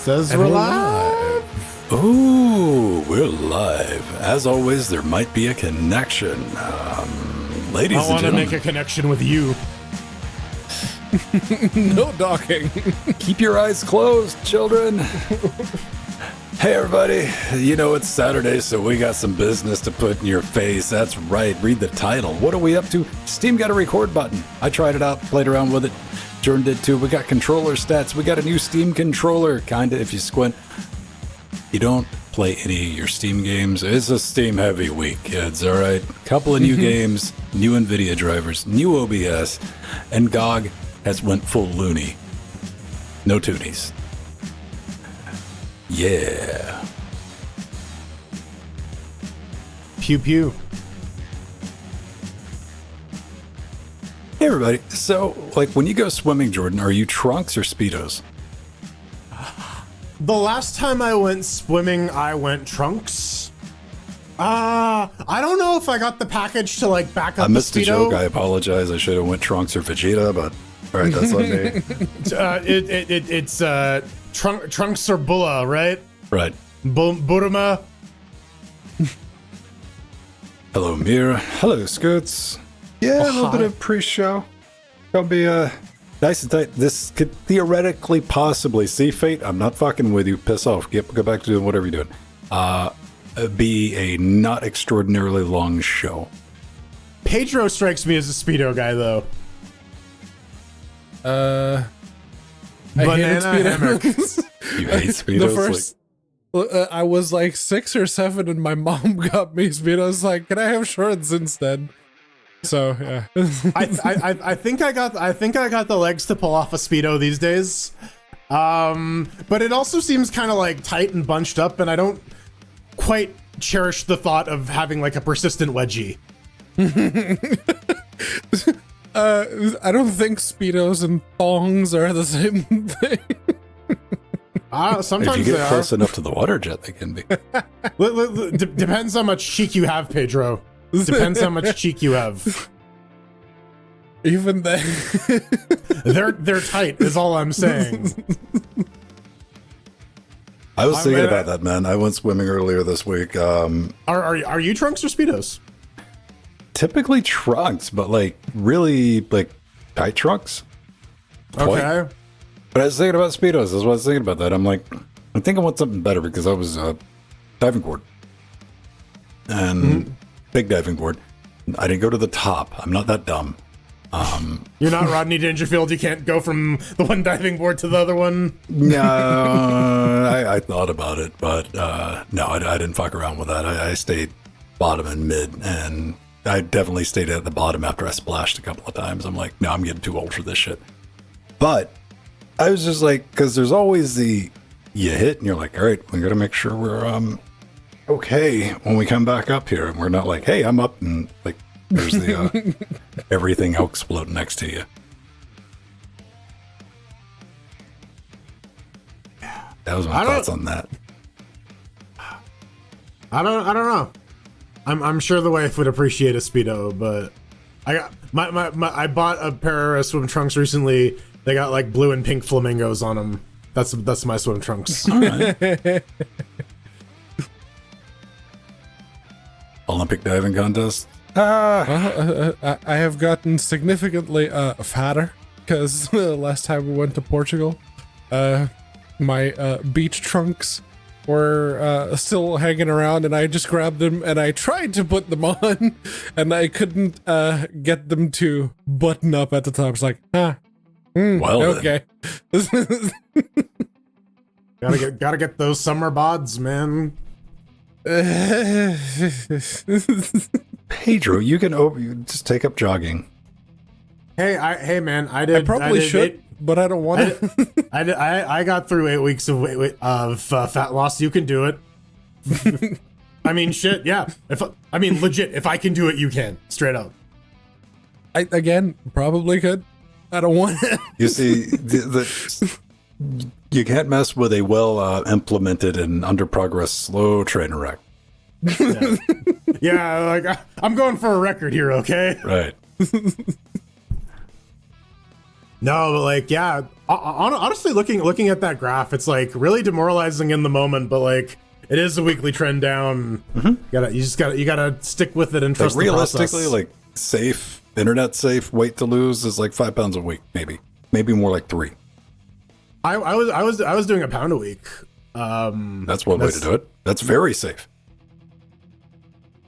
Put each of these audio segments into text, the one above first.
Says we're live. Ooh, we're live. As always, there might be a connection. Ladies I want to and make gentlemen, a connection with you. No docking. keep your eyes closed, children. Hey, everybody. You know, it's Saturday, so we got some business to put in your face. That's right. Read the title. What are we up to? Steam got a record button. I tried it out, played around with it. Jordan did too. We got controller stats. We got a new Steam controller, kind of, if you squint. You don't play any of your Steam games. It's a Steam heavy week, kids, all right? Couple of new games, new NVIDIA drivers, new OBS, and GOG has went full loony. No toonies. Yeah. Pew pew. Hey, everybody. So, like, when you go swimming, Jordan, are you trunks or Speedos? The last time I went swimming, I went trunks. I don't know if I got the package to like back up I missed the the Speedo. joke. I apologize. I should have went trunks or Vegeta, but all right, that's on me. It's trunks or Bulla, right? Right. Burma. Hello, Mira. Hello, Scoots. Yeah, a little bit of pre-show. Gonna be nice and tight. This could theoretically, possibly, see Fate. I'm not fucking with you. Piss off. Go back to doing whatever you're doing. Be a not extraordinarily long show. Pedro strikes me as a Speedo guy, though. I hated Speedos. You hate Speedos? The first, I was like 6 or 7, and my mom got me Speedos. Like, can I have shorts instead? So yeah. I think I got the legs to pull off a Speedo these days. But it also seems kind of like tight and bunched up, and I don't quite cherish the thought of having like a persistent wedgie. I don't think Speedos and thongs are the same thing. Sometimes if you they get close enough to the water jet, they can be. Depends how much cheek you have, Pedro. Depends how much cheek you have. Even then, they're tight. Is all I'm saying. I was thinking about that, man. I went swimming earlier this week. Are you trunks or Speedos? Typically trunks, but like really like tight trunks. Okay. But I was thinking about Speedos. That's what I was thinking about that. I'm like, I think I want something better because I was diving board. And big diving board. I didn't go to the top. I'm not that dumb. You're not Rodney Dangerfield. You can't go from the one diving board to the other one. No, I thought about it, but no, I didn't fuck around with that. I stayed bottom and mid, and I definitely stayed at the bottom after I splashed a couple of times. I'm like, no, I'm getting too old for this shit. But I was just like, because there's always you hit and you're like, all right, we got to make sure we're okay when we come back up here. And we're not like, hey, I'm up, and like there's the everything exploding next to you. That was my thoughts on that. I don't know. I'm sure the wife would appreciate a Speedo, but I got I bought a pair of swim trunks recently. They got like blue and pink flamingos on them. That's my swim trunks. All right. Olympic diving contest. I have gotten significantly fatter because last time we went to Portugal, my beach trunks were still hanging around, and I just grabbed them and I tried to put them on, and I couldn't get them to button up at the top. It's like, Well, okay. gotta get those summer bods, man. Pedro, you just take up jogging. Hey, man. I probably should, but I don't want to. I got through 8 weeks of fat loss. You can do it. I mean, shit. Yeah. Legit. If I can do it, you can. Straight up. I probably could. I don't want it. You see, you can't mess with a well implemented and under progress slow train wreck. Yeah, like I'm going for a record here, okay? Right. No, but like, yeah. Honestly, looking at that graph, it's like really demoralizing in the moment, but like it is a weekly trend down. You gotta stick with it and trust like the realistically, process. like safe, internet safe weight to lose is like 5 pounds a week, maybe more like 3. I was doing a pound a week. That's one way to do it. That's very safe.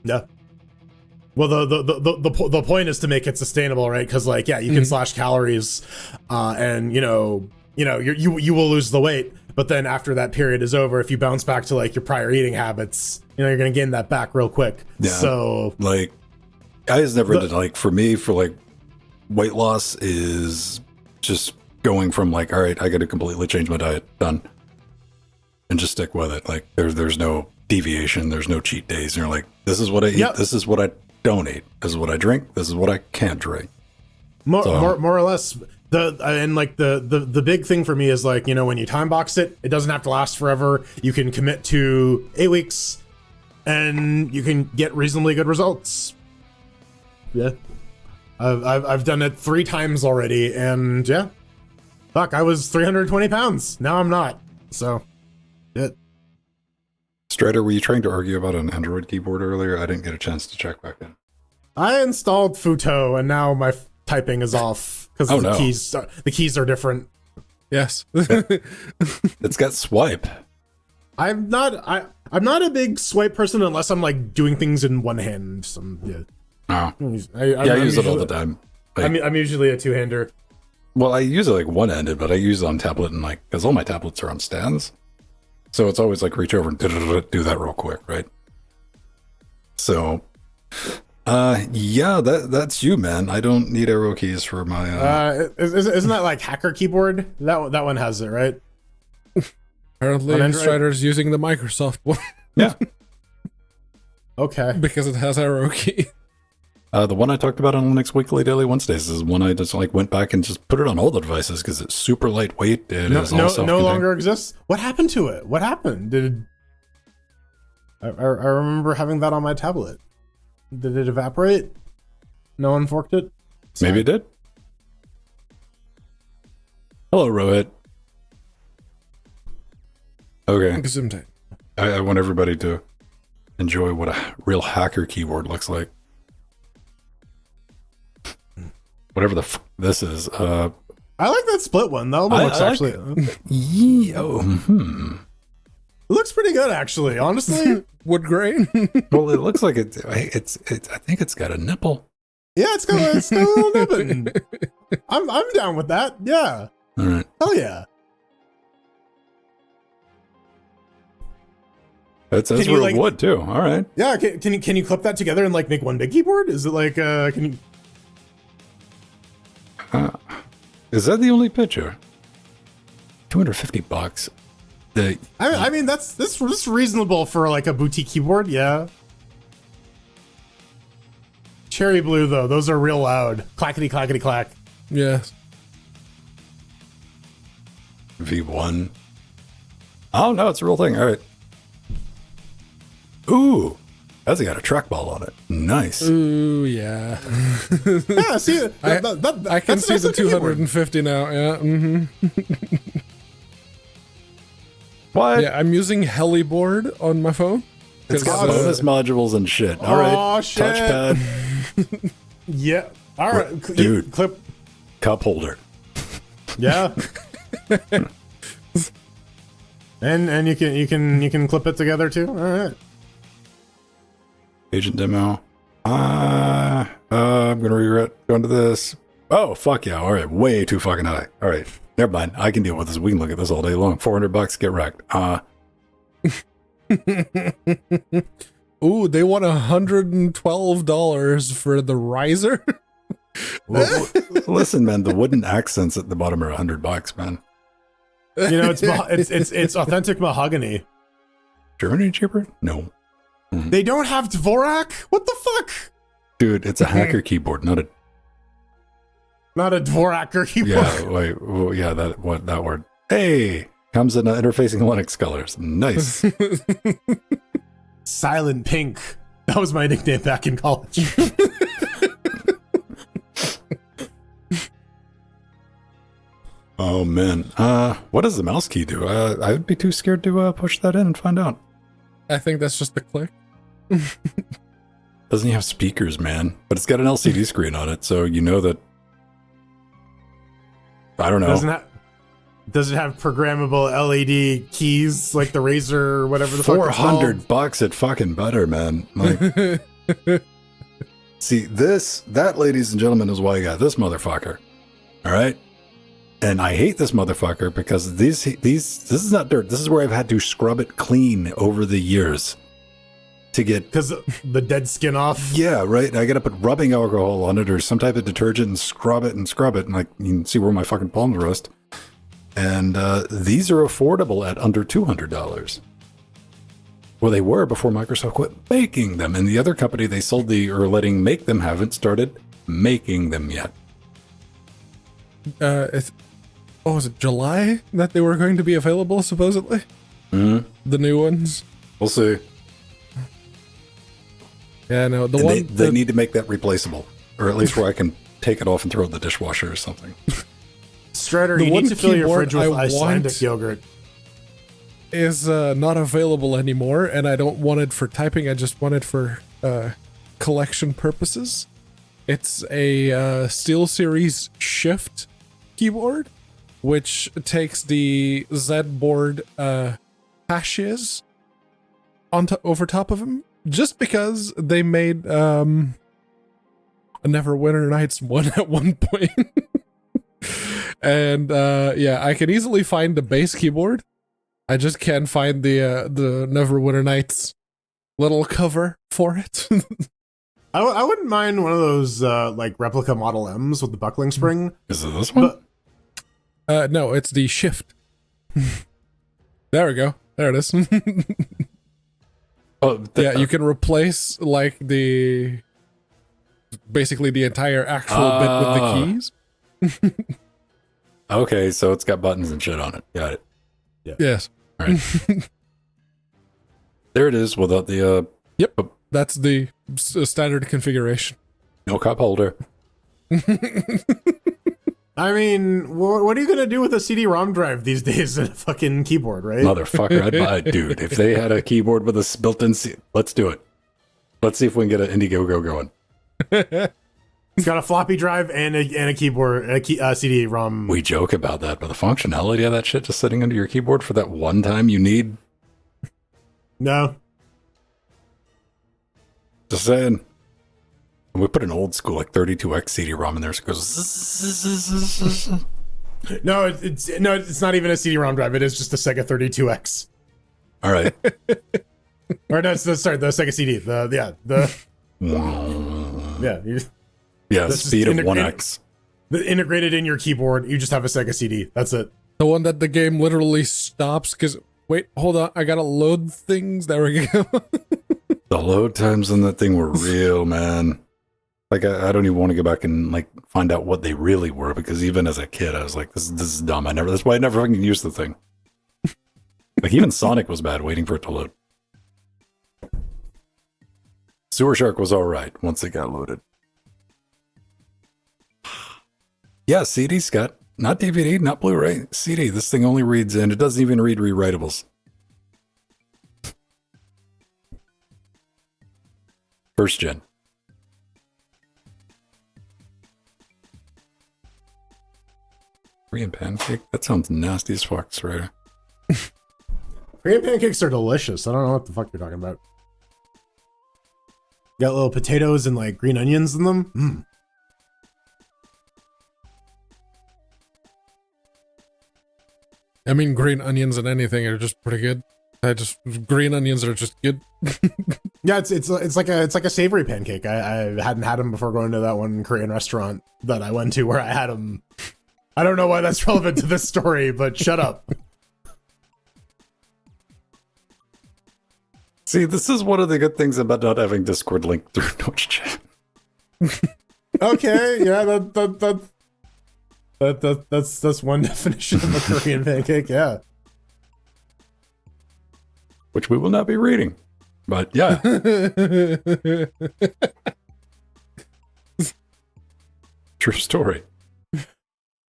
Yeah. Well, the point is to make it sustainable, right? Because like, yeah, you can slash calories, and you will lose the weight, but then after that period is over, if you bounce back to like your prior eating habits, you're gonna gain that back real quick. Yeah. So like, I just never did like for me for like weight loss is just going from like, all right, I got to completely change my diet, done, and just stick with it. Like there's no deviation, there's no cheat days. And you're like, this is what I eat, this is what I don't eat, this is what I drink, this is what I can't drink. More or less. The big thing for me is like, when you time box it, it doesn't have to last forever. You can commit to 8 weeks, and you can get reasonably good results. Yeah, I've done it 3 times already, and yeah, fuck, I was 320 pounds. Now I'm not. So, yeah. Strider, were you trying to argue about an Android keyboard earlier? I didn't get a chance to check back in. I installed Futo, and now my typing is off because the keys are different. Yes. It's got swipe. I'm not a big swipe person unless I'm like doing things in one hand. I I'm use it all the time. Like, I'm usually a two-hander. well, I use it like one-handed, but I use it on tablet and like, because all my tablets are on stands. So it's always like reach over and do that real quick, right? So, yeah, that's you, man. I don't need arrow keys for my. Isn't that like hacker keyboard? That one has it, right? Apparently, Strider's using the Microsoft one. Yeah. Okay. Because it has arrow key. The one I talked about on Linux Weekly Daily Wednesdays is one I just like went back and just put it on all the devices because it's super lightweight. It is all no longer exists. What happened to it? What happened? I remember having that on my tablet. Did it evaporate? No one forked it? Maybe it did. Hello, Rohit. Okay. I want everybody to enjoy what a real hacker keyboard looks like. Whatever the this is. I like that split one. That one looks actually. It looks pretty good, actually. Honestly, wood grain. Well, it looks like it's. I think it's got a nipple. Yeah, it's got a little nipping. I'm down with that. Yeah. All right. Hell yeah. That's real wood too. All right. Yeah. Can you clip that together and like make one big keyboard? Is it like can you? Is that the only picture? $250. I mean that's reasonable for like a boutique keyboard. Yeah. Cherry blue though, those are real loud. Clackety clackety clack. Yes. V1. Oh no, it's a real thing. All right. Ooh, that's got a trackball on it. Nice. Ooh, yeah. Yeah, see, I can see the 250 now. Yeah. Mm-hmm. What? Yeah, I'm using Heliboard on my phone. It's got bonus modules and shit. All right. Shit. Touchpad. Yeah. All right, dude. Clip. Cup holder. Yeah. and you can clip it together too. All right. Agent demo. I'm gonna regret going to this. Oh fuck yeah! All right, way too fucking high. All right, never mind. I can deal with this. We can look at this all day long. $400, get wrecked. Ooh, they want $112 for the riser. Listen, man, the wooden accents at the bottom are $100, man. It's authentic mahogany. Germany cheaper? No. They don't have Dvorak? What the fuck? Dude, it's a hacker keyboard, not a Dvoraker keyboard. Yeah, wait, well, yeah, that word. Hey, comes in interfacing Linux colors. Nice. Silent Pink. That was my nickname back in college. Oh man, what does the mouse key do? I would be too scared to push that in and find out. I think that's just the click. Doesn't have speakers, man, but it's got an LCD screen on it, so you know that. I don't know. Does it have programmable LED keys like the Razer or whatever the fuck it's called? $400 at fucking better, man. Like, see, that, ladies and gentlemen, is why I got this motherfucker. All right? And I hate this motherfucker because this is not dirt. This is where I've had to scrub it clean over the years to get... Because the dead skin off? Yeah, right? I got to put rubbing alcohol on it or some type of detergent and scrub it. And like, you can see where my fucking palms rust. And these are affordable at under $200. Well, they were before Microsoft quit making them. And the other company they sold letting make them haven't started making them yet. Was it July that they were going to be available, supposedly? Mm-hmm. The new ones? We'll see. Yeah, no, they need to make that replaceable. Or at least where I can take it off and throw it in the dishwasher or something. Strider, you need to fill your fridge with Icelandic yogurt. Is not available anymore, and I don't want it for typing. I just want it for collection purposes. It's a SteelSeries Shift keyboard, which takes the Z board hashes over top of them, just because they made a Neverwinter Nights one at one point. And yeah, I can easily find the base keyboard. I just can't find the Neverwinter Nights little cover for it. I wouldn't mind one of those like replica Model M's with the buckling spring. Is it this one? No, it's the Shift. There we go. There it is. Yeah, you can replace like basically the entire actual bit with the keys. Okay, so it's got buttons and shit on it. Got it. Yeah. Yes. All right. There it is without the Yep. That's the standard configuration. No cup holder. I mean, what are you gonna do with a CD-ROM drive these days and a fucking keyboard, right? Motherfucker, I'd buy it, dude. If they had a keyboard with a built-in let's do it. Let's see if we can get an Indiegogo going. It's got a floppy drive and a keyboard, CD-ROM. We joke about that, but the functionality of that shit just sitting under your keyboard for that one time you need. No. Just saying. And we put an old school like 32X CD-ROM in there, so it goes. No, it's not even a CD-ROM drive. It is just a Sega 32X. All right. Or no, sorry, the Sega CD. Yeah, speed of 1x. Integrated in your keyboard, you just have a Sega CD. That's it. The one that the game literally stops because, wait, hold on, I gotta load things. There we go. The load times on that thing were real, man. Like, I don't even want to go back and like find out what they really were, because even as a kid, I was like, this is dumb. That's why I never fucking used the thing. Like, even Sonic was bad waiting for it to load. Sewer Shark was all right once it got loaded. Yeah, CD, Scott. Not DVD, not Blu-ray. CD. This thing only reads, and it doesn't even read rewritables. First gen. Korean pancake? That sounds nasty as fuck, right? Korean pancakes are delicious. I don't know what the fuck you're talking about. Got little potatoes and like green onions in them. Mm. I mean, green onions and anything are just pretty good. Green onions are just good. Yeah, it's like a savory pancake. I hadn't had them before going to that one Korean restaurant that I went to where I had them. I don't know why that's relevant to this story, but shut up. See, this is one of the good things about not having Discord linked through Twitch chat. Okay, yeah, that's one definition of a Korean pancake, yeah. Which we will not be reading. But yeah. True story.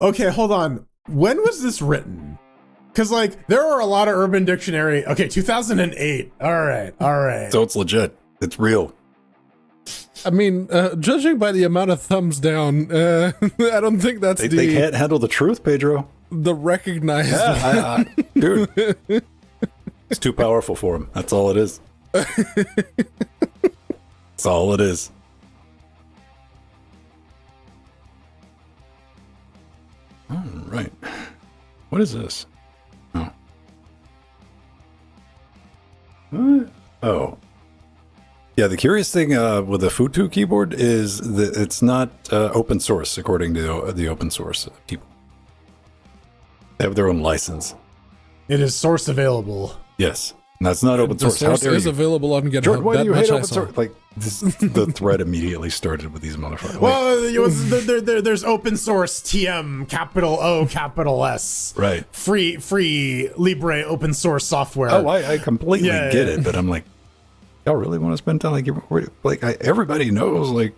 Okay, hold on. when was this written? Because, like, there are a lot of Urban Dictionary. Okay, 2008. All right. So it's legit. It's real. I mean, judging by the amount of thumbs down, I don't think that's They can't handle the truth, Pedro. the recognized. Yeah, dude. It's too powerful for him. That's all it is. That's all it is. All right. What is this? Oh. What? Oh. Yeah, the curious thing with the Futu keyboard is that it's not open source, according to the open source people. They have their own license. It is source available. Yes. And that's not open The source. source How dare is you? available on GitHub. Jordan, why do you hate much I open saw. source? Like, the thread immediately started with these motherfuckers. Well, there's open source TM, capital O, capital S. Right. Free, libre, open source software. Oh, I completely Yeah, get yeah. it, but I'm like, y'all really want to spend time everybody knows, like,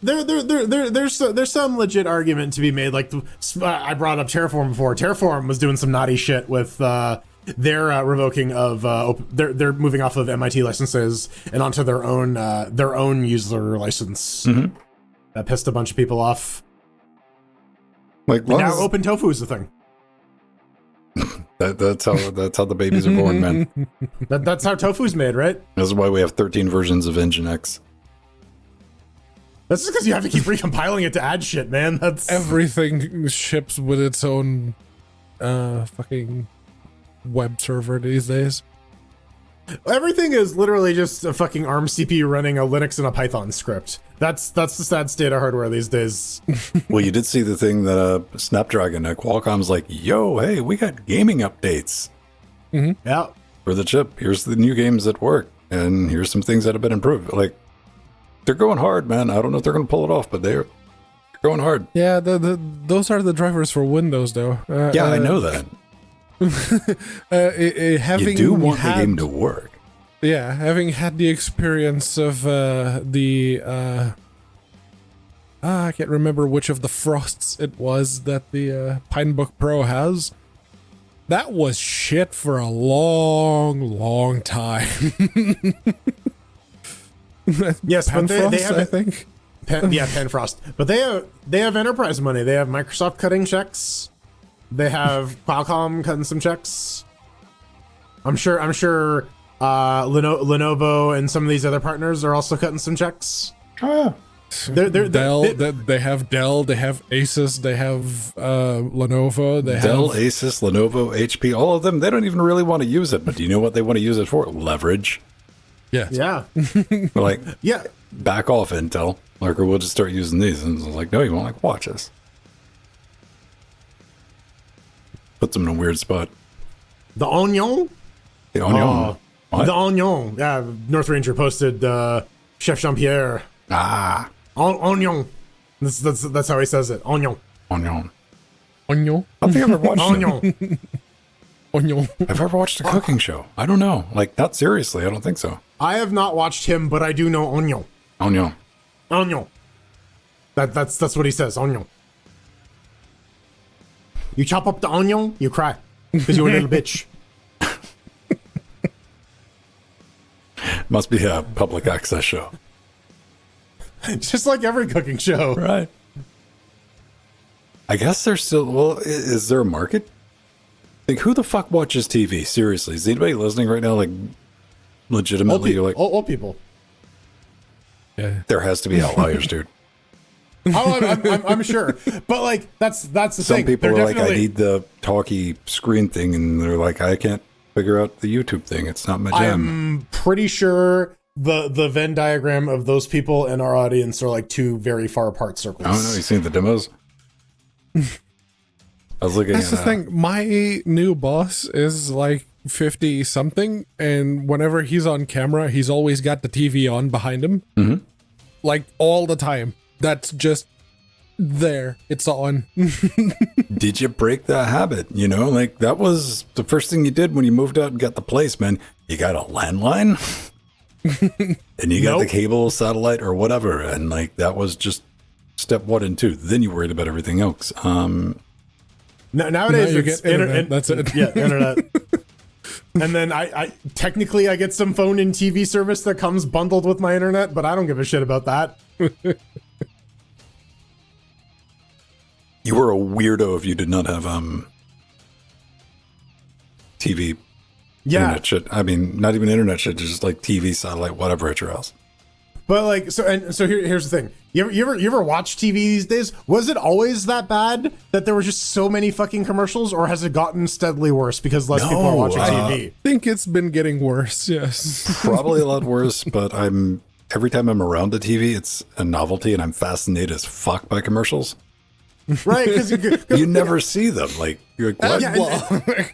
There's some legit argument to be made. Like I brought up Terraform before. Terraform was doing some naughty shit with their revoking of they're moving off of MIT licenses and onto their own user license. Mm-hmm. That pissed a bunch of people off. like And now Open Tofu is the thing. that's how the babies are born, man. That's how tofu's made, right? This is why we have 13 versions of Nginx. That's just because you have to keep recompiling it to add shit, man. That's Everything ships with its own fucking web server these days. everything is literally just a fucking ARM CPU running a Linux and a Python script. That's the sad state of hardware these days. Well, you did see the thing that Snapdragon, Qualcomm's like, yo, hey, we got gaming updates Yeah. for the chip. Here's the new games that work, and here's some things that have been improved. Like, they're going hard, man. I don't know if they're going to pull it off, but they're going hard. Yeah, those are the drivers for Windows, though. Yeah, I know that. Having You do want had, the game to work. Yeah, having had the experience of I can't remember which of the Frosts it was that the Pinebook Pro has. That was shit for a long time. Yes, but they Penfrost, have I think. Penfrost. But they have enterprise money. They have Microsoft cutting checks. They have Qualcomm cutting some checks. I'm sure Lenovo and some of these other partners are also cutting some checks. Oh, Dell, they have Dell, they have Asus, they have Lenovo, they Dell, have Asus, Lenovo, HP, all of them, they don't even really want to use it. But do you know what they want to use it for? Leverage. yes. Yeah. They're like, Yeah. back off, Intel. Like, or we'll just start using these. And I was like, no, you won't. Like, watch us. Puts them in a weird spot. The Onion? The Onion. What? The Onion. Yeah, North Ranger posted Chef Jean-Pierre. Ah, Onion. That's how he says it. Onion. Onion. Onion. I don't think I've ever watched it. Onion. Onion. I've ever watched a cooking show. I don't know. Like, not seriously. I don't think so. I have not watched him, but I do know Onion. Onion. Onion. That's what he says. Onion. You chop up the onion, you cry because you're a little bitch. Must be a public access show. Just like every cooking show. Right. I guess there's still, well, is there a market? Like, who the fuck watches TV? Seriously. Is anybody listening right now, like, legitimately, you're like, Old people. Yeah. there has to be outliers, dude. Oh, I'm sure, but like that's the Some thing. people They're are like, I definitely- need the talkie screen thing, and they're like, I can't figure out the YouTube thing. It's not my jam. I'm pretty sure the Venn diagram of those people and our audience are like two very far apart circles. I don't know. You seen the demos? I was looking That's at the thing. My new boss is like 50 something, and whenever he's on camera, he's always got the TV on behind him. Mhm. Like all the time. That's just there. It's on. Did you break that habit? You know, like, that was the first thing you did when you moved out and got the place, man. You got a landline and you got the Nope. cable, satellite, or whatever. And like, that was just step 1 and 2. Then you worried about everything else. Nowadays, you it's get internet. That's it. Yeah, internet. And then I technically I get some phone and TV service that comes bundled with my internet, but I don't give a shit about that. You were a weirdo if you did not have TV. Yeah. Internet shit. I mean, not even internet shit, just like TV, satellite, whatever at your house. But like, so here's the thing. You ever watch TV these days? Was it always that bad that there were just so many fucking commercials, or has it gotten steadily worse because less people are watching TV? I think it's been getting worse. Yes, Probably a lot worse, but every time I'm around the TV, it's a novelty, and I'm fascinated as fuck by commercials. Right, because You never see them. Like, you're like, what?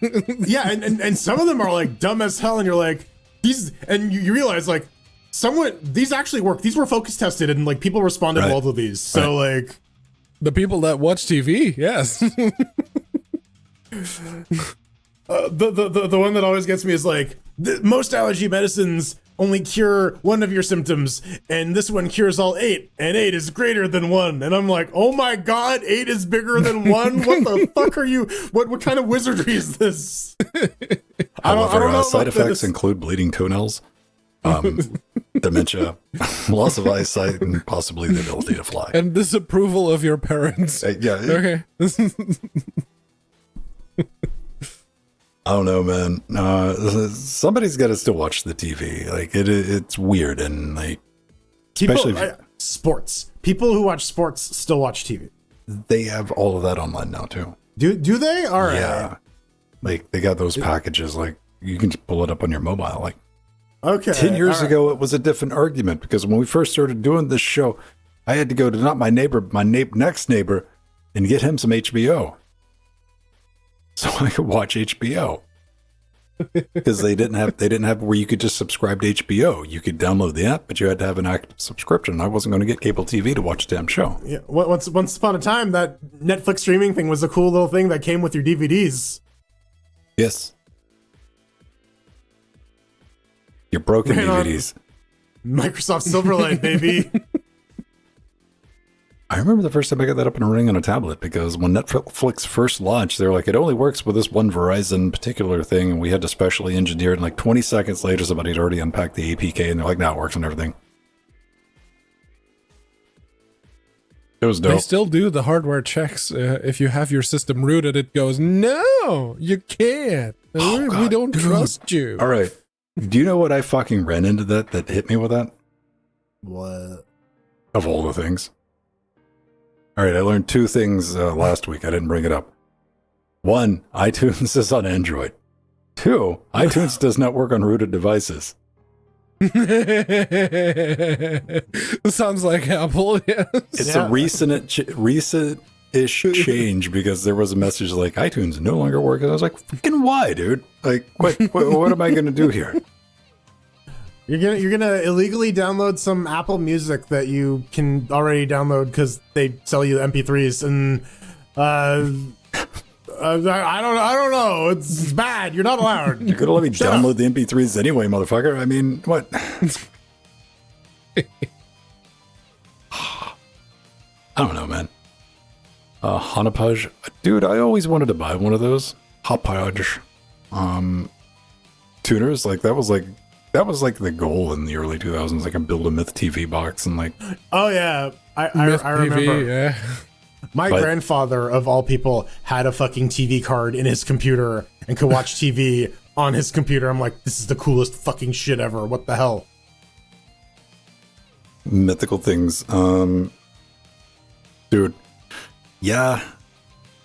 Yeah, and some of them are like dumb as hell, and you're like, these, and you realize like, these actually work. These were focus tested, and like people responded well to these. So like, the people that watch TV, yes. The one that always gets me is like, most allergy medicines only cure one of your symptoms, and this one cures all 8, and 8 is greater than 1. And I'm like, oh my god, 8 is bigger than 1? What the fuck are you? What kind of wizardry is this? I don't know. Side effects include bleeding toenails, dementia, loss of eyesight, and possibly the ability to fly. And disapproval of your parents. Yeah. Okay. I don't know, man. Somebody's got to still watch the TV. Like it's weird, and like especially sports. People who watch sports still watch TV. They have all of that online now too. Do they? All right. Yeah. Like they got those packages. Like you can just pull it up on your mobile. Like 10 years ago, it was a different argument because when we first started doing this show, I had to go to not my neighbor, my next neighbor, and get him some HBO. So I could watch HBO because they didn't have where you could just subscribe to HBO. You could download the app, but you had to have an active subscription. I wasn't going to get cable TV to watch the damn show. Yeah, once upon a time, that Netflix streaming thing was a cool little thing that came with your DVDs. Yes, your broken DVDs. Microsoft Silverlight, baby. I remember the first time I got that up and running on a tablet because when Netflix first launched, they were like, it only works with this one Verizon particular thing, and we had to specially engineer it. And like 20 seconds later, somebody had already unpacked the APK, and they're like, now it works on everything. It was dope. They still do the hardware checks. If you have your system rooted, it goes, no, you can't. We don't trust you. All right. Do you know what I fucking ran into that hit me with that? What? Of all the things. All right, I learned 2 things last week. I didn't bring it up. 1, iTunes is on Android. 2, iTunes does not work on rooted devices. Sounds like Apple, yes. It's a recent-ish change because there was a message like, iTunes no longer works. And I was like, fucking why, dude? Like, what am I going to do here? You're gonna illegally download some Apple Music that you can already download because they sell you MP3s, and I don't know. It's bad. You're not allowed. You're gonna let me download the MP3s anyway, motherfucker. I mean, what? I don't know, man. Hanapaj, dude. I always wanted to buy one of those Hapaj tuners. Like that was like the goal in the early 2000s. Like, I build a Myth TV box and like. Oh yeah, I remember. TV, yeah. My grandfather, of all people, had a fucking TV card in his computer and could watch TV on his computer. I'm like, this is the coolest fucking shit ever. What the hell? Mythical things, dude. Yeah,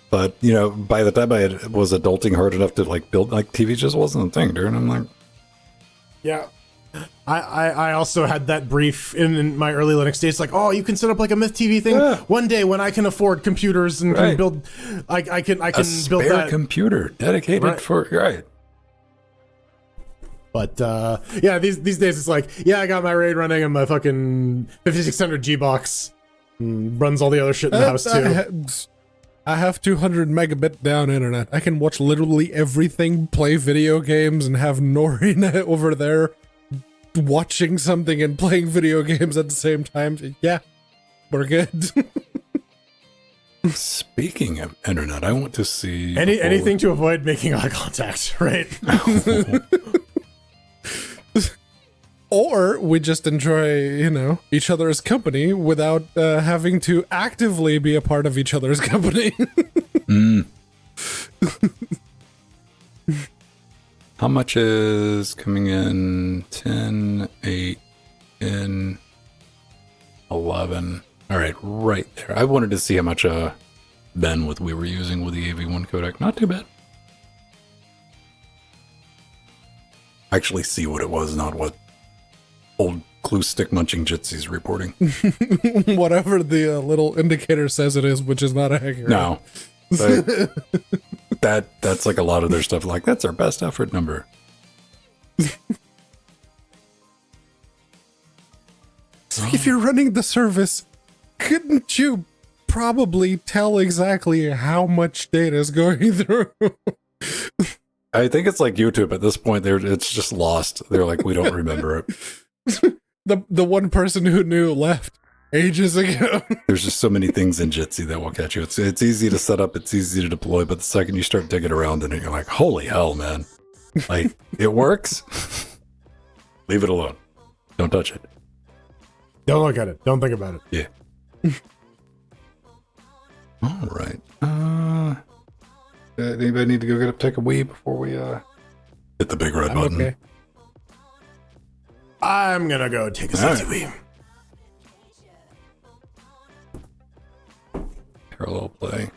but you know, by the time I was adulting hard enough to like build like TV, just wasn't a thing, dude. And I'm like. Yeah. I also had that brief in my early Linux days, like, oh, you can set up like a Myth TV thing. Yeah. One day when I can afford computers and can build, I can build that computer dedicated for right. But yeah, these days it's like, yeah, I got my RAID running on my fucking 5600 G box, runs all the other shit in the house too. I have 200 megabit down internet. I can watch literally everything, play video games, and have Norina over there watching something and playing video games at the same time. Yeah, we're good. Speaking of internet, I want to see anything to avoid making eye contact, right? Or we just enjoy, each other's company without having to actively be a part of each other's company. How much is coming in? 10, 8, 10, 11. All right there. I wanted to see how much bandwidth we were using with the AV1 codec. Not too bad. Actually see what it was, not what old glue stick munching Jitsy's reporting. Whatever the little indicator says it is, which is not accurate. No. That's like a lot of their stuff. Like, that's our best effort number. So if you're running the service, couldn't you probably tell exactly how much data is going through? I think it's like YouTube at this point. It's just lost. They're like, we don't remember it. The one person who knew left ages ago. There's just so many things in Jitsi that will catch you. It's easy to set up, it's easy to deploy, but the second you start digging around in it, you're like, holy hell, man. Like, it works? Leave it alone. Don't touch it. Don't look at it. Don't think about it. Yeah. All right. Anybody need to go take a wee before we hit the big red button? Okay. I'm gonna go take a safety wee. Parallel play.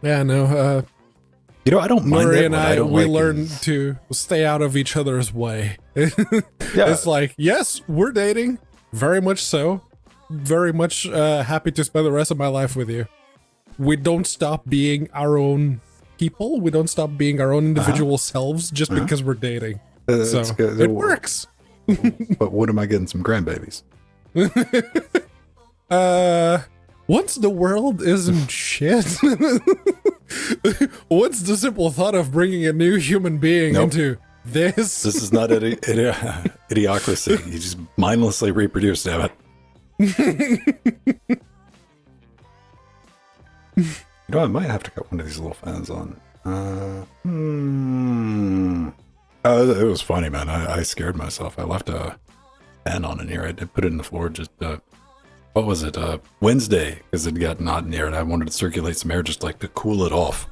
Yeah, no. I don't mind Murray that. and I don't we like learned to stay out of each other's way. It's like, yes, we're dating, very much so. Very much happy to spend the rest of my life with you. We don't stop being our own people. We don't stop being our own individual selves just because we're dating. So it works. But when am I getting some grandbabies? Once the world isn't shit, what's the simple thought of bringing a new human being into this? This is not idiocracy. You just mindlessly reproduce, damn it. I might have to cut one of these little fans on. It was funny, man. I scared myself. I left a fan on in here. I did put it in the floor just, what was it? Wednesday, because it got hot in here, and I wanted to circulate some air just like to cool it off.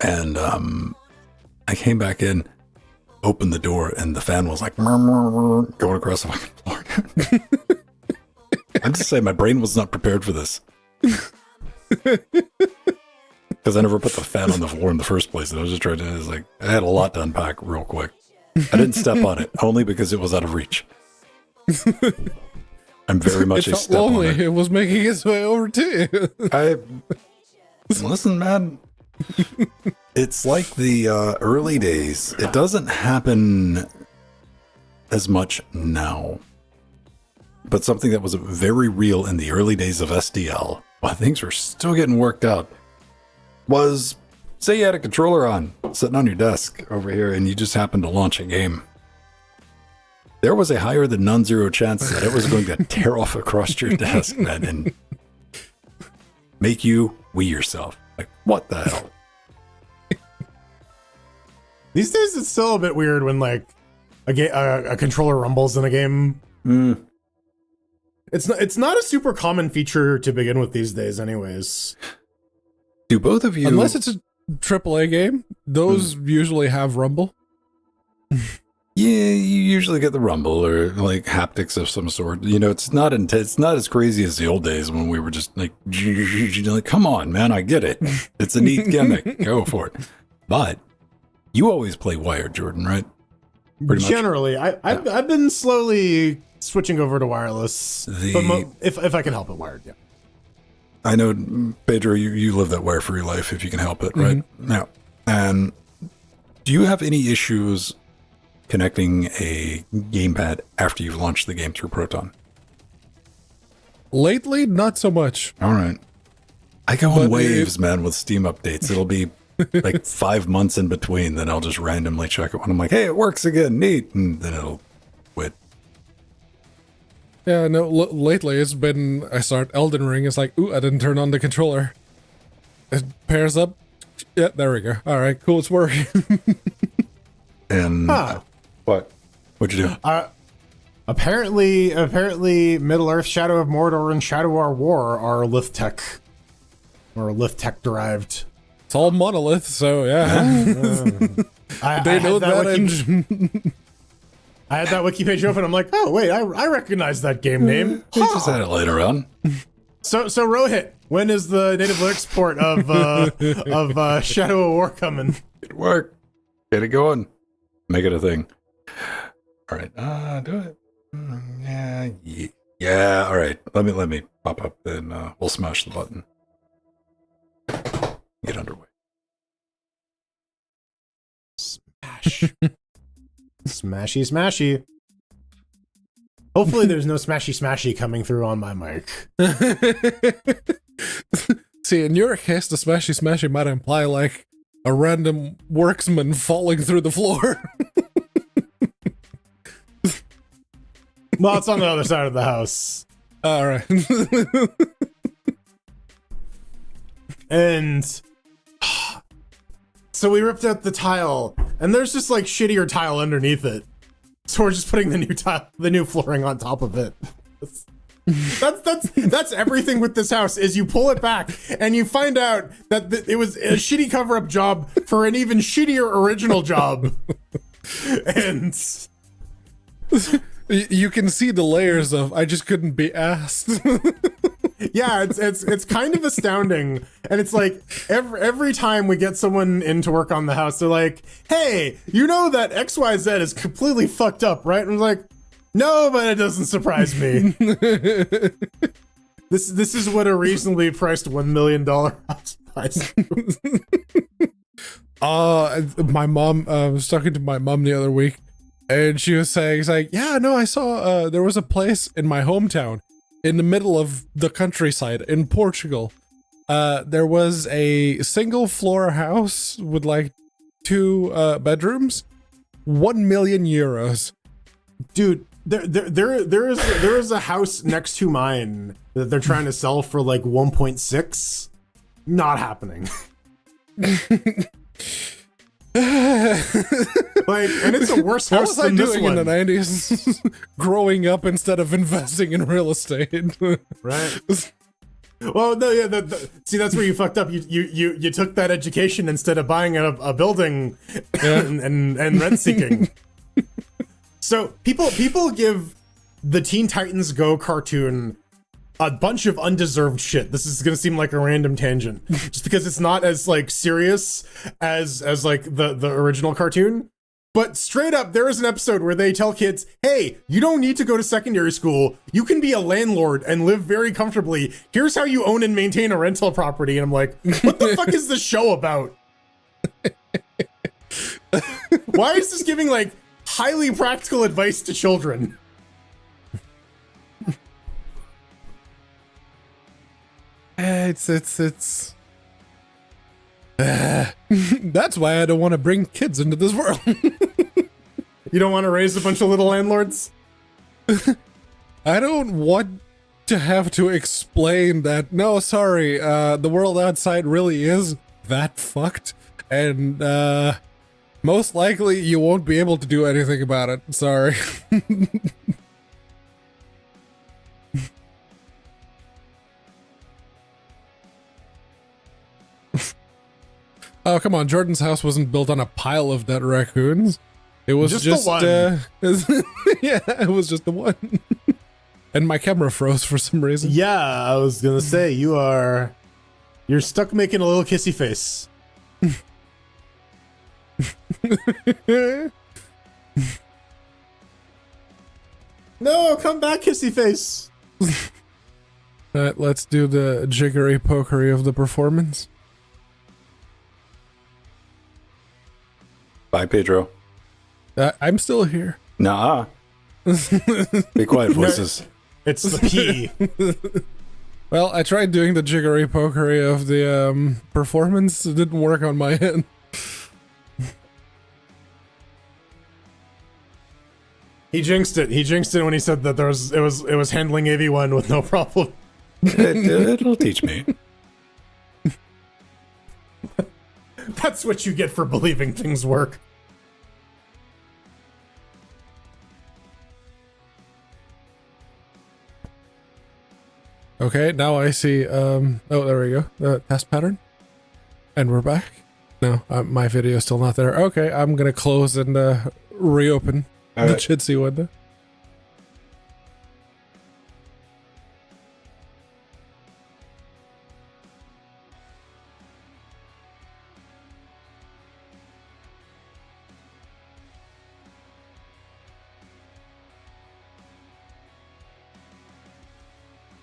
And I came back in, opened the door, and the fan was like going across the fucking floor. I'm just saying, my brain was not prepared for this. Because I never put the fan on the floor in the first place. And I was just trying to, I had a lot to unpack real quick. I didn't step on it, only because it was out of reach. I'm very much a step on it. It was making its way over to you. Listen, man. It's like the early days. It doesn't happen as much now. But something that was very real in the early days of SDL, while things were still getting worked out, was, say you had a controller on, sitting on your desk over here, and you just happened to launch a game. There was a higher than non-zero chance that it was going to tear off across your desk, man, and make you wee yourself. Like, what the hell? These days, it's still a bit weird when, a controller rumbles in a game. It's not a super common feature to begin with these days, anyways. Do both of you... Unless it's a AAA game, those usually have rumble. Yeah, you usually get the rumble or haptics of some sort. It's not intense. It's not as crazy as the old days when we were just like, come on, man, I get it. It's a neat gimmick. Go for it. But you always play wired, Jordan, right? Pretty much. Generally, I've been slowly switching over to wireless, but if I can help it, wired. Yeah. I know, Pedro, you live that wire-free life if you can help it, right? Yeah. And do you have any issues connecting a gamepad after you've launched the game through Proton? Lately, not so much. All right. I go on waves, man, with Steam updates. It'll be 5 months in between, then I'll just randomly check it when I'm like, hey, it works again, neat, and then it'll quit. Yeah, no, lately it's been, I start Elden Ring, it's like, ooh, I didn't turn on the controller. It pairs up. Yeah, there we go. All right, cool, it's working. And what? What'd you do? Apparently, Middle Earth, Shadow of Mordor, and Shadow of War are Lith Tech. Or Lith Tech derived. It's all Monolith, so yeah. They know that engine. I had that wiki page open. I'm like, oh wait, I recognize that game name. We just had it later on. So Rohit, when is the native Linux port of Shadow of War coming? It worked. Get it going. Make it a thing. All right. Do it. Yeah. All right. Let me pop up. Then we'll smash the button. Get underway. Smash. Smashy. Hopefully there's no smashy coming through on my mic. See, in your case, the smashy might imply like a random worksman falling through the floor. Well, it's on the other side of the house. All right. And so we ripped out the tile, and there's just like shittier tile underneath it. So we're just putting the new flooring on top of it. That's everything with this house. Is you pull it back and you find out that it was a shitty cover-up job for an even shittier original job. And you can see the layers of I just couldn't be asked. yeah, it's kind of astounding. And it's like every time we get someone in to work on the house, they're like, hey, you know that XYZ is completely fucked up, right? And I'm like, no, but it doesn't surprise me. This is what a reasonably priced $1 million house buys. My mom, I was talking to my mom the other week, and she was saying, yeah, no, I saw there was a place in my hometown in the middle of the countryside in Portugal. There was a single floor house with like 2 bedrooms, 1 million euros. Dude, there is a house next to mine that they're trying to sell for like 1.6. Not happening. Like, and it's a worse house than this one. What was I doing in the 90s? Growing up instead of investing in real estate. Right. Well, no, yeah. See, that's where you fucked up. You took that education instead of buying a building, yeah. and rent seeking. So people give the Teen Titans Go cartoon a bunch of undeserved shit. This is gonna seem like a random tangent, just because it's not as like serious as like the original cartoon. But straight up, there is an episode where they tell kids, hey, you don't need to go to secondary school. You can be a landlord and live very comfortably. Here's how you own and maintain a rental property. And I'm like, what the fuck is this show about? Why is this giving like highly practical advice to children? It's that's why I don't want to bring kids into this world. You don't want to raise a bunch of little landlords? I don't want to have to explain that, no, sorry, the world outside really is that fucked, and most likely you won't be able to do anything about it. Sorry. Oh, come on. Jordan's house wasn't built on a pile of dead raccoons. It was just the one. Yeah, it was just the one. And my camera froze for some reason. Yeah, I was gonna say, you're stuck making a little kissy face. No, come back, kissy face. Alright, let's do the jiggery pokery of the performance. Bye, Pedro. I'm still here. Nah. Be quiet, voices. It's the P. Well, I tried doing the jiggery pokery of the performance. It didn't work on my end. He jinxed it. He jinxed it when he said that it was handling AV1 with no problem. It'll teach me. That's what you get for believing things work. Okay, now I see, oh, there we go, test pattern. And we're back. No, my video is still not there. Okay, I'm gonna close and reopen the Jitsi window.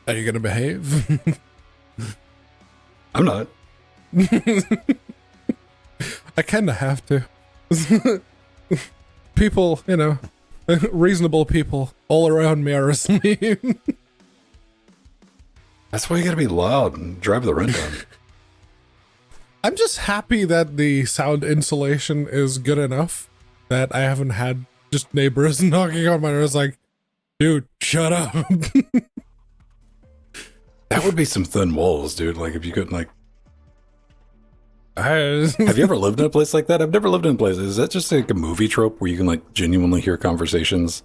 Are you gonna behave? I'm not. I kinda have to. People, you know, reasonable people all around me are asleep. That's why you gotta be loud and drive the rent down. I'm just happy that the sound insulation is good enough that I haven't had just neighbors knocking on my door. It's like, dude, shut up. That would be some thin walls, dude. Like if you couldn't like. Have you ever lived in a place like that? I've never lived in a place. Is that just like a movie trope where you can like genuinely hear conversations?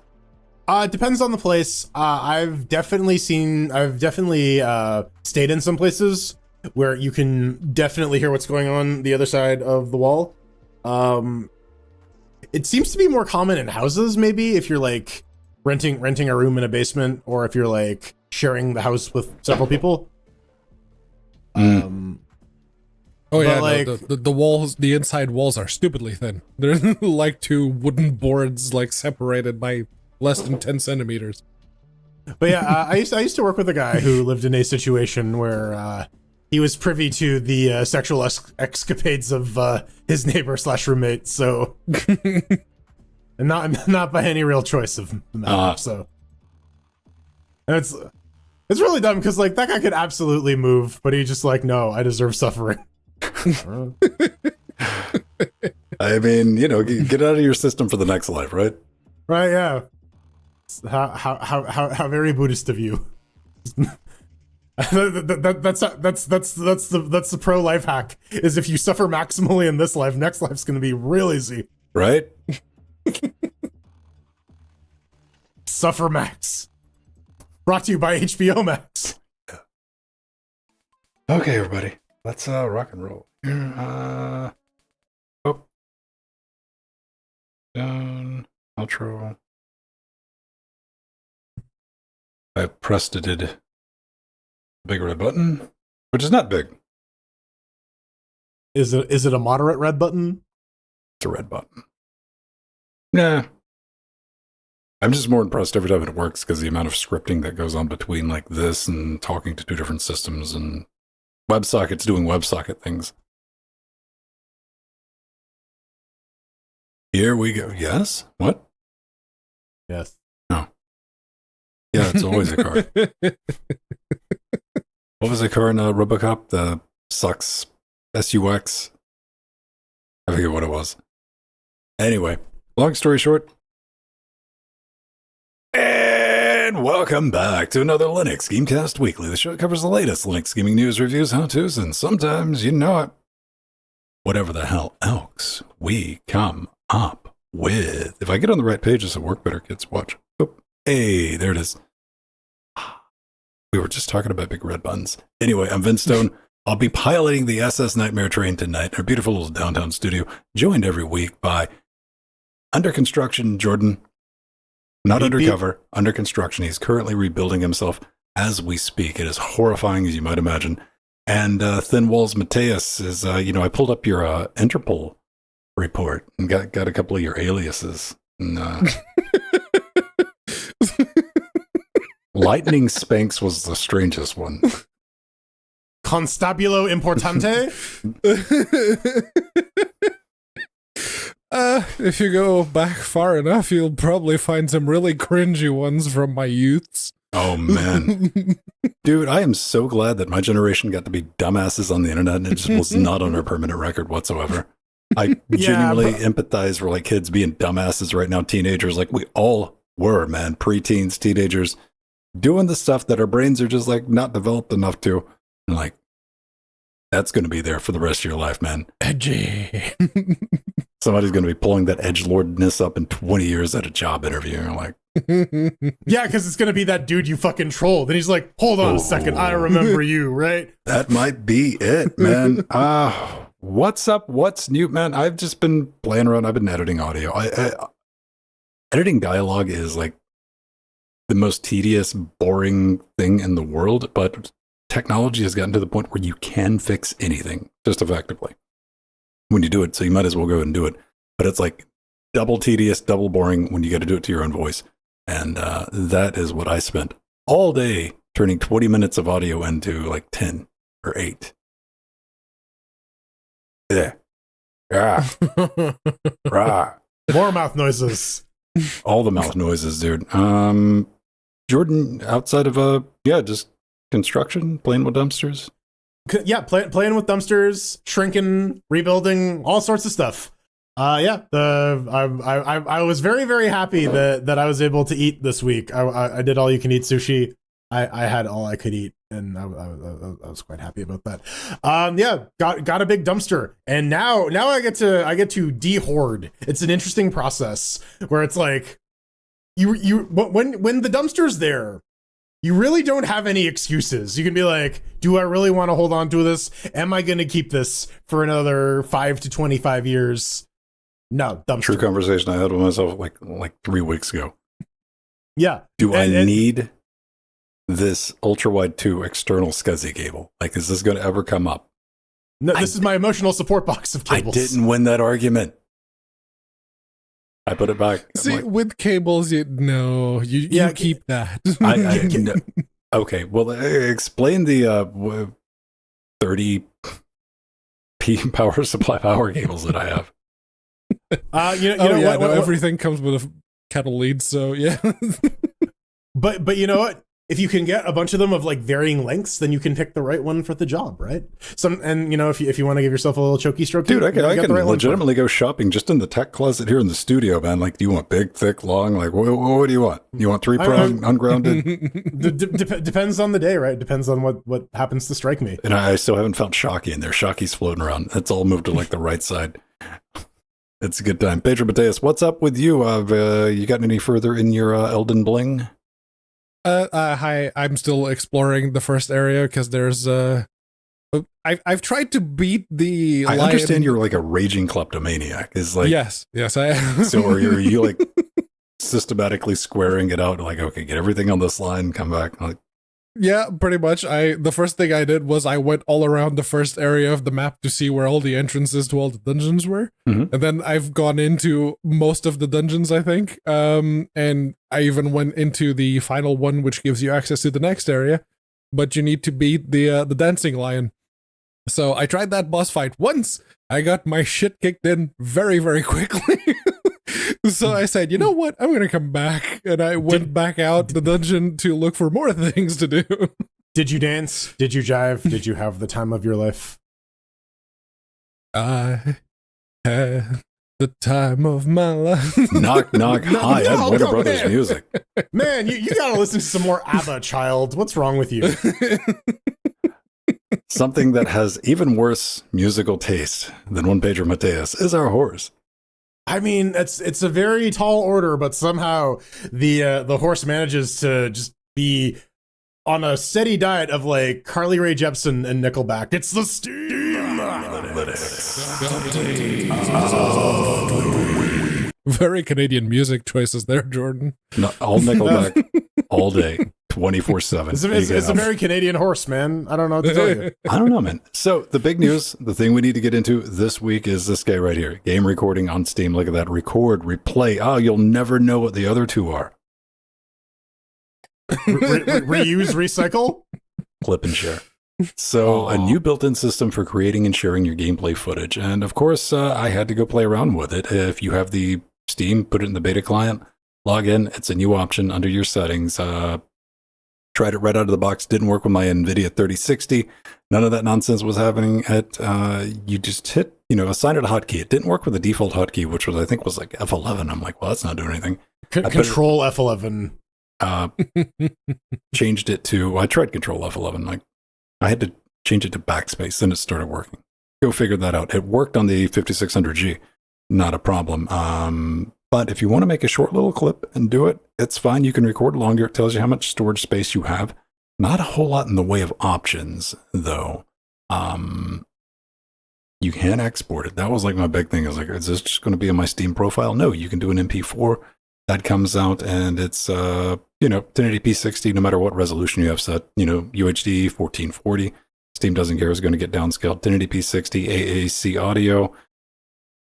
It depends on the place. I've definitely stayed in some places where you can definitely hear what's going on the other side of the wall. It seems to be more common in houses, maybe if you're like renting a room in a basement, or if you're like sharing the house with several people. Oh yeah, like, no, the walls, the inside walls are stupidly thin. They're like two wooden boards, like separated by less than 10 centimeters. But yeah, I used to work with a guy who lived in a situation where he was privy to the sexual escapades of his neighbor / roommate. So, and not by any real choice of the matter. So, and it's really dumb because like that guy could absolutely move, but he just like, no, I deserve suffering. I mean, you know, get out of your system for the next life, right? Right? Yeah. How very Buddhist of you. That's the pro life hack. Is if you suffer maximally in this life, next life's going to be real easy. Right? Suffer Max. Brought to you by HBO Max. Okay, everybody. Let's rock and roll. Oh. Down. Outro. I pressed the big red button, which is not big. Is it a moderate red button? It's a red button. Nah. I'm just more impressed every time it works because the amount of scripting that goes on between like this and talking to two different systems and WebSocket's doing WebSocket things. Here we go. Yes? What? Yes. No. Yeah, it's always a car. What was the car in RoboCop? The Sux SUX? I forget what it was. Anyway, long story short. And welcome back to another Linux Schemecast Weekly. The show covers the latest Linux scheming news, reviews, how-tos, and sometimes, you know it, whatever the hell else we come up with. If I get on the right page, this will work better, kids. Watch. Oh, hey, there it is. We were just talking about big red buttons. Anyway, I'm Vince Stone. I'll be piloting the SS Nightmare train tonight in our beautiful little downtown studio, joined every week by under construction Jordan. Not undercover, under construction. He's currently rebuilding himself as we speak. It is horrifying, as you might imagine. And Thin Walls Mateus is, I pulled up your Interpol report and got a couple of your aliases. And, Lightning Spanx was the strangest one. Constabilo Importante? If you go back far enough, you'll probably find some really cringy ones from my youths. Oh, man. Dude, I am so glad that my generation got to be dumbasses on the internet and it just was not on our permanent record whatsoever. I genuinely empathize for like kids being dumbasses right now, teenagers. Like we all were, man. Preteens, teenagers, doing the stuff that our brains are just like not developed enough to. And like, that's going to be there for the rest of your life, man. Edgy. Somebody's going to be pulling that edgelordness up in 20 years at a job interview. And you're like, Yeah, because it's going to be that dude you fucking trolled. And he's like, hold on a second. I remember you, right? that might be it, man. What's up? What's new, man? I've just been playing around. I've been editing audio. Editing dialogue is like the most tedious, boring thing in the world, but technology has gotten to the point where you can fix anything just effectively when you do it. So you might as well go and do it. But it's like double tedious, double boring when you got to do it to your own voice. And that is what I spent all day turning 20 minutes of audio into like 10 or 8. Yeah. Yeah. Rah. More mouth noises. All the mouth noises, dude. Jordan, outside of just construction, playing with dumpsters. Yeah, playing with dumpsters, shrinking, rebuilding, all sorts of stuff. I was very, very happy that I was able to eat this week. I did all you can eat sushi. I had all I could eat, and I was quite happy about that. Got a big dumpster, and now I get to de-hoard. It's an interesting process where it's like when the dumpster's there, you really don't have any excuses. You can be like, do I really want to hold on to this? Am I going to keep this for another 5 to 25 years? No, dumpster. True conversation I had with myself like 3 weeks ago. Yeah. Do I need this ultra-wide 2 external SCSI cable? Like, is this going to ever come up? No, this is my emotional support box of cables. I didn't win that argument. I put it back. See, with cables, you keep that. No. Okay, well, explain the 30 power supply power cables that I have. Everything comes with a kettle lead, so yeah. But you know what? If you can get a bunch of them of like varying lengths, then you can pick the right one for the job, right? If you want to give yourself a little choky stroke, dude, I can legitimately go shopping just in the tech closet here in the studio, man. Like, do you want big, thick, long? Like, what do you want? You want 3-prong, ungrounded? Depends on the day, right? Depends on what happens to strike me. And I still haven't found Shocky in there. Shocky's floating around. It's all moved to like the right side. It's a good time. Pedro Mateus, what's up with you? You got any further in your Elden Bling? Hi, I'm still exploring the first area because there's I've tried to beat the I lion. understand you're like a raging kleptomaniac. Is like yes I am. So are you like systematically squaring it out? Like, okay, get everything on this line, come back. Like, yeah, pretty much. The first thing I did was I went all around the first area of the map to see where all the entrances to all the dungeons were. Mm-hmm. And then I've gone into most of the dungeons, I think. And I even went into the final one, which gives you access to the next area. But you need to beat the dancing lion. So I tried that boss fight once. I got my shit kicked in very, very quickly. So I said, you know what? I'm going to come back. And I went back out the dungeon to look for more things to do. Did you dance? Did you jive? Did you have the time of your life? I had the time of my life. Knock, knock, hi. That's Warner Brothers music. Man, you got to listen to some more ABBA, child. What's wrong with you? Something that has even worse musical taste than one Pedro Mateus is our horse. I mean, it's a very tall order, but somehow the horse manages to just be on a steady diet of like Carly Rae Jepsen and Nickelback. It's the Steam Very Canadian music choices there, Jordan. No, all Nickelback, all day, 24/7. It's a very Canadian horse, man. I don't know what to tell you. I don't know, man. So the big news, the thing we need to get into this week is this guy right here. Game recording on Steam. Look at that. Record, replay. Oh, you'll never know what the other two are. Reuse, recycle? Clip and share. So a new built-in system for creating and sharing your gameplay footage. And of course, I had to go play around with it. If you have the Steam, put it in the beta client, log in. It's a new option under your settings. Tried it right out of the box. Didn't work with my NVIDIA 3060. None of that nonsense was happening. You just hit, assign it a hotkey. It didn't work with the default hotkey, which was, I think, was like F11. I'm like, well, that's not doing anything. Control F11. Changed it to, I tried Control F11. Like, I had to change it to backspace, then it started working. Go figure that out. It worked on the 5600G, not a problem. But if you want to make a short little clip and do it, it's fine. You can record longer. It tells you how much storage space you have. Not a whole lot in the way of options, though. You can export it. That was like my big thing. I was like, is this just going to be in my Steam profile? No, you can do an MP4 that comes out, and it's 1080p 60, no matter what resolution you have set. UHD 1440. Steam doesn't care. It's going to get downscaled. 1080p 60 AAC audio,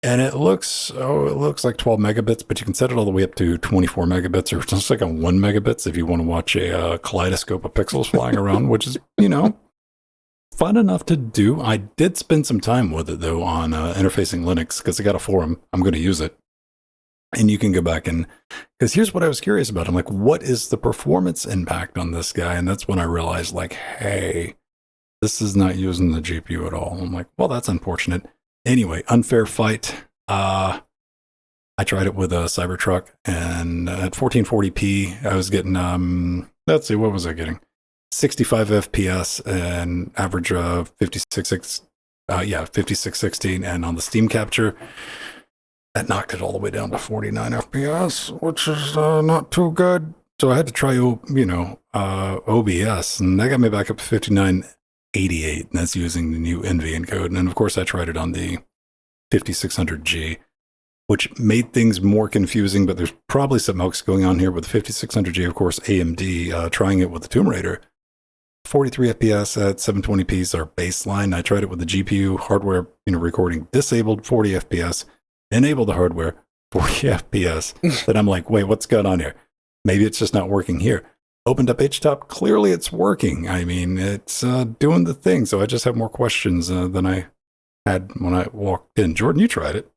and it looks like 12 megabits, but you can set it all the way up to 24 megabits, or just like a 1 megabits if you want to watch a kaleidoscope of pixels flying around, which is fun enough to do. I did spend some time with it, though, on interfacing Linux, because I got a forum. I'm going to use it. And you can go back and, because here's what I was curious about. I'm like, what is the performance impact on this guy? And that's when I realized, like, hey, this is not using the GPU at all. I'm like, well, that's unfortunate. Anyway, Unfair Fight. I tried it with a Cybertruck, and at 1440p, I was getting, let's see, what was I getting? 65 FPS and average of 5616, and on the Steam capture, that knocked it all the way down to 49 FPS, which is not too good. So I had to try, OBS, and that got me back up to 5988, and that's using the new NV encode. And then, of course, I tried it on the 5600G, which made things more confusing, but there's probably something else going on here with the 5600G, of course, AMD, trying it with the Tomb Raider. 43 FPS at 720p is our baseline. I tried it with the GPU hardware, recording disabled 40 FPS, enabled the hardware 40 FPS. Then I'm like, wait, what's going on here? Maybe it's just not working here. Opened up HTOP. Clearly it's working. I mean, it's doing the thing. So I just have more questions than I had when I walked in. Jordan, you tried it.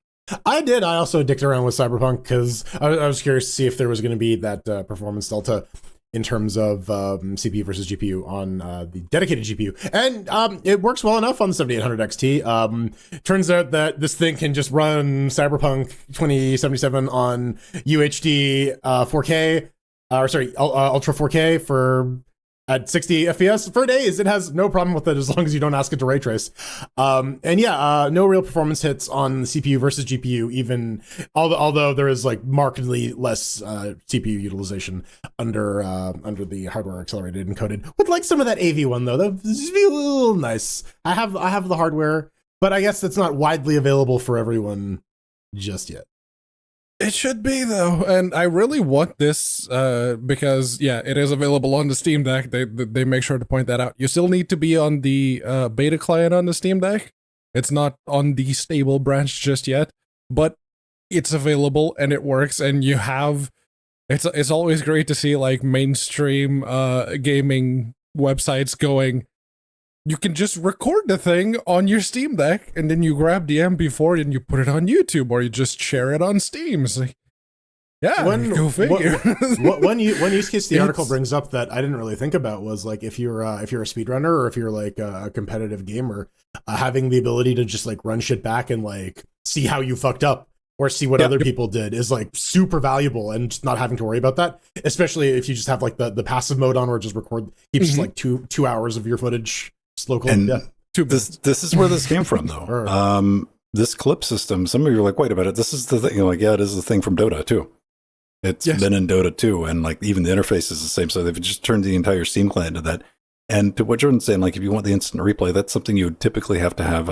I did. I also dicked around with Cyberpunk because I was curious to see if there was going to be that performance delta in terms of CPU versus GPU on the dedicated GPU. And it works well enough on the 7800 XT. Turns out that this thing can just run Cyberpunk 2077 on UHD 4K, Ultra 4K for at 60 FPS for days. It has no problem with it as long as you don't ask it to ray trace. No real performance hits on the CPU versus GPU, even although there is like markedly less CPU utilization under the hardware accelerated encoded with like some of that AV1 though. That would just be a little nice. I have the hardware, but I guess that's not widely available for everyone just yet. It should be, though, and I really want this because, it is available on the Steam Deck. They make sure to point that out. You still need to be on the beta client on the Steam Deck. It's not on the stable branch just yet, but it's available and it works, and you have... It's always great to see, like, mainstream gaming websites going... You can just record the thing on your Steam Deck, and then you grab the MP4 and you put it on YouTube, or you just share it on Steam. It's like, go figure. One use case the article brings up that I didn't really think about was like if you're a speedrunner or if you're like a competitive gamer, having the ability to just like run shit back and like see how you fucked up or see what other people did is like super valuable, and just not having to worry about that, especially if you just have like the passive mode on, or just record keeps just like two hours of your footage. Local, and this is where this came from, though. This clip system, some of you are like, wait a minute, this is the thing. You're like, it is the thing from Dota 2. It's been in Dota 2, and like even the interface is the same. So they've just turned the entire Steam client into that. And to what Jordan's saying, like if you want the instant replay, that's something you would typically have to have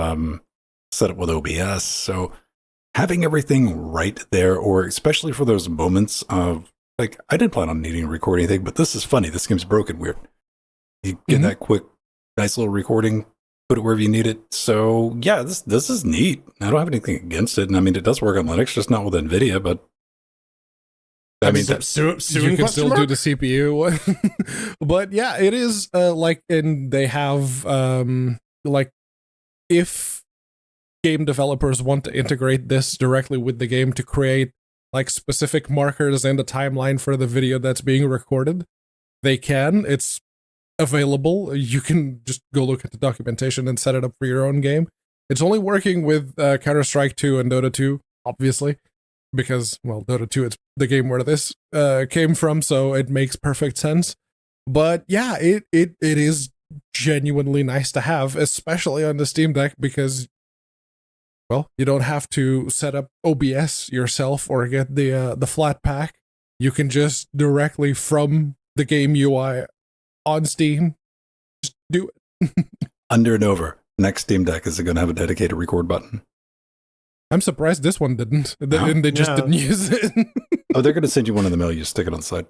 set up with OBS. So having everything right there, or especially for those moments of like, I didn't plan on needing to record anything, but this is funny. This game's broken weird. You get that quick, nice little recording, put it wherever you need it. So yeah, this is neat. I don't have anything against it. And I mean, it does work on Linux, just not with NVIDIA, but I mean, soon you can still do the CPU one. But yeah, it is and they have like if game developers want to integrate this directly with the game to create like specific markers and a timeline for the video that's being recorded, they can. It's available. You can just go look at the documentation and set it up for your own game. It's only working with Counter-Strike 2 and Dota 2, obviously, because, well, Dota 2, it's the game where this came from, so it makes perfect sense. But yeah, it is genuinely nice to have, especially on the Steam Deck, because, well, you don't have to set up OBS yourself or get the flat pack. You can just directly from the game UI on Steam, just do it. Under and over. Next Steam Deck, is it going to have a dedicated record button? I'm surprised this one didn't. They just didn't use it. Oh, they're going to send you one in the mail. You just stick it on the side.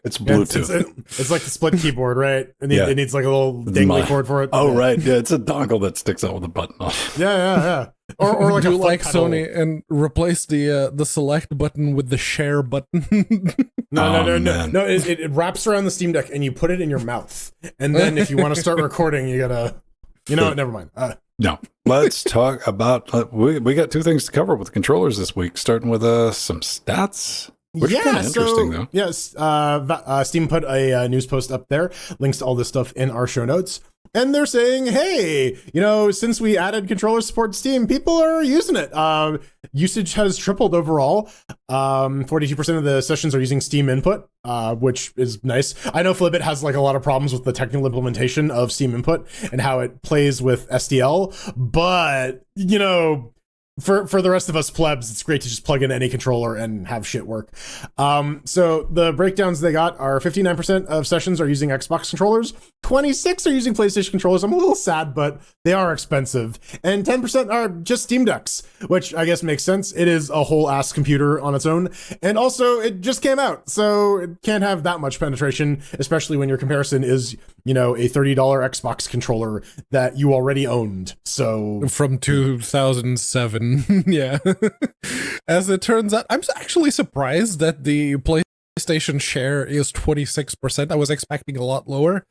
It's Bluetooth. It's like the split keyboard, right? It needs like a little dangly cord for it. Oh, right. Yeah, it's a dongle that sticks out with a button on it. Yeah. Or like do a like pedal. Sony and replace the select button with the share button. No. It wraps around the Steam Deck and you put it in your mouth. And then if you want to start recording, you gotta. You know what? Never mind. No. Let's talk about. We got two things to cover with controllers this week, starting with some stats. Which is kind of interesting, though. Yes, Steam put a news post up there, links to all this stuff in our show notes. And they're saying, hey, since we added controller support to Steam, people are using it. Usage has tripled overall. 42% of the sessions are using Steam input, which is nice. I know Flibit has like a lot of problems with the technical implementation of Steam input and how it plays with SDL, but, for the rest of us plebs, it's great to just plug in any controller and have shit work. So the breakdowns they got are 59% of sessions are using Xbox controllers, 26 are using PlayStation controllers. I'm a little sad, but they are expensive. And 10% are just Steam Decks, which I guess makes sense. It is a whole ass computer on its own. And also it just came out, so it can't have that much penetration, especially when your comparison is, a $30 Xbox controller that you already owned. So from 2007. Yeah. As it turns out, I'm actually surprised that the PlayStation share is 26%. I was expecting a lot lower.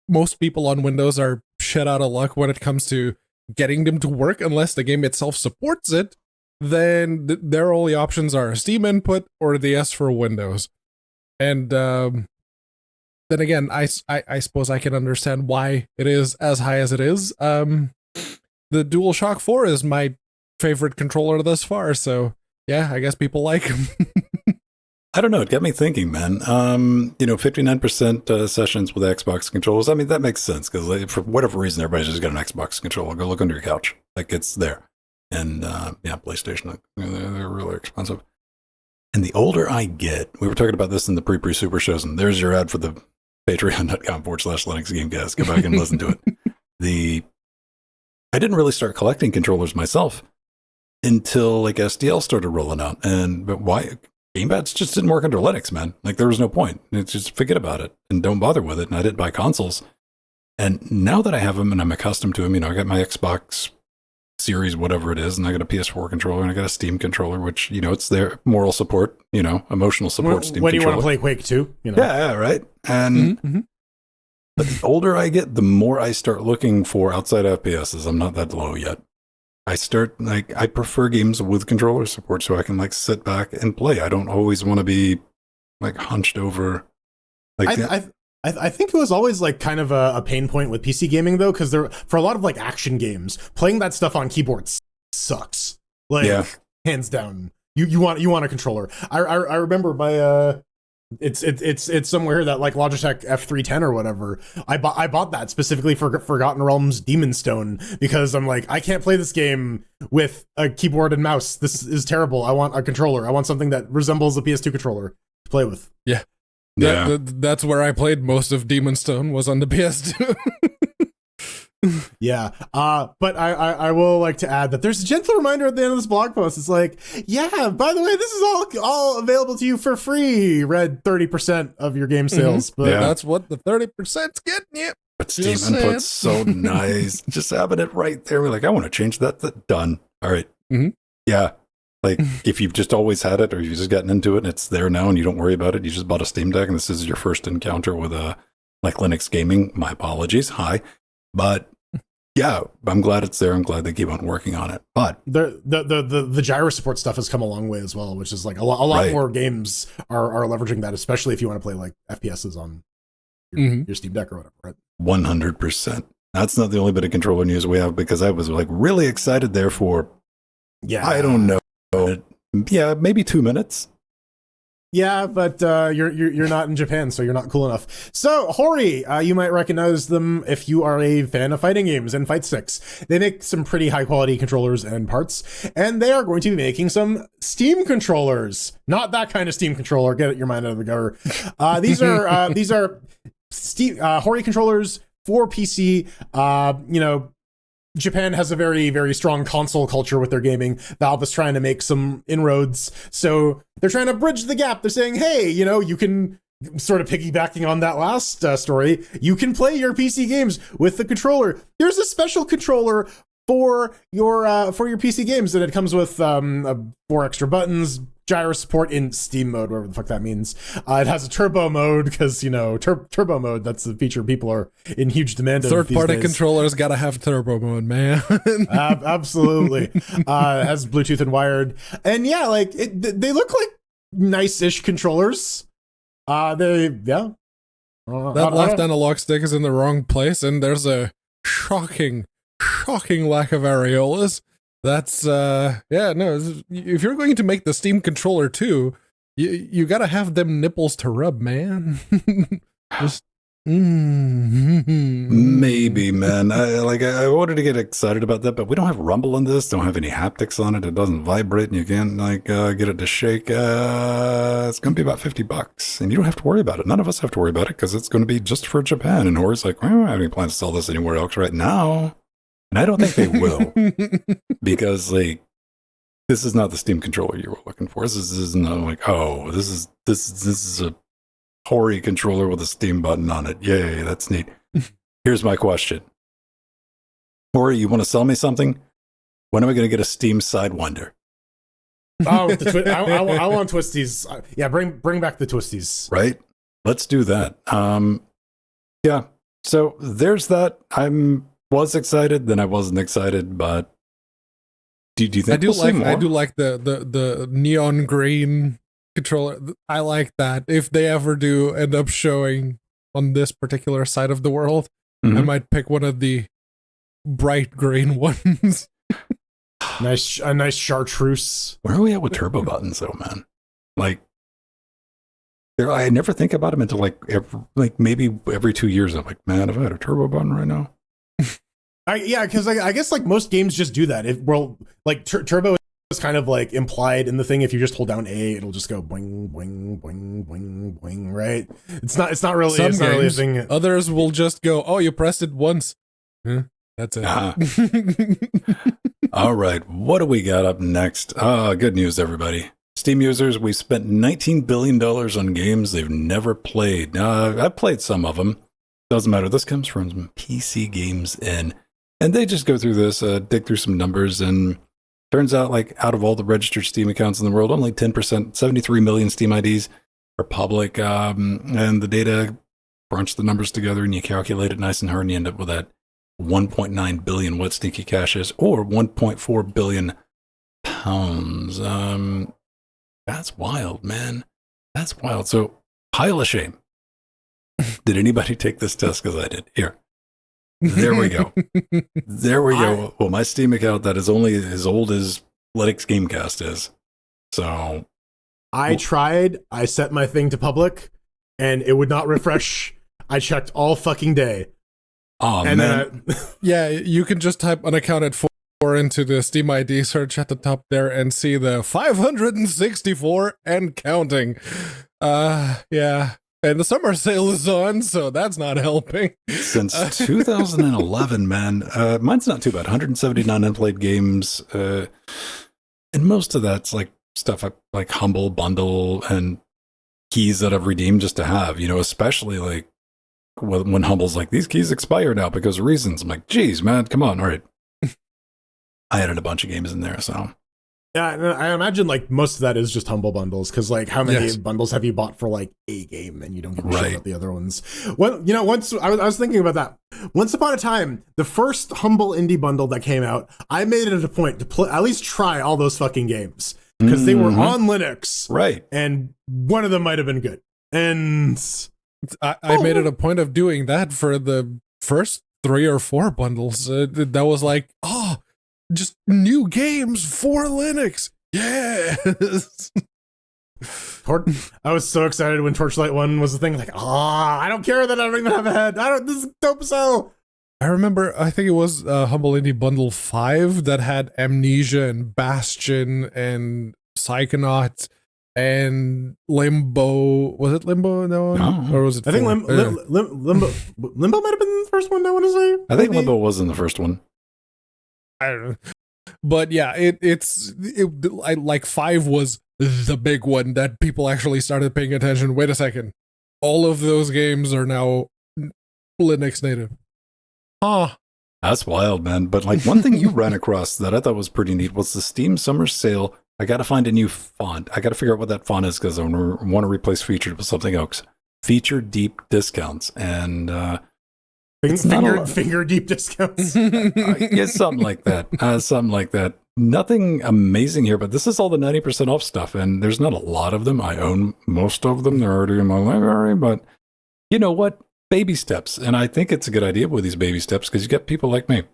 Most people on Windows are shit out of luck when it comes to getting them to work unless the game itself supports it. Then their only options are Steam input or the S for Windows. And then again, I suppose I can understand why it is as high as it is. The DualShock 4 is my favorite controller thus far, so yeah, I guess people like them. I don't know. It got me thinking, man. 59% sessions with Xbox controllers. I mean, that makes sense because for whatever reason, everybody's just got an Xbox controller. Go look under your couch. Like, it's there. And PlayStation, they're really expensive. And the older I get, we were talking about this in the pre-super shows, and there's your ad for the patreon.com/LinuxGamecast. Go back and listen to it. I didn't really start collecting controllers myself until like SDL started rolling out. But why? Gamepads just didn't work under Linux, man. Like, there was no point. It's just forget about it and don't bother with it. And I didn't buy consoles. And now that I have them and I'm accustomed to them, I got my Xbox Series, whatever it is, and I got a PS4 controller and I got a Steam controller, which, it's their moral support, emotional support. Steam when you controller. Want to play Quake 2, Yeah, right. And but the older I get, the more I start looking for outside FPSs. I'm not that low yet. I prefer games with controller support so I can sit back and play. I don't always want to be hunched over. I think it was always kind of a pain point with PC gaming though, because for a lot of action games, playing that stuff on keyboards sucks. Hands down. You want a controller. I remember my it's somewhere that Logitech F310 or whatever. I bought that specifically for Forgotten Realms Demon's Stone because I'm I can't play this game with a keyboard and mouse. This is terrible. I want a controller. I want something that resembles a PS2 controller to play with. Yeah. That's where I played most of Demon's Stone, was on the PS2. Yeah. But I will like to add that there's a gentle reminder at the end of this blog post. It's by the way, this is all available to you for free. Read 30% of your game sales. But that's what the 30%'s getting you. But Steam input's so nice. Just having it right there. We're I want to change that. Done. All right. Mm-hmm. Yeah. If you've just always had it or you've just gotten into it and it's there now and you don't worry about it, you just bought a Steam Deck and this is your first encounter with Linux gaming. My apologies. Hi. But yeah, I'm glad it's there. I'm glad they keep on working on it. But the gyro support stuff has come a long way as well, which is a lot more games are leveraging that, especially if you want to play FPSs on your Steam Deck or whatever. Right? 100%. That's not the only bit of controller news we have because I was really excited there for Yeah, I don't know. Yeah, maybe 2 minutes. Yeah, but you're not in Japan, so you're not cool enough. So, Hori, you might recognize them if you are a fan of fighting games and fight sticks. They make some pretty high quality controllers and parts, and they are going to be making some Steam controllers. Not that kind of Steam controller. Get your mind out of the gutter. These are Steam Hori controllers for PC. Japan has a very, very strong console culture with their gaming. Valve is trying to make some inroads. So they're trying to bridge the gap. They're saying, hey, you can, sort of piggybacking on that last story, you can play your PC games with the controller. There's a special controller for your PC games, and it comes with 4 extra buttons, gyro support in Steam mode, whatever the fuck that means. It has a turbo mode because turbo mode, that's the feature people are in huge demand of. Third-party controllers gotta have turbo mode, man. Absolutely. It has Bluetooth and wired, and yeah, like they look like nice-ish controllers. That left analog stick is in the wrong place, and there's a shocking lack of areolas. That's if you're going to make the Steam controller too, you gotta have them nipples to rub, man. Just maybe, man. I wanted to get excited about that, but we don't have rumble in this. Don't have any haptics on it. It doesn't vibrate, and you can't get it to shake. It's gonna be about $50, and you don't have to worry about it. None of us have to worry about it because it's gonna be just for Japan. And Hori's like, well, I don't have any plans to sell this anywhere else right now. And I don't think they will, because this is not the Steam controller you were looking for. This is not like, oh, this is a Hori controller with a Steam button on it. Yay, that's neat. Here's my question, Hori, you want to sell me something? When am I going to get a Steam Sidewinder? Oh, I want twisties. Yeah, bring back the twisties. Right, let's do that. Yeah. So there's that. Was excited, then I wasn't excited, but do you think I do like the neon green controller. I like that. If they ever do end up showing on this particular side of the world, I might pick one of the bright green ones. A nice chartreuse. Where are we at with turbo buttons though, man? Like, I never think about them until maybe every 2 years. I'm like, man, if I had a turbo button right now. Because I guess like most games just do that. Turbo is kind of like implied in the thing. If you just hold down A, it'll just go boing boing boing boing boing. Right? It's not really a thing. Others will just go, oh, you pressed it once. That's it. All right, what do we got up next? Good news, everybody. Steam users, we spent $19 billion on games they've never played. I've played some of them. Doesn't matter. This comes from PC Games In. And they just go through this, dig through some numbers, and turns out, like, out of all the registered Steam accounts in the world, only 10%, 73 million Steam IDs are public. And the data crunch the numbers together, and you calculate it nice and hard, and you end up with that 1.9 billion wet stinky caches, or 1.4 billion pounds. That's wild, man. That's wild. So, pile of shame. Did anybody take this test? Because I did. Here. There we go. There we go. Well, my Steam account, that is only as old as Linux Gamecast is. So. I tried. I set my thing to public, and it would not refresh. I checked all fucking day. Oh, and man. Yeah, you can just type unaccounted for into the Steam ID search at the top there and see the 564 and counting. Yeah. And the summer sale is on, so that's not helping. Since 2011, man. Mine's not too bad. 179 unplayed games. And most of that's like stuff like Humble Bundle and keys that I've redeemed just to have, especially like when Humble's like, these keys expire now because of reasons. I'm like, geez, man, come on. All right. I added a bunch of games in there, so. Yeah, I imagine like most of that is just Humble Bundles, because like how many bundles have you bought for like a game and you don't give a shit about the other ones? Once I was thinking about that. Once upon a time, the first Humble indie bundle that came out, I made it a point to at least try all those fucking games because they were on Linux, right? And one of them might have been good. And I made it a point of doing that for the first 3 or 4 bundles. That was like, just new games for Linux. Yes. I was so excited when Torchlight 1 was the thing. Like, I don't care that I don't even have a head. This is dope as hell. I remember, I think it was Humble Indie Bundle 5 that had Amnesia and Bastion and Psychonauts and Limbo. Was it Limbo in that one? No. Or was it I think 4? Limbo might have been the first one, I want to say. I think Limbo was in the first one. I don't know. But yeah, like 5 was the big one that people actually started paying attention. Wait a second. All of those games are now Linux native. That's wild, man. But like one thing you ran across that I thought was pretty neat was the Steam Summer Sale. I got to find a new font. I got to figure out what that font is because I want to replace featured with something else. Feature deep discounts and finger deep discounts. Yeah, something like that. Something like that. Nothing amazing here, but this is all the 90% off stuff, and there's not a lot of them. I own most of them. They're already in my library, but you know what? Baby steps. And I think it's a good idea with these baby steps because you get people like me.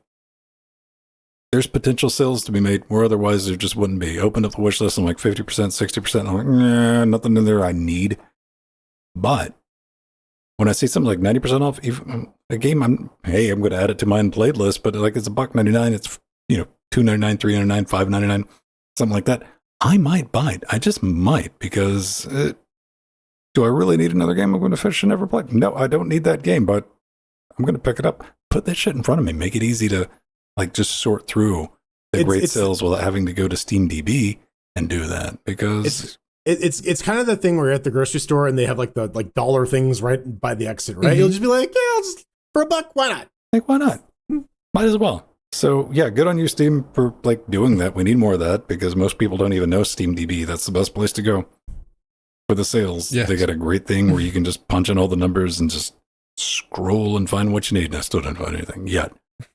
There's potential sales to be made where otherwise there just wouldn't be. Open up the wish list, I'm like 50%, 60%. I'm like, nah, nothing in there I need. But when I see something like 90% off, even a game, I'm going to add it to my unplayed list, but like it's $1.99, it's, $2.99, $3.99, $5.99, something like that. I might buy it. I just might because do I really need another game I'm going to finish and never play? No, I don't need that game, but I'm going to pick it up. Put that shit in front of me. Make it easy to like just sort through the great sales without having to go to SteamDB and do that because it's kind of the thing where you're at the grocery store and they have like the dollar things right by the exit, right? Mm-hmm. You'll just be like, yeah, I'll just for $1, why not? Like, why not? Might as well. So yeah, good on you, Steam, for like doing that. We need more of that because most people don't even know SteamDB. That's the best place to go for the sales. Yes. They got a great thing where you can just punch in all the numbers and just scroll and find what you need. And I still didn't find anything yet.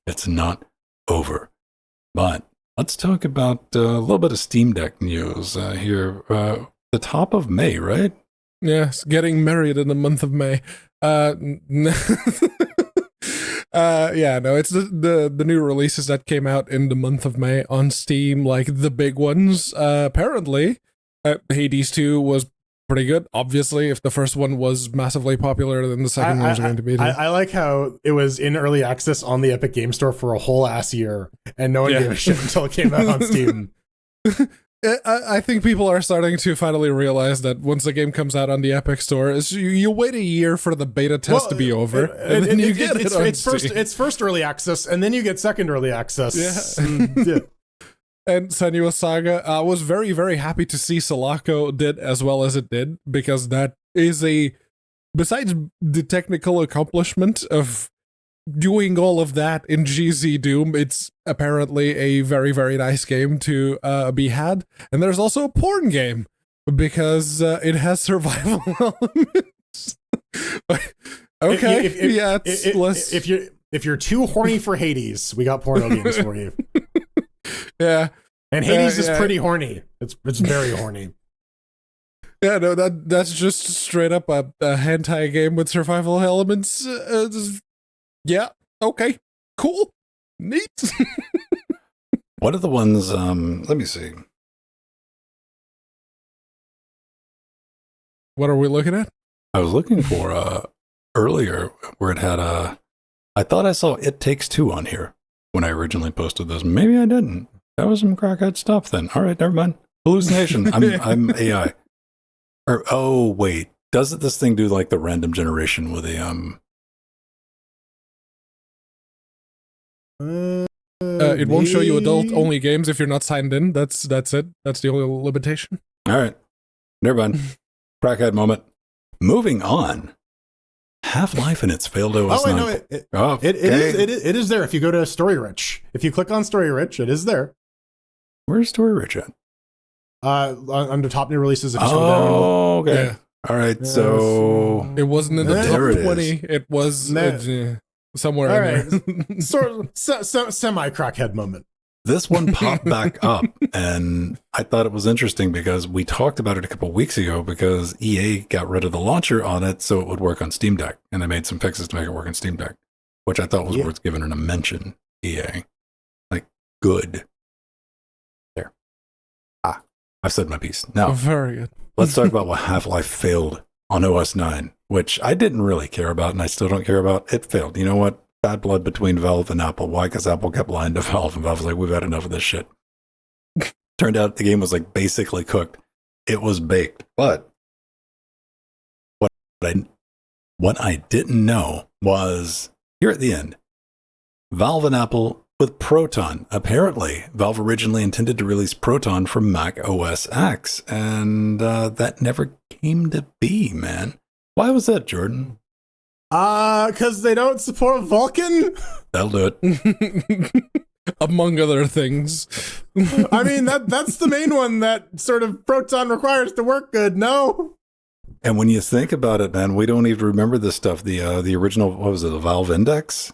It's not over. But let's talk about a little bit of Steam Deck news here. The top of May, right? Yes, getting married in the month of May. It's the new releases that came out in the month of May on Steam, like the big ones. Apparently, Hades 2 was pretty good. Obviously, if the first one was massively popular, then the second one was going to be. I like how it was in early access on the Epic Game Store for a whole ass year, and no one gave a shit until it came out on Steam. I think people are starting to finally realize that once the game comes out on the Epic Store, you wait a year for the beta test to be over, and then you get it on Steam. It's first early access, and then you get second early access. Yeah. And Senua's Saga, I was very, very happy to see Sulaco did as well as it did, because that is besides the technical accomplishment of doing all of that in GZ Doom, it's apparently a very, very nice game to be had. And there's also a porn game, because it has survival elements. Okay, if you're too horny for Hades, we got porno games for you. Yeah. And Hades is pretty horny. It's very horny. Yeah, no, that's just straight up a hentai game with survival elements. Yeah, okay, cool, neat. What are the ones, let me see. What are we looking at? I was looking for earlier where it had I thought I saw It Takes Two on here when I originally posted this. Maybe I didn't. That was some crackhead stuff then. All right, never mind. Hallucination. I'm AI. Or oh wait, doesn't this thing do like the random generation with a it won't show you adult-only games if you're not signed in. That's it. That's the only limitation. All right, never mind. Crackhead moment. Moving on. Half-Life and its failed OS 9. It is there. If you go to Story Rich, if you click on Story Rich, it is there. Where's Story Rich at? Under top new releases. If you scroll down. Oh, okay. Yeah. All right. Yes. So it wasn't in the top 20. It was somewhere. All right. Semi crackhead moment. This one popped back up, and I thought it was interesting because we talked about it a couple weeks ago because EA got rid of the launcher on it so it would work on Steam Deck, and they made some fixes to make it work on Steam Deck, which I thought was worth giving a mention. EA, like good. There. I've said my piece. Now, very good. let's talk about what Half-Life failed on OS 9, which I didn't really care about, and I still don't care about. It failed. You know what? Bad blood between Valve and Apple. Why? Because Apple kept lying to Valve, and Valve was like, we've had enough of this shit. Turned out the game was like basically cooked. It was baked. But what I didn't know was, here at the end, Valve and Apple with Proton. Apparently, Valve originally intended to release Proton for Mac OS X, and that never came to be, man. Why was that, Jordan? Because they don't support Vulkan? That'll do it. Among other things. I mean, that's the main one that sort of Proton requires to work good, no? And when you think about it, man, we don't even remember this stuff. The original, what was it, the Valve Index?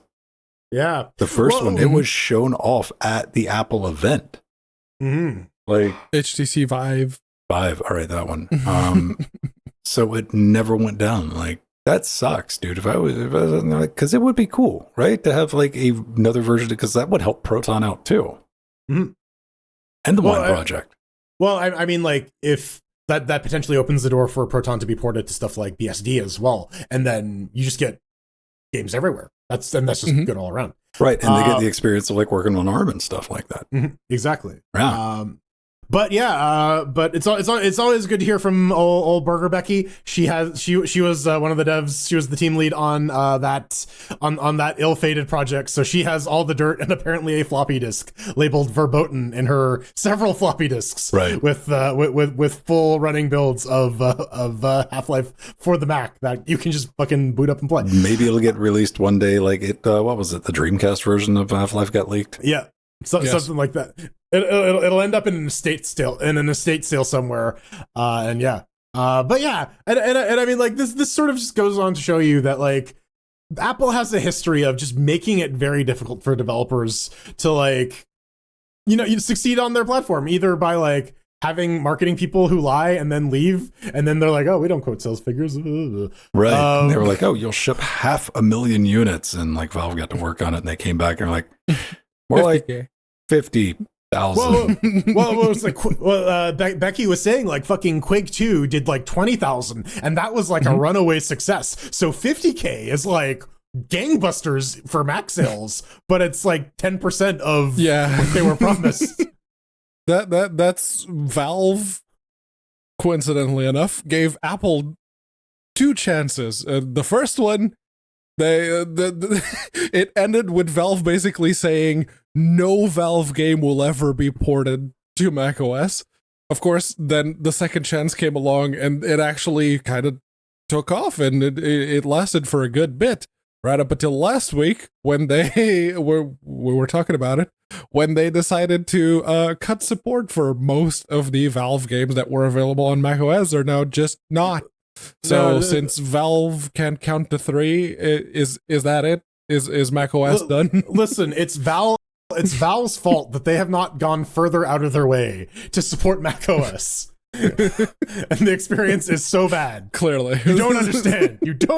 Yeah. The first one, it was shown off at the Apple event. Mm-hmm. Like HTC Vive. All right, that one. So it never went down. Like, that sucks, dude. If I was because it would be cool, right? To have like another version, because that would help Proton out too. Mm-hmm. And the Wine Project. I mean, like, if that potentially opens the door for Proton to be ported to stuff like BSD as well, and then you just get games everywhere. That's just good all around. Right, and they get the experience of like working on ARM and stuff like that. Exactly. Yeah. But it's always good to hear from old Burger Becky. She was one of the devs. She was the team lead on that ill-fated project. So she has all the dirt and apparently a floppy disk labeled verboten in her several floppy disks. Right. With full running builds of Half-Life for the Mac that you can just fucking boot up and play. Maybe it'll get released one day. Like it. What was it? The Dreamcast version of Half-Life got leaked. Yeah. Something like that. It'll end up in an estate sale somewhere, and yeah. But yeah, and I mean, like, this sort of just goes on to show you that, like, Apple has a history of just making it very difficult for developers to, like, you succeed on their platform, either by like having marketing people who lie and then leave, and then they're like, oh, we don't quote sales figures. Right. They were like, oh, you'll ship 500,000 units, and like Valve got to work on it, and they came back and were like, more like 50,000. Well, it was like, Becky was saying, like, fucking Quake 2 did like 20,000, and that was like a runaway success. So 50K is like gangbusters for Mac sales, but it's like 10% of what they were promised. That's Valve, coincidentally enough, gave Apple 2 chances. The first one, it ended with Valve basically saying no Valve game will ever be ported to macOS. Of course, then the second chance came along, and it actually kind of took off, and it lasted for a good bit, right up until last week when we were talking about it, when they decided to cut support for most of the Valve games that were available on macOS are now just not. So since Valve can't count to 3, is that it? Is macOS done? Listen, it's Valve's fault that they have not gone further out of their way to support macOS. And the experience is so bad. Clearly. You don't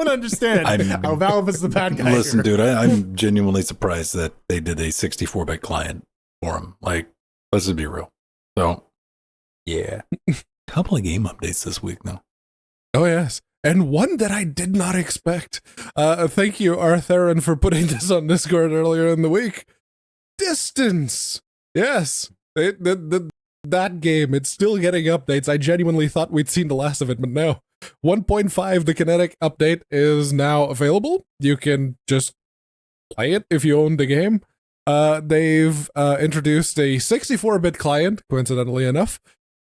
understand how Valve is the bad guy. Listen, dude, I'm genuinely surprised that they did a 64-bit client for them. Like, let's just be real. So, yeah. Couple of game updates this week, though. Oh, yes. And one that I did not expect. Thank you, Artheron, for putting this on Discord earlier in the week. Distance. Yes. That game, it's still getting updates. I genuinely thought we'd seen the last of it, but no. 1.5, the Kinetic update, is now available. You can just play it if you own the game. They've introduced a 64-bit client, coincidentally enough.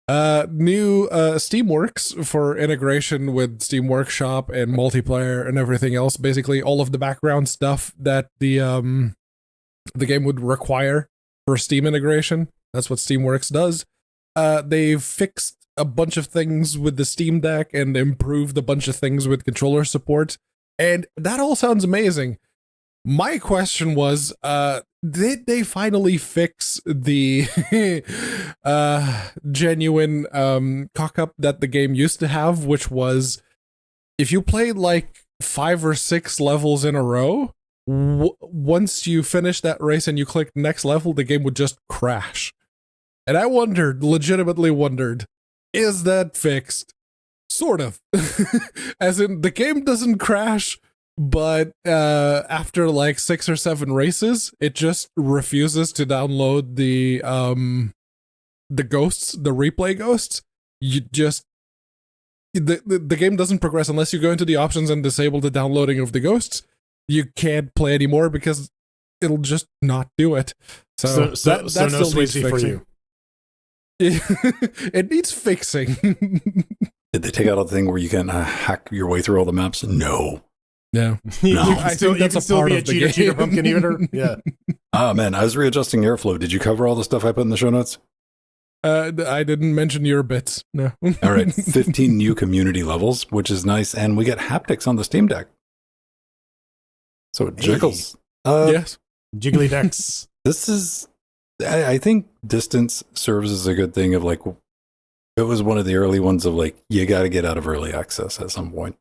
New Steamworks for integration with Steam Workshop and multiplayer and everything else. Basically, all of the background stuff that the game would require for Steam integration. That's what Steamworks does. They've fixed a bunch of things with the Steam Deck and improved a bunch of things with controller support. And that all sounds amazing. My question was, did they finally fix the genuine cock-up that the game used to have, which was if you played like 5 or 6 levels in a row, once you finish that race and you click next level, the game would just crash. And I legitimately wondered, is that fixed? Sort of. As in, the game doesn't crash, but after like 6 or 7 races, it just refuses to download the ghosts, the replay ghosts. You just the game doesn't progress unless you go into the options and disable the downloading of the ghosts. You can't play anymore because it'll just not do it. So that no still needs Swayze for fixing. you. It needs fixing. Did they take out a thing where you can hack your way through all the maps? No. No. You No. can I still, think that's you can a still part be a of the game. cheater pumpkin eater. Yeah. Oh, man, I was readjusting airflow. Did you cover all the stuff I put in the show notes? I didn't mention your bits. No. All right, 15 new community levels, which is nice, and we get haptics on the Steam Deck. So it jiggles. Yes. Jiggly decks. This is, I think distance serves as a good thing of like, it was one of the early ones of like, you got to get out of early access at some point.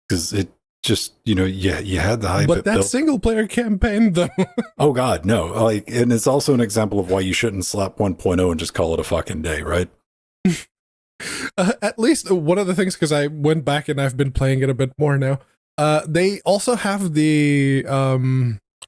Because it just, you had the hype. But that single player campaign, though. Oh, God, no. Like, and it's also an example of why you shouldn't slap 1.0 and just call it a fucking day, right? At least one of the things, because I went back and I've been playing it a bit more now. They also have the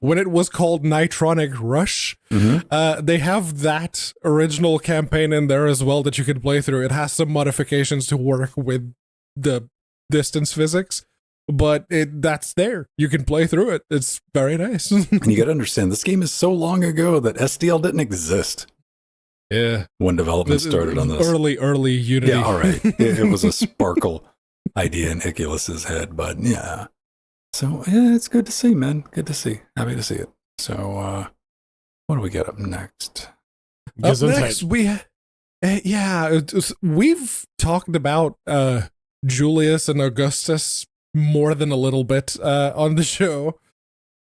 when it was called Nitronic Rush, they have that original campaign in there as well that you can play through. It has some modifications to work with the distance physics, but that's there. You can play through it. It's very nice. And you got to understand, this game is so long ago that SDL didn't exist. Yeah. When development started on this. Early Unity. Yeah, all right. It was a sparkle idea in Iculus's head, but yeah. So, yeah, it's good to see, man. Good to see. Happy to see it. So, what do we get up next? Up next, we've talked about Julius and Augustus more than a little bit on the show.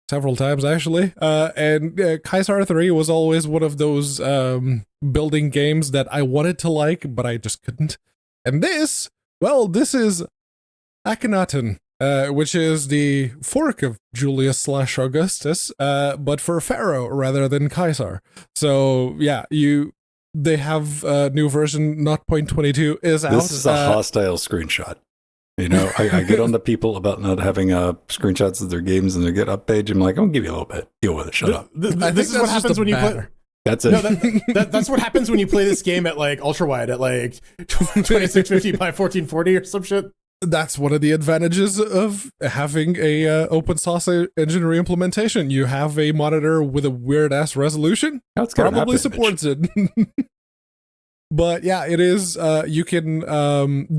Several times, actually. And Kaisar 3 was always one of those building games that I wanted to like, but I just couldn't. And this is Akhenaten, which is the fork of Julius / Augustus, but for Pharaoh rather than Kaisar. So, yeah, they have a new version, 0.22 is out. This is a hostile screenshot. I get on the people about not having screenshots of their games and their GitHub page. I'm like, I'll give you a little bit. Deal with it. Shut up. This is what happens when you play. That's it. No, that's what happens when you play this game at like ultra wide at like 2650 by 1440 or some shit. That's one of the advantages of having a open source engine reimplementation. You have a monitor with a weird ass resolution. That's probably supports it. But yeah, it is. You can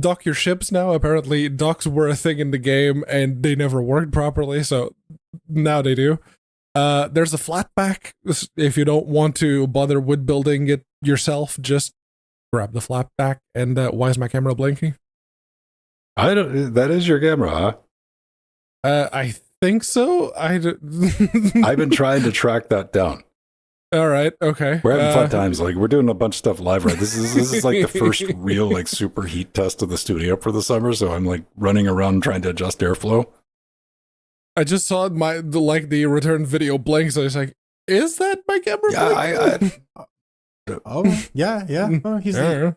dock your ships now. Apparently, docks were a thing in the game, and they never worked properly. So now they do. There's a flatback. If you don't want to bother with building it yourself, just grab the flatback. And why is my camera blinking? I don't. That is your camera, huh? I think so. I've been trying to track that down. All right. Okay. We're having fun times. Like, we're doing a bunch of stuff live, right? This is like the first real like super heat test of the studio for the summer. So I'm like running around trying to adjust airflow. I just saw the return video blink. So I was like, "Is that my camera?" Yeah. Oh, he's there.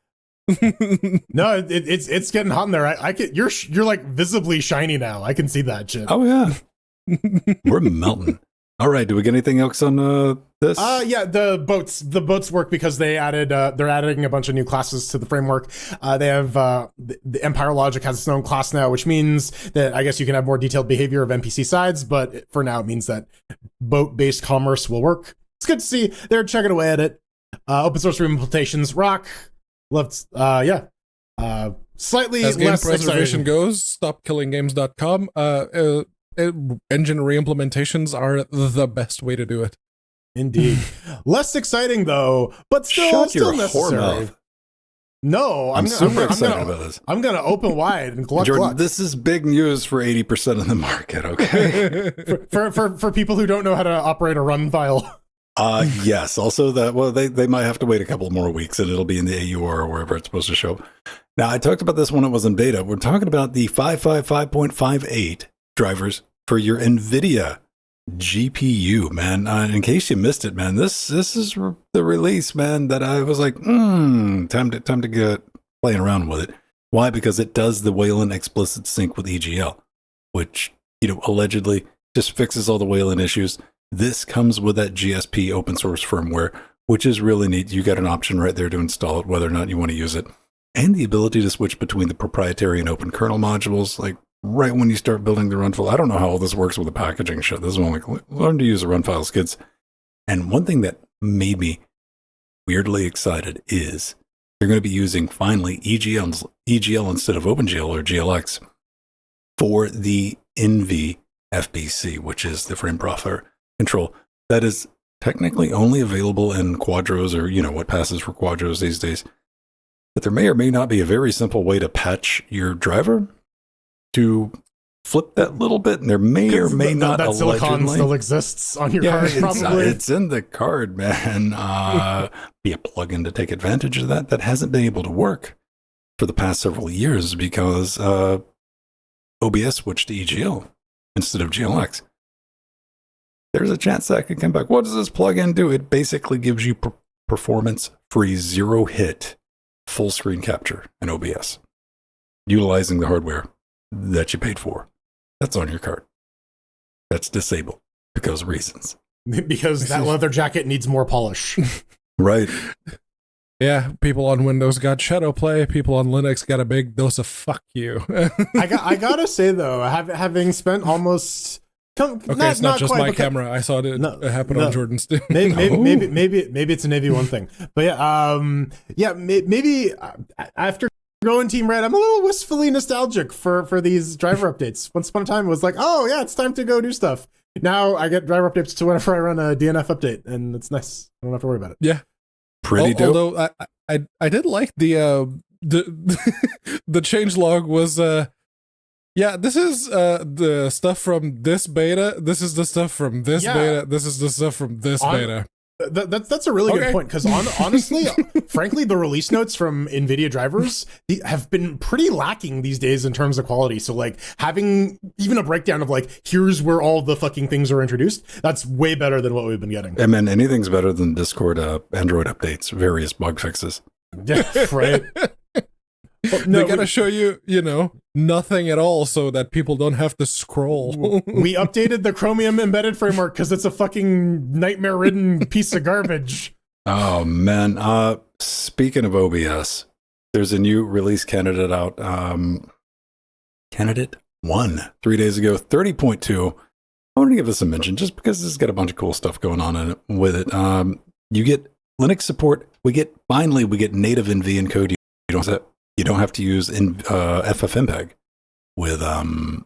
No, it's getting hot in there. I can. You're like visibly shiny now. I can see that shit. Oh yeah. We're melting. All right, do we get anything else on this? Yeah, the boats work because they're adding a bunch of new classes to the framework. They have the Empire Logic has its own class now, which means that I guess you can have more detailed behavior of NPC sides, but for now it means that boat-based commerce will work. It's good to see they're checking away at it. Open source implementations rock. Slightly as game less preservation exciting. goes, stopkillinggames.com. Engine reimplementations are the best way to do it. Indeed. Less exciting though, but still necessary. Mouth. No, I'm super excited about this. I'm gonna open wide and gluck Jordan, gluck. this is big news for 80% of the market, okay? for people who don't know how to operate a run file. Yes. Also they might have to wait a couple more weeks and it'll be in the AUR or wherever it's supposed to show up. Now, I talked about this when it was in beta. We're talking about the 555.58 drivers for your NVIDIA GPU, man. In case you missed it, man, this is the release, man, that I was like, time to get playing around with it. Why? Because it does the Wayland explicit sync with EGL, which, allegedly just fixes all the Wayland issues. This comes with that GSP open source firmware, which is really neat. You got an option right there to install it, whether or not you want to use it, and the ability to switch between the proprietary and open kernel modules, like right when you start building the run file. I don't know how all this works with the packaging shit. This is one like, learn to use the run files, kids. And one thing that made me weirdly excited is they're going to be using finally EGL instead of OpenGL or GLX for the NV FBC, which is the frame buffer control. That is technically only available in Quadros, or what passes for Quadros these days. But there may or may not be a very simple way to patch your driver to flip that little bit, and there may or may not. That silicon still exists on your card, probably. It's in the card, man. Be a plugin to take advantage of that. That hasn't been able to work for the past several years because OBS switched to EGL instead of GLX. There's a chance that could come back. What does this plugin do? It basically gives you performance-free, zero-hit full screen capture in OBS, utilizing the hardware that you paid for. That's on your card. That's disabled because of reasons. Because that leather jacket needs more polish. Right. Yeah, people on Windows got shadow play. People on Linux got a big dose of fuck you. I gotta say though, having spent almost it's not just my camera. I saw it happen on Jordan's too. Maybe it's a Navy One thing, but maybe after going Team Red, I'm a little wistfully nostalgic for these driver updates. Once upon a time, it was like, oh yeah, it's time to go do stuff. Now I get driver updates to whenever I run a DNF update, and it's nice. I don't have to worry about it. Yeah, pretty dope. Although I did like the changelog was this is the stuff from this beta. This is the stuff from this beta. This is the stuff from this beta. That's a really good point, because honestly, frankly, the release notes from NVIDIA drivers have been pretty lacking these days in terms of quality. So like having even a breakdown of like, here's where all the fucking things are introduced, that's way better than what we've been getting. I mean, anything's better than Discord Android updates, various bug fixes. Yeah, right. They gotta show you, nothing at all so that people don't have to scroll. We updated the Chromium embedded framework because it's a fucking nightmare-ridden piece of garbage. Oh, man. Speaking of OBS, there's a new release candidate out. Candidate 1, 3 days ago, 30.2. I want to give this a mention just because this has got a bunch of cool stuff going on with it. You get Linux support. We get native NV encode. You don't have to use FFmpeg with NV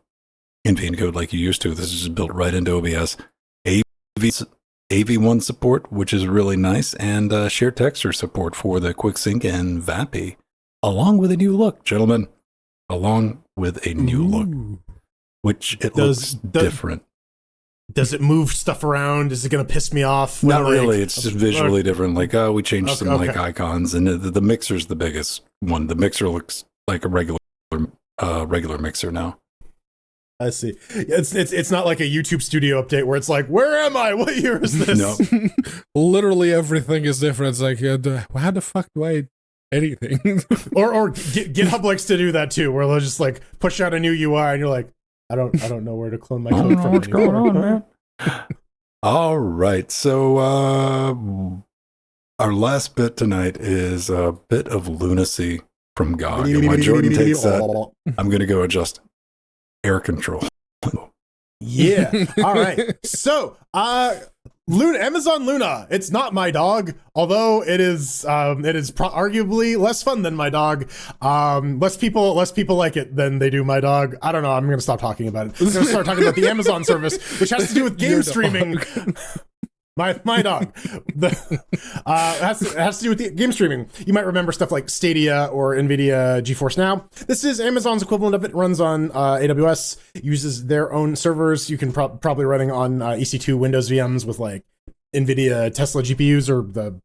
encode like you used to. This is just built right into OBS. AV1 support, which is really nice, and shared texture support for the QuickSync and VAPI, along with a new look, gentlemen. Along with a new look, which looks different. Does it move stuff around? Is it going to piss me off? Not really. It's just visually different. Like, we changed some like icons, and the mixer's the biggest one. The mixer looks like a regular mixer now. I see. It's not like a YouTube Studio update where it's like, where am I? What year is this? No. Literally everything is different. It's like, how the fuck do I anything? or GitHub likes to do that too, where they'll just like push out a new UI, and you're like, I don't know where to clone my code from. What's going on, man? All right, so our last bit tonight is a bit of lunacy from GOG. And when Jordan takes that, I'm going to go adjust air control. Yeah. All right. So, Amazon Luna. It's not my dog, although it is arguably less fun than my dog. Less people like it than they do my dog. I don't know. I'm going to stop talking about it. I'm going to start talking about the Amazon service, which has to do with game streaming. My dog. It has to do with the game streaming. You might remember stuff like Stadia or NVIDIA GeForce Now. This is Amazon's equivalent of it. It runs on AWS, uses their own servers. You can probably running on EC2 Windows VMs with like NVIDIA Tesla GPUs or the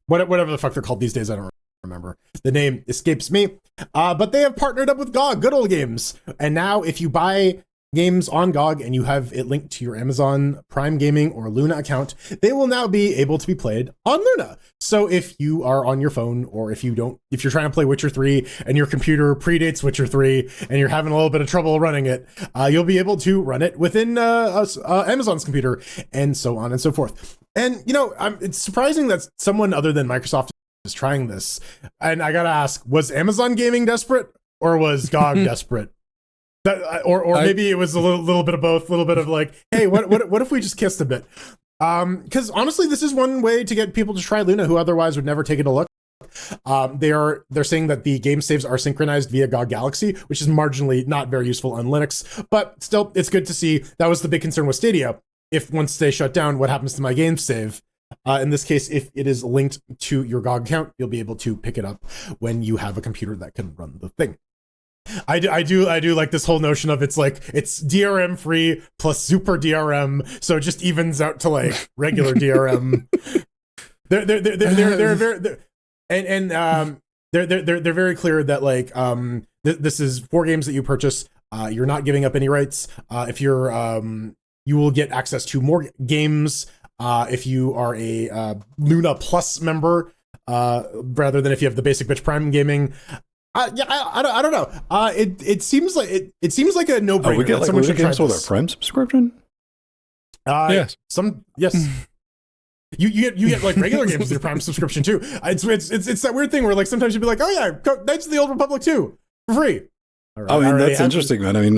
whatever the fuck they're called these days. I don't remember. The name escapes me. But they have partnered up with GOG, Good Old Games. And now if you buy games on GOG and you have it linked to your Amazon Prime Gaming or Luna account, they will now be able to be played on Luna. So if you are on your phone, or if you're trying to play Witcher 3 and your computer predates Witcher 3 and you're having a little bit of trouble running it, you'll be able to run it within Amazon's computer, and so on and so forth. And, it's surprising that someone other than Microsoft is trying this. And I gotta ask, was Amazon Gaming desperate, or was GOG desperate? Maybe it was a little bit of both, a little bit of like, hey, what if we just kissed a bit? Because honestly, this is one way to get people to try Luna who otherwise would never take it a look. They're saying that the game saves are synchronized via GOG Galaxy, which is marginally not very useful on Linux, but still, it's good to see. That was the big concern with Stadia. If once they shut down, what happens to my game save? In this case, if it is linked to your GOG account, you'll be able to pick it up when you have a computer that can run the thing. I do like this whole notion of it's DRM free plus super DRM, so it just evens out to like regular DRM. They're very clear that like this is 4 games that you purchase. You're not giving up any rights. If you're you will get access to more games if you are a Luna Plus member, rather than if you have the basic bitch Prime Gaming. I don't know. It seems like a no-brainer. We get like Luna games with our Prime subscription. Yes. Yes. You get like regular games with your Prime subscription too. It's that weird thing where like sometimes you'd be like, oh yeah, Knights of the Old Republic 2 for free. I mean, that's interesting, man. I mean,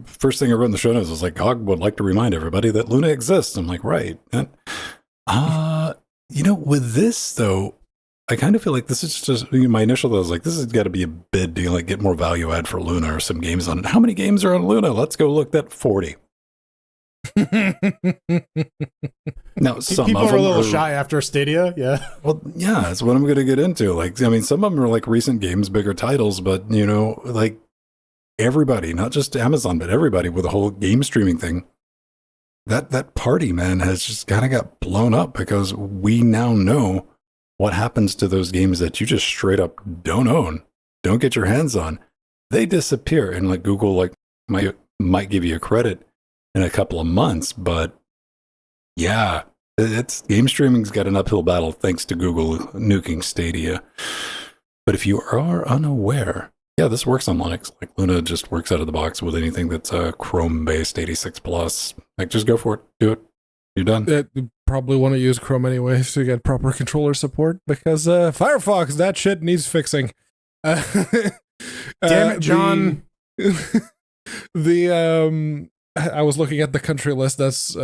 first thing I wrote in the show notes was like, GOG would like to remind everybody that Luna exists. I'm like, right. And, with this though, I kind of feel like this is just my initial thought was like, this has got to be a bid to like get more value add for Luna or some games on it. How many games are on Luna? Let's go look at 40. Now, some people of them are a little shy after Stadia. Yeah. Well, yeah, that's what I'm going to get into. Like, I mean, some of them are like recent games, bigger titles, but like everybody, not just Amazon, but everybody with the whole game streaming thing. That party, man, has just kind of got blown up because we now know what happens to those games that you just straight up don't own, don't get your hands on. They disappear, and like Google, like might give you a credit in a couple of months, but yeah, it's game streaming's got an uphill battle thanks to Google nuking Stadia. But if you are unaware, yeah, this works on Linux. Like Luna just works out of the box with anything that's Chrome-based 86 plus. Like, just go for it, do it. You're done. You probably want to use Chrome anyways to get proper controller support because Firefox, that shit needs fixing. Damn it, John. I was looking at the country list. That's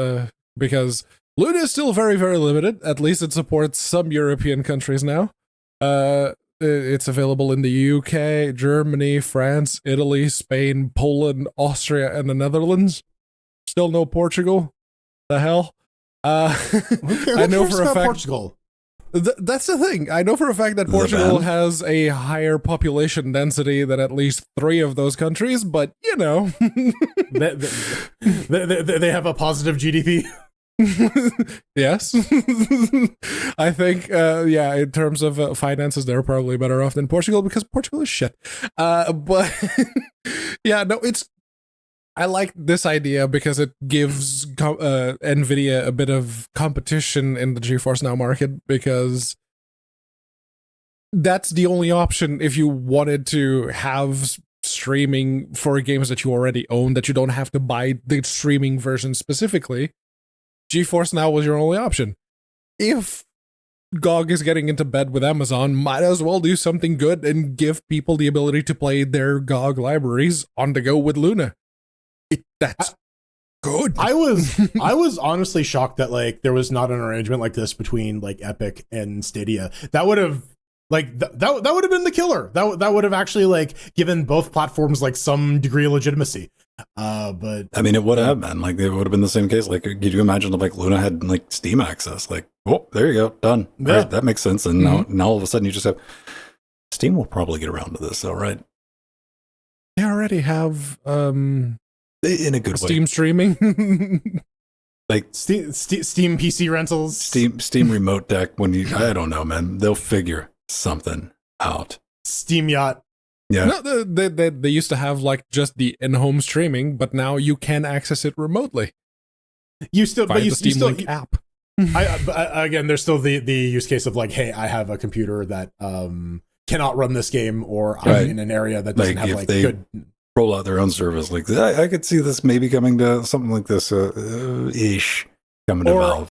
because Luna is still very, very limited. At least it supports some European countries now. It's available in the UK, Germany, France, Italy, Spain, Poland, Austria, and the Netherlands. Still no Portugal. The hell? I know for a fact Portugal. That's the thing. I know for a fact that Portugal has a higher population density than at least 3 of those countries, but they have a positive GDP. Yes. I think in terms of finances, they're probably better off than Portugal because Portugal is shit. But yeah, no, I like this idea because it gives NVIDIA a bit of competition in the GeForce Now market, because that's the only option if you wanted to have streaming for games that you already own, that you don't have to buy the streaming version specifically. GeForce Now was your only option. If GOG is getting into bed with Amazon, might as well do something good and give people the ability to play their GOG libraries on the go with Luna. That's good. I was honestly shocked that like there was not an arrangement like this between like Epic and Stadia. That would have like that would have been the killer. That would have actually like given both platforms like some degree of legitimacy. But I mean, it would have been like it would have been the same case. Like, could you imagine if like Luna had like Steam access? Like, oh, there you go, done. Yeah. All right, that makes sense. And now all of a sudden you just have Steam will probably get around to this, though, right? They already have in a good Steam way. Streaming. Like Steam PC rentals, Steam remote deck. When I don't know, man, they'll figure something out. Steam Yacht. Yeah. No, they used to have like just the in-home streaming, but now you can access it remotely. You still, Via but you the Steam still, Link app. again, there's still the use case of like, hey, I have a computer that cannot run this game, or I'm in an area that doesn't have like good. Roll out their own service. Like I could see this maybe coming to something like this ish coming to Valve.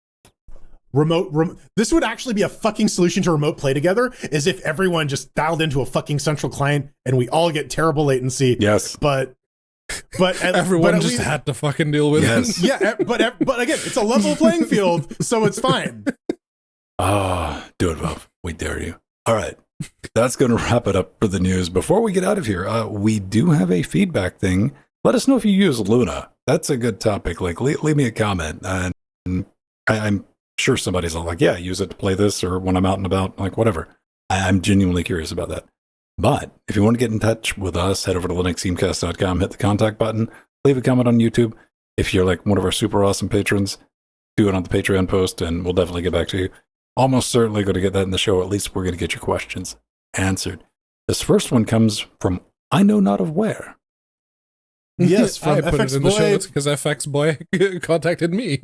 Remote. This would actually be a fucking solution to remote play together. Is if everyone just dialed into a fucking central client and we all get terrible latency. Yes, but everyone just had to fucking deal with it. Yeah, but again, it's a level playing field, so it's fine. Do it, Valve. We dare you. All right. That's going to wrap it up for the news. Before we get out of here, we do have a feedback thing. Let us know if you use Luna. That's a good topic. Like, leave me a comment. And I'm sure somebody's like, yeah, use it to play this or when I'm out and about, like whatever. I'm genuinely curious about that. But if you want to get in touch with us, head over to linuxthemecast.com, hit the contact button, leave a comment on YouTube. If you're like one of our super awesome patrons, do it on the Patreon post and we'll definitely get back to you. Almost certainly going to get that in the show. At least we're going to get your questions answered. This first one comes from I know not of where. Yes, from I put FX it in the Boy. show notes because FX Boy contacted me.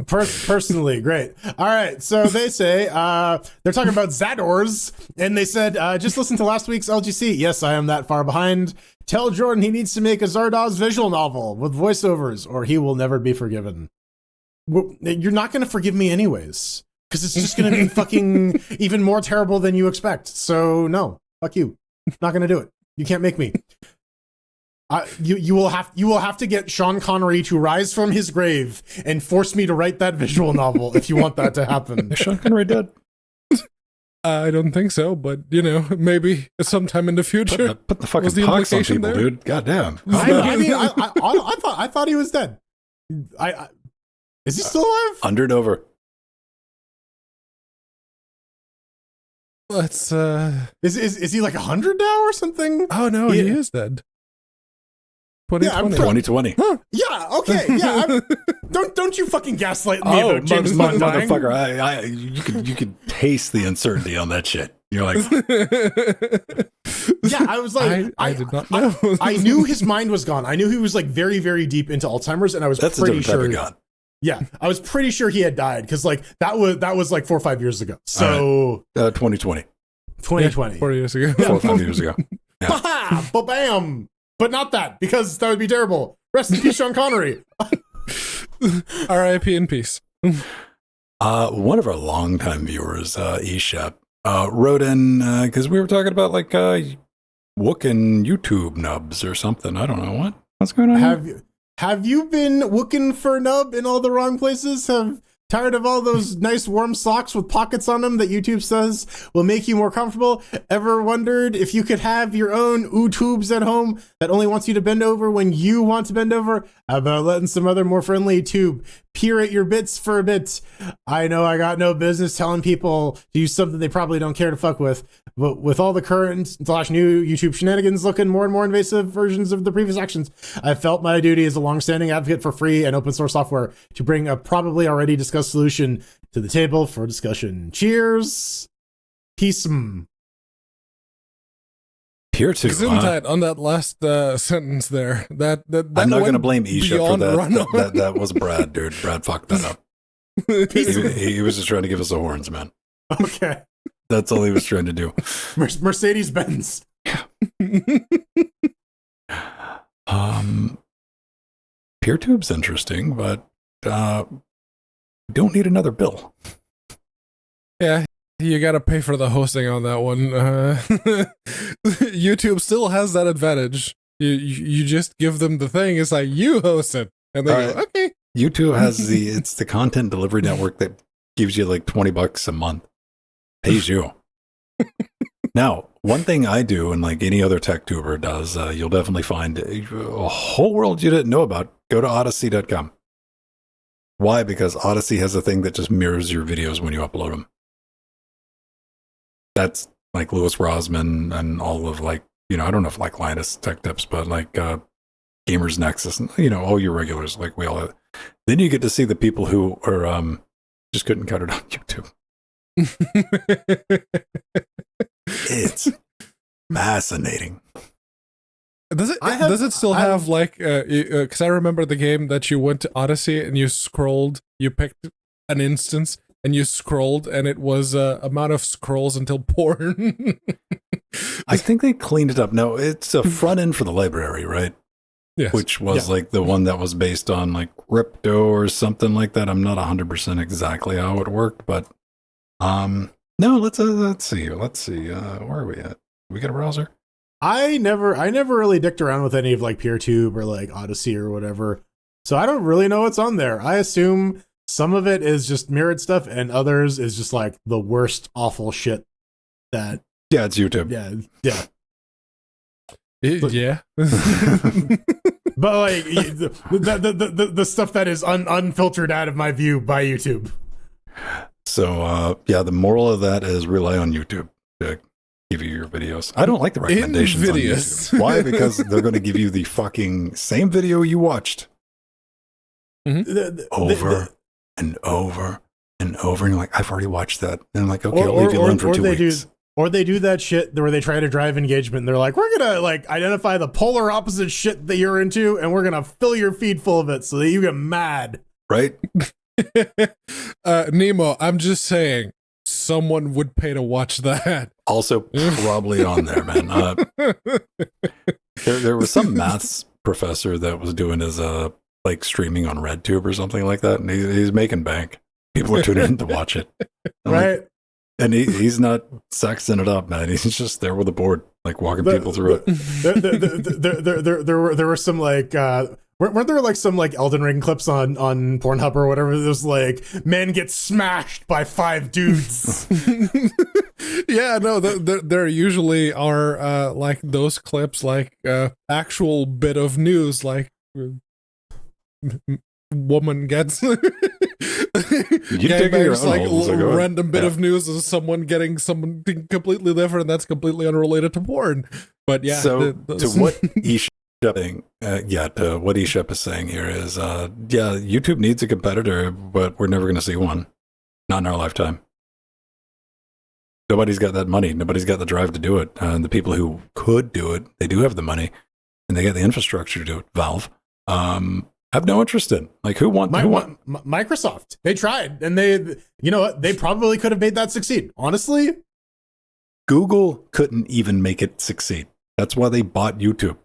Personally, great. All right, so they say they're talking about Zadors, and they said just listen to last week's LGC. Yes, I am that far behind. Tell Jordan he needs to make a Zardoz visual novel with voiceovers, or he will never be forgiven. Well, you're not going to forgive me anyways, because it's just going to be fucking even more terrible than you expect. So no, fuck you. Not going to do it. You can't make me. You will have to get Sean Connery to rise from his grave and force me to write that visual novel if you want that to happen. Is Sean Connery dead? I don't think so, but you know, maybe sometime in the future. Put the fucking pox on people, dude. Goddamn. I thought he was dead. Is he still alive? Under and over. Let's Is he like 100 now or something? Oh no, he is dead. 2020. Huh? Yeah, okay, yeah. Don't you fucking gaslight me about James Bond dying. Motherfucker, you could taste the uncertainty on that shit. You're like, yeah, I was like, I did not know. I knew his mind was gone. I knew he was like very, very deep into Alzheimer's, and I was pretty sure. Yeah, I was pretty sure he had died because like that was like 4 or 5 years ago. So 2020. 2020. 4 years ago. 4 or 5 years ago. Yeah. Bam! But not that, because that would be terrible. Rest in peace, Sean Connery. R.I.P. in peace. One of our longtime viewers, eShep, wrote in because we were talking about like Wookin' YouTube nubs or something. I don't know what's going on. Have you been wooking for nub in all the wrong places? Tired of all those nice warm socks with pockets on them that YouTube says will make you more comfortable? Ever wondered if you could have your own tubes at home that only wants you to bend over when you want to bend over? How about letting some other more friendly tube peer at your bits for a bit? I know I got no business telling people to use something they probably don't care to fuck with, but with all the current / new YouTube shenanigans looking more and more invasive versions of the previous actions, I felt my duty as a longstanding advocate for free and open source software to bring a probably already discussed solution to the table for discussion. Cheers. Peace. Gesundheit on that last sentence there. That I'm not going to blame Isha for that. That was Brad, dude. Brad fucked that up. he was just trying to give us the horns, man. Okay. That's all he was trying to do. Mercedes-Benz. PeerTube's interesting, but don't need another bill. Yeah, you got to pay for the hosting on that one. YouTube still has that advantage. You just give them the thing. It's like, you host it, and they go, okay. YouTube has it's the content delivery network that gives you like $20 a month, pays you. Now, one thing I do, and like any other tech tuber does, you'll definitely find a whole world you didn't know about. Go to Odyssey.com. Why? Because Odyssey has a thing that just mirrors your videos when you upload them. That's like Louis Rosman and all of like, I don't know if like Linus Tech Tips, but like Gamers Nexus and, all your regulars, like we all have. Then you get to see the people who are just couldn't cut it on YouTube. It's Fascinating. Does it still have like because I remember the game that you went to Odyssey and you picked an instance and you scrolled and it was amount of scrolls until porn. I think they cleaned it up. No, it's a front end for the library, right? Yes. Which was like the one that was based on like crypto or something like that. I'm not 100% exactly how it worked, but no, let's see. Where are we at? We got a browser? I never really dicked around with any of like PeerTube or like Odyssey or whatever. So I don't really know what's on there. I assume some of it is just mirrored stuff and others is just like the worst awful shit that it's YouTube. Yeah. Yeah. But like the stuff that is unfiltered out of my view by YouTube. So the moral of that is rely on YouTube to give you your videos. I don't like the recommendations on YouTube. Why? Because they're going to give you the fucking same video you watched over and over and over, and you're like, I've already watched that. And I'm like, okay, I'll leave you alone for 2 weeks. Or they do that shit where they try to drive engagement and they're like, we're gonna like identify the polar opposite shit that you're into and we're gonna fill your feed full of it so that you get mad. Right? Nemo, I'm just saying someone would pay to watch that. Also probably on there, man. There was some maths professor that was doing his like streaming on RedTube or something like that, and he's making bank. People are tuning in to watch it. Right. Like, and he's not sexing it up, man. He's just there with a board, like walking people through it. There were some like weren't there like some like Elden Ring clips on Pornhub or whatever? There's like men get smashed by 5 dudes. Yeah, no, there usually are like those clips, like actual bit of news, like woman gets You take your own like holes, random bit of news is someone getting something completely different that's completely unrelated to porn. But yeah, so to what what eShep is saying here is YouTube needs a competitor, but we're never going to see one, not in our lifetime. Nobody's got that money. Nobody's got the drive to do it. And the people who could do it, they do have the money and they got the infrastructure to do it. Valve have no interest in. Like, who want Microsoft? They tried, and they, you know what? They probably could have made that succeed. Honestly, Google couldn't even make it succeed. That's why they bought YouTube.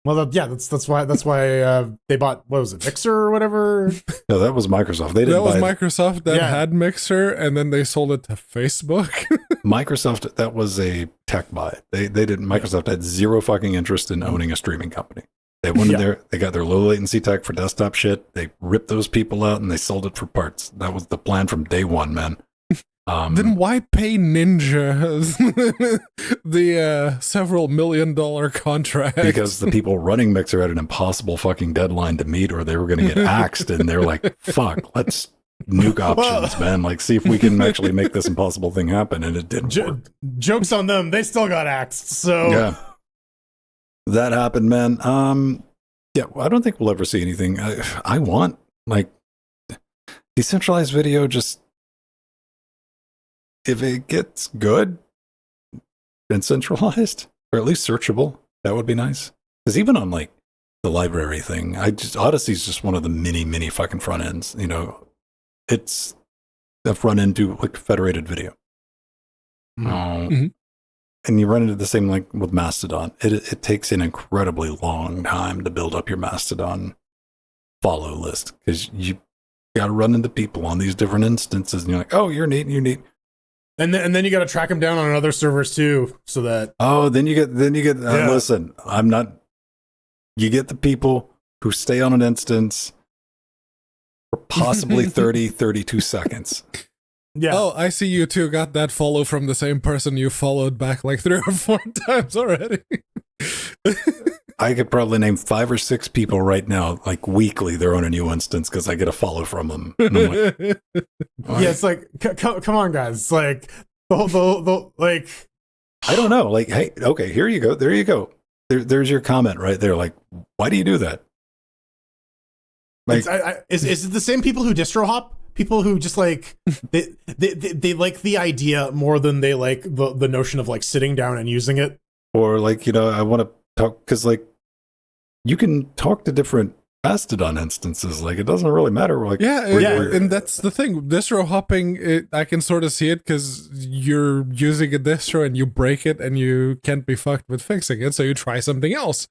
Well, that's why they bought, what was it, Mixer or whatever? No, that was Microsoft. That was Microsoft that had Mixer, and then they sold it to Facebook. Microsoft, that was a tech buy. They didn't. Microsoft had zero fucking interest in owning a streaming company. They wanted they got their low latency tech for desktop shit. They ripped those people out and they sold it for parts. That was the plan from day one, man. Then why pay Ninja the several $1 million contract? Because the people running Mixer had an impossible fucking deadline to meet, or they were going to get axed. And they're like, "Fuck, let's nuke options, man. Like, see if we can actually make this impossible thing happen." And it didn't work. Jokes on them. They still got axed. So yeah. That happened, man. I don't think we'll ever see anything. I want like decentralized video. Just if it gets good and centralized, or at least searchable, that would be nice. Because even on like the library thing, Odyssey's just one of the many fucking front ends. You know, it's a front end to like federated video. Mm-hmm. And you run into the same like with Mastodon. It takes an incredibly long time to build up your Mastodon follow list because you got to run into people on these different instances, and you're like, "Oh, you're neat, you're neat." And then you got to track them down on other servers too, so that then you get. Listen, I'm not. You get the people who stay on an instance for possibly 32 seconds. Yeah. Oh, I see you two got that follow from the same person you followed back like 3 or 4 times already. I could probably name 5 or 6 people right now, like weekly, they're on a new instance because I get a follow from them. And I'm like, yeah, it's like, come on, guys. It's like, the like, I don't know. Like, hey, okay, here you go. There you go. There's your comment right there. Like, why do you do that? Like, is it the same people who distro hop? people who just like they like the idea more than they like the notion of like sitting down and using it. Or like, I want to talk, because like you can talk to different Mastodon instances. Like it doesn't really matter. Like and that's the thing. Distro hopping, I can sort of see it because you're using a distro and you break it and you can't be fucked with fixing it, so you try something else.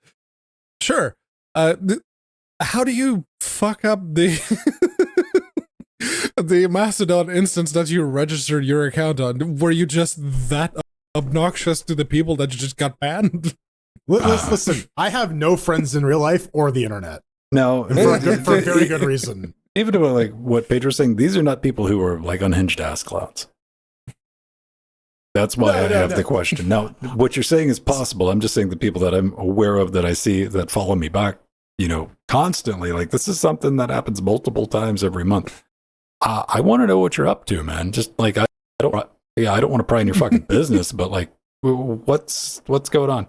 Sure. How do you fuck up the the Mastodon instance that you registered your account on? Were you just that obnoxious to the people that you just got banned? Listen, I have no friends in real life or the internet. No, for a very good reason. Even to like what Pedro's saying, these are not people who are like unhinged ass clowns. That's why I have the question. Now, what you're saying is possible. I'm just saying the people that I'm aware of that I see that follow me back, constantly. Like this is something that happens multiple times every month. I want to know what you're up to, man. Just like I don't want to pry in your fucking business, but like, what's going on?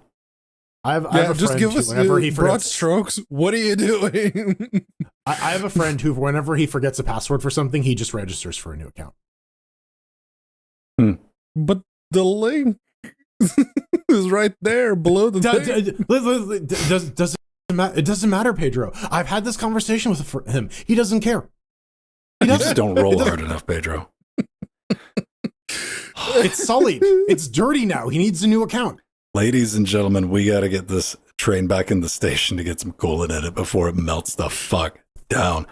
I have a just friend give who, us whenever he broad forgets, strokes. What are you doing? I have a friend who, whenever he forgets a password for something, he just registers for a new account. But the link is right there below the thing. It doesn't matter, Pedro. I've had this conversation with him. He doesn't care. You just don't roll hard enough, Pedro. It's sullied. It's dirty now. He needs a new account. Ladies and gentlemen, we got to get this train back in the station to get some coolant in it before it melts the fuck down.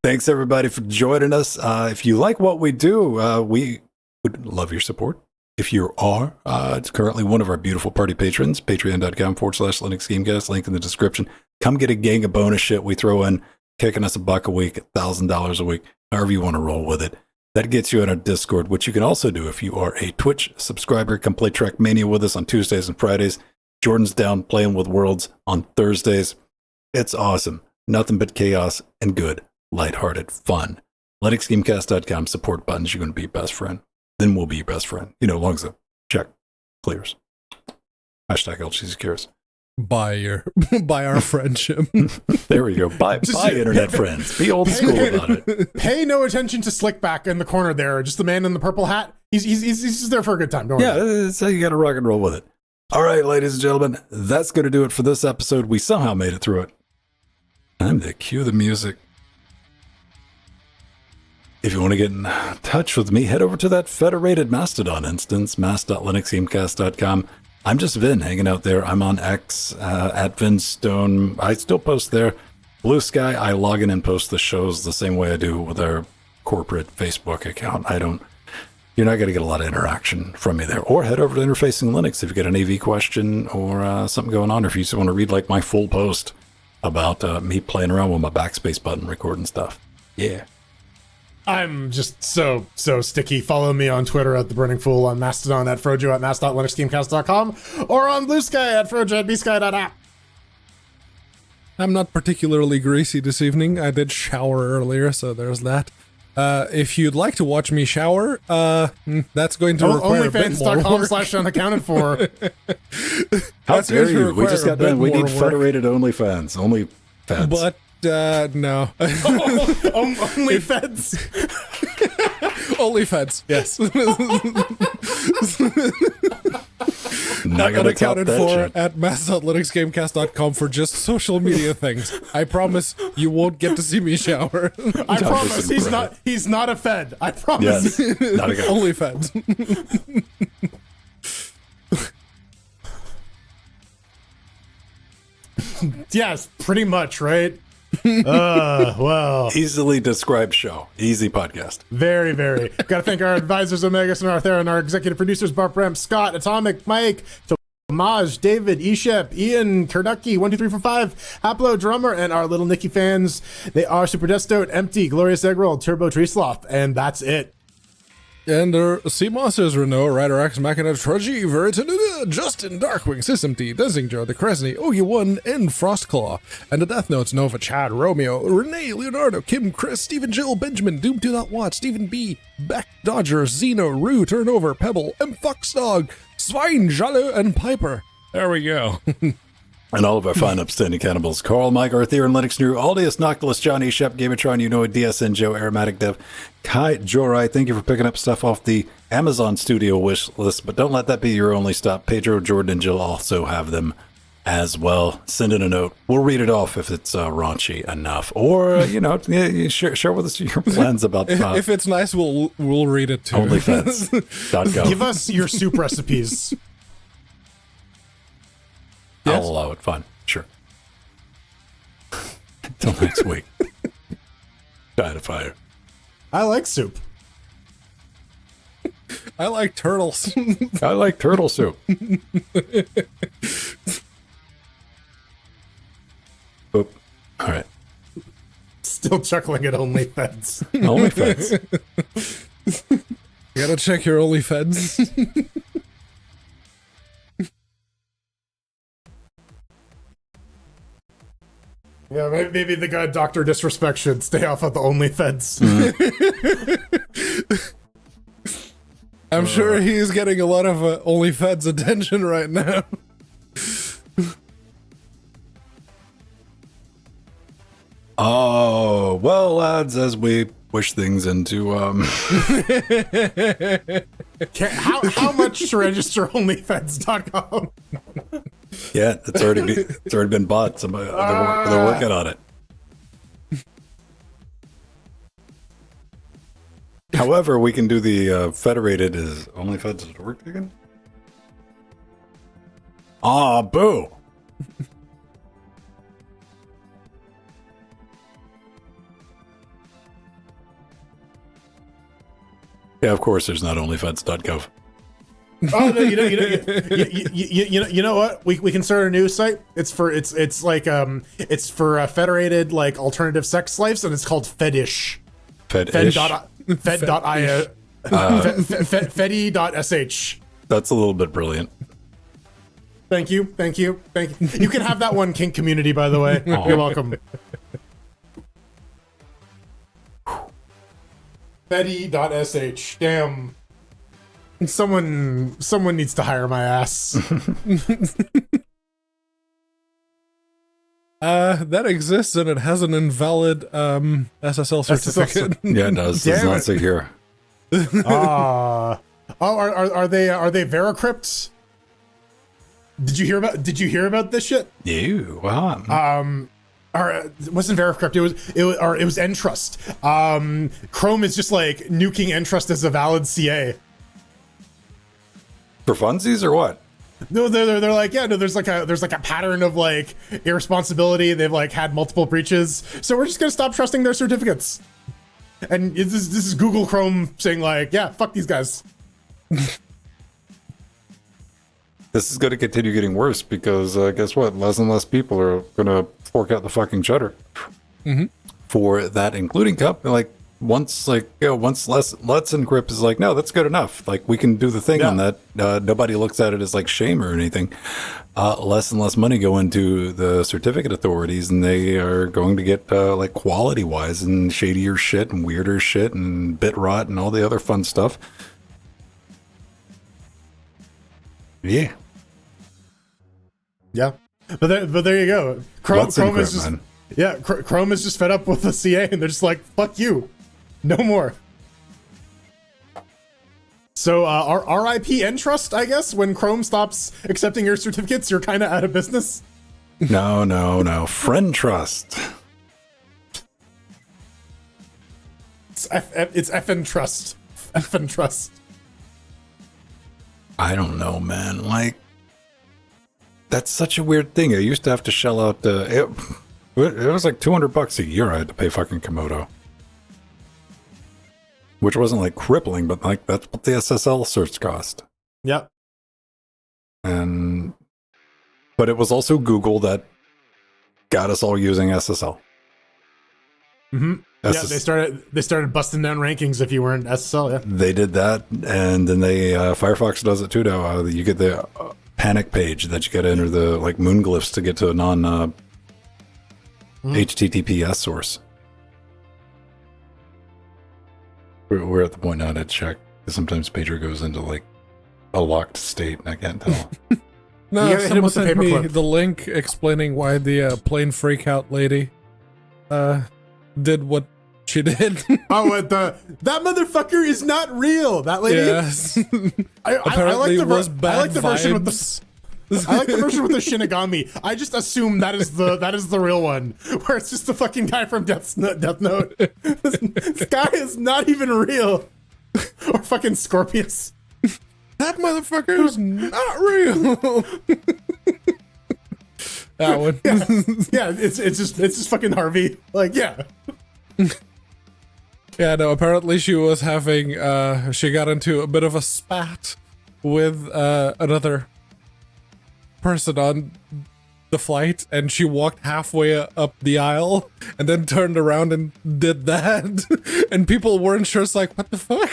Thanks, everybody, for joining us. If you like what we do, we would love your support. If you are, it's currently one of our beautiful party patrons, patreon.com/Linux Gamecast, link in the description. Come get a gang of bonus shit we throw in, kicking us $1 a week, $1,000 a week, however you want to roll with it. That gets you in our Discord, which you can also do if you are a Twitch subscriber. Come play Trackmania with us on Tuesdays and Fridays. Jordan's down playing with Worlds on Thursdays. It's awesome. Nothing but chaos and good, lighthearted fun. LinuxGamecast.com, support buttons. You're going to be best friend. Then we'll be your best friend. As long as the check clears. Hashtag LGC cares. Buy our friendship. There we go. Buy internet friends. Be old school about it. Pay no attention to Slickback in the corner there. Just the man in the purple hat. He's just there for a good time. Don't worry. That's how you got to rock and roll with it. All right, ladies and gentlemen, that's going to do it for this episode. We somehow made it through it. Time to cue the music. If you want to get in touch with me, head over to that federated Mastodon instance, mas.linuxgamecast.com. I'm just Vin, hanging out there. I'm on X, at Vinstone. I still post there. Blue Sky, I log in and post the shows the same way I do with our corporate Facebook account. You're not going to get a lot of interaction from me there. Or head over to Interfacing Linux if you get an AV question or something going on, or if you just want to read like my full post about me playing around with my backspace button recording stuff. Yeah. I'm just so sticky. Follow me on Twitter at The Burning Fool, on Mastodon at Frojo at mas.linuxgamecast.com, or on Blue Sky at Frojo at bsky.app. I'm not particularly greasy this evening. I did shower earlier, so there's that. If you'd like to watch me shower, that's going to require a bit more work. OnlyFans.com/unaccounted for. How dare you? We just got done. We need federated OnlyFans. OnlyFans. But no. OnlyFeds. OnlyFeds, yes. Not gonna accounted that for shit. at mas.linuxgamecast.com for just social media things. I promise you won't get to see me shower. I promise he's not a fed. I promise. Yes. Not a guy. OnlyFeds. Yes, pretty much, right? Well. Easily described show. Easy podcast. Very, very. Got to thank our advisors, Omegas and Arthur, and our executive producers, Bart Brem, Scott, Atomic, Mike, Tomaj, David, Eshep, Ian, Kurducky, 12345, Haplo, Drummer, and our little Nicky fans. They are Super Destote, Empty, Glorious Eggroll, Turbo Treesloth, and that's it. And our Sea Monsters, Renault, Rider X, Machina, Trudgy, Veritanuda, Justin, Darkwing, System T, Dancing Joe, The Kresny, Ogi1, and Frostclaw. And the Death Notes, Nova, Chad, Romeo, Renee, Leonardo, Kim, Chris, Stephen, Jill, Benjamin, Doom 2.Watt, Stephen B, Beck, Dodger, Zeno, Rue, Turnover, Pebble, M. Foxdog, Swine, Jalo, and Piper. There we go. And all of our fine, upstanding cannibals: Carl, Mike, Arthur, and Linux New, Aldius, Noctilus, Johnny, Shep, Gamatron, DSN, Joe, Aromatic Dev, Kai, Jorai. Thank you for picking up stuff off the Amazon Studio wish list, but don't let that be your only stop. Pedro, Jordan, and Jill also have them as well. Send in a note. We'll read it off if it's raunchy enough, or share with us your plans about. If it's nice, we'll read it too. OnlyFans.gov. Give us your soup recipes. I'll allow it. Fine. Sure. Until next week. Try to fire. I like soup. I like turtles. I like turtle soup. Oop. All right. Still chuckling at OnlyFeds. OnlyFans. You gotta check your OnlyFeds. Yeah, maybe the guy Dr. Disrespect should stay off of the OnlyFeds. I'm sure he's getting a lot of OnlyFeds attention right now. Oh, well, lads, as we push things into How much to register OnlyFeds.com? yeah, it's already been bought. Somebody they're working on it. However, we can do the federated. Is OnlyFeds does it work again? Ah, boo. Yeah, of course. There's not OnlyFeds.gov. Oh no! You know what? We can start a new site. It's for federated like alternative sex lives, and it's called Fedish. Fedish. Fed.io. Fedi.sh. That's a little bit brilliant. Thank you. You can have that one, kink community. By the way, you're welcome. Fedi.sh. Damn. Someone needs to hire my ass. That exists and it has an invalid SSL certificate. Yeah, it does. It's not secure. Are they Veracrypt? Did you hear about this shit? Ew, wow. Or it wasn't Veracrypt. It was Entrust. Chrome is just like nuking Entrust as a valid CA. For funsies or what? No, they're like, yeah, no, there's like a pattern of like irresponsibility. They've like had multiple breaches, so we're just gonna stop trusting their certificates. And this is Google Chrome saying like, yeah, fuck these guys. This is going to continue getting worse because guess what? Less and less people are going to fork out the fucking cheddar for that, including Cup. Like once Let's Encrypt is like, no, that's good enough. Like we can do the thing on that. Nobody looks at it as like shame or anything. Less and less money go into the certificate authorities, and they are going to get like quality wise and shadier shit and weirder shit and bit rot and all the other fun stuff. Yeah. Yeah, but there you go. Chrome is just man. Yeah, Chrome is just fed up with the CA, and they're just like, fuck you, no more. So our RIP Entrust, I guess, when Chrome stops accepting your certificates, you're kind of out of business. No. Friend Trust. It's FN Trust. FN Trust. I don't know, man. Like, that's such a weird thing. I used to have to shell out it was like $200 a year I had to pay fucking Komodo. Which wasn't like crippling, but like that's what the SSL certs cost. Yep. But it was also Google that got us all using SSL. Mm-hmm. Yeah, they started busting down rankings if you weren't SSL. Yeah, they did that, and then Firefox does it too now. You get the panic page that you got to enter the like moon glyphs to get to a non HTTPS source. We're at the point now to check. Sometimes Pedro goes into like a locked state, and I can't tell. No, You gotta hit him someone with the sent me paperclip. the link explaining why the plane freakout lady did what she did. Oh, that motherfucker is not real. That lady. Yes. I Apparently like it was I bad like the version with the. vibes. I like the version with the Shinigami. I just assume that is the real one, where it's just the fucking guy from Death Note. This guy is not even real, or fucking Scorpius. That motherfucker is not real. That one. Yeah, it's just fucking Harvey. Like, yeah. Yeah, no, apparently she was having, she got into a bit of a spat with another person on the flight, and she walked halfway up the aisle and then turned around and did that. And people weren't sure, it's like, what the fuck?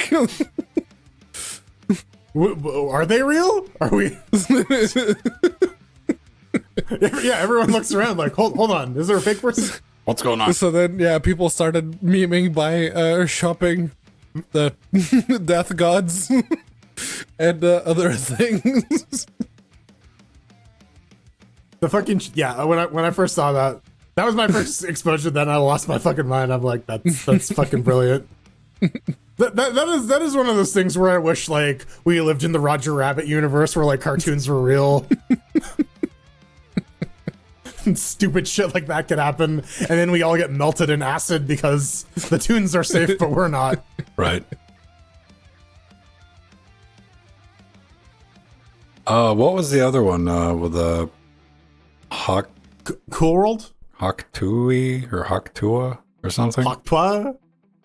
Are they real? Are we? Yeah, everyone looks around like, hold on, is there a fake person? What's going on? So then, yeah, people started memeing by shopping the death gods and other things. The fucking when I first saw that was my first exposure. Then I lost my fucking mind. I'm like, that's fucking brilliant. That is one of those things where I wish like we lived in the Roger Rabbit universe where like cartoons were real. And stupid shit like that could happen, and then we all get melted in acid because the tunes are safe, but we're not. Right. What was the other one with the Cool World? Hoktui or Hoktua or something? Hoktua?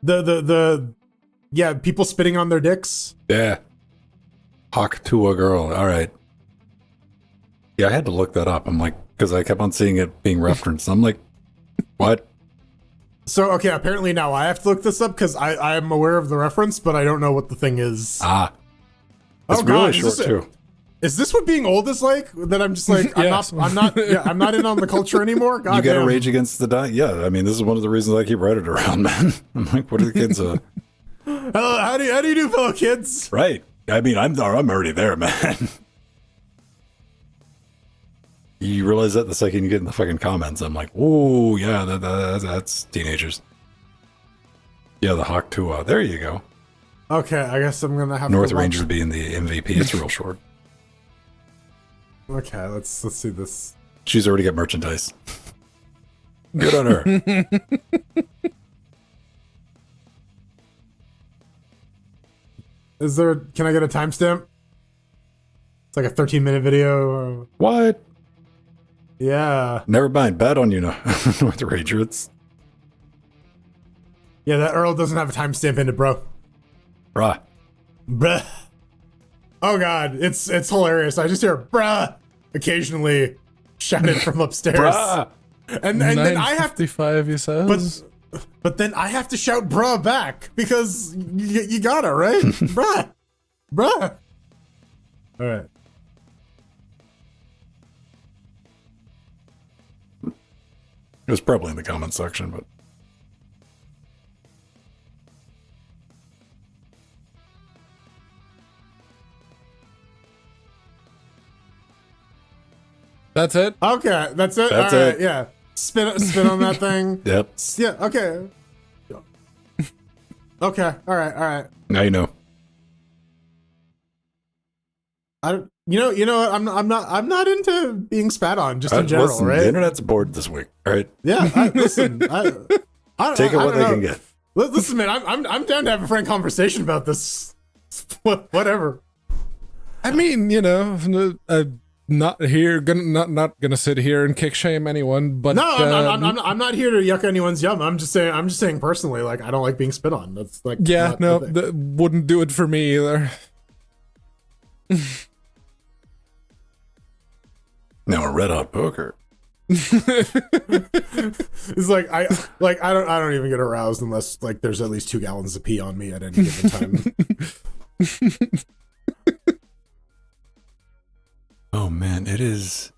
The yeah, people spitting on their dicks. Yeah. Hoktua girl. All right. Yeah, I had to look that up. I'm like, because I kept on seeing it being referenced. I'm like, what? So, okay, apparently now I have to look this up because I'm aware of the reference, but I don't know what the thing is. Ah. It's Oh, really God, short too. Is this what being old is like? That I'm just like, Yes. I'm not in on the culture anymore? God You got to damn. rage against the die. Yeah, I mean, this is one of the reasons I keep Reddit around, man. I'm like, what are the kids? Hello, how do you do, fellow kids? Right. I mean, I'm already there, man. You realize that the second you get in the fucking comments, I'm like, oh yeah, that's teenagers. Yeah, the Hoktua. There you go. Okay, I guess I'm gonna have North to watch. Ranger being the MVP. It's real short. Okay, let's see this. She's already got merchandise. Good on her. Is there? Can I get a timestamp? It's like a 13-minute video. What? Yeah, Never mind. Bad on you, North Ranger. It's yeah. That Earl doesn't have a timestamp in it, bro. bruh. Bruh. Oh God, it's hilarious. I just hear bruh occasionally shouted from upstairs. Bruh. And then I have to, 9:55, he says. but then I have to shout bruh back because you gotta, right? Bruh. Bruh. All right. It was probably in the comment section, but That's it? Okay, that's it. That's All right, it. yeah. Spin on that thing. yep. Yeah. Okay. Okay. All right. All right. Now you know. I don't. You know what? I'm not into being spat on just in general, Listen, right? the internet's bored this week. All right, Yeah. Listen. I take it I what don't they know. can get. Listen, man. I'm down to have a frank conversation about this. Whatever. I mean, you know, not here, not gonna sit here and kick shame anyone, but No, I'm not here to yuck anyone's yum. I'm just saying personally, like I don't like being spit on. That's like yeah, not no, the thing. that wouldn't do it for me either. Now a red hot poker. It's like I don't even get aroused unless like there's at least 2 gallons of pee on me at any given time. Oh man, it is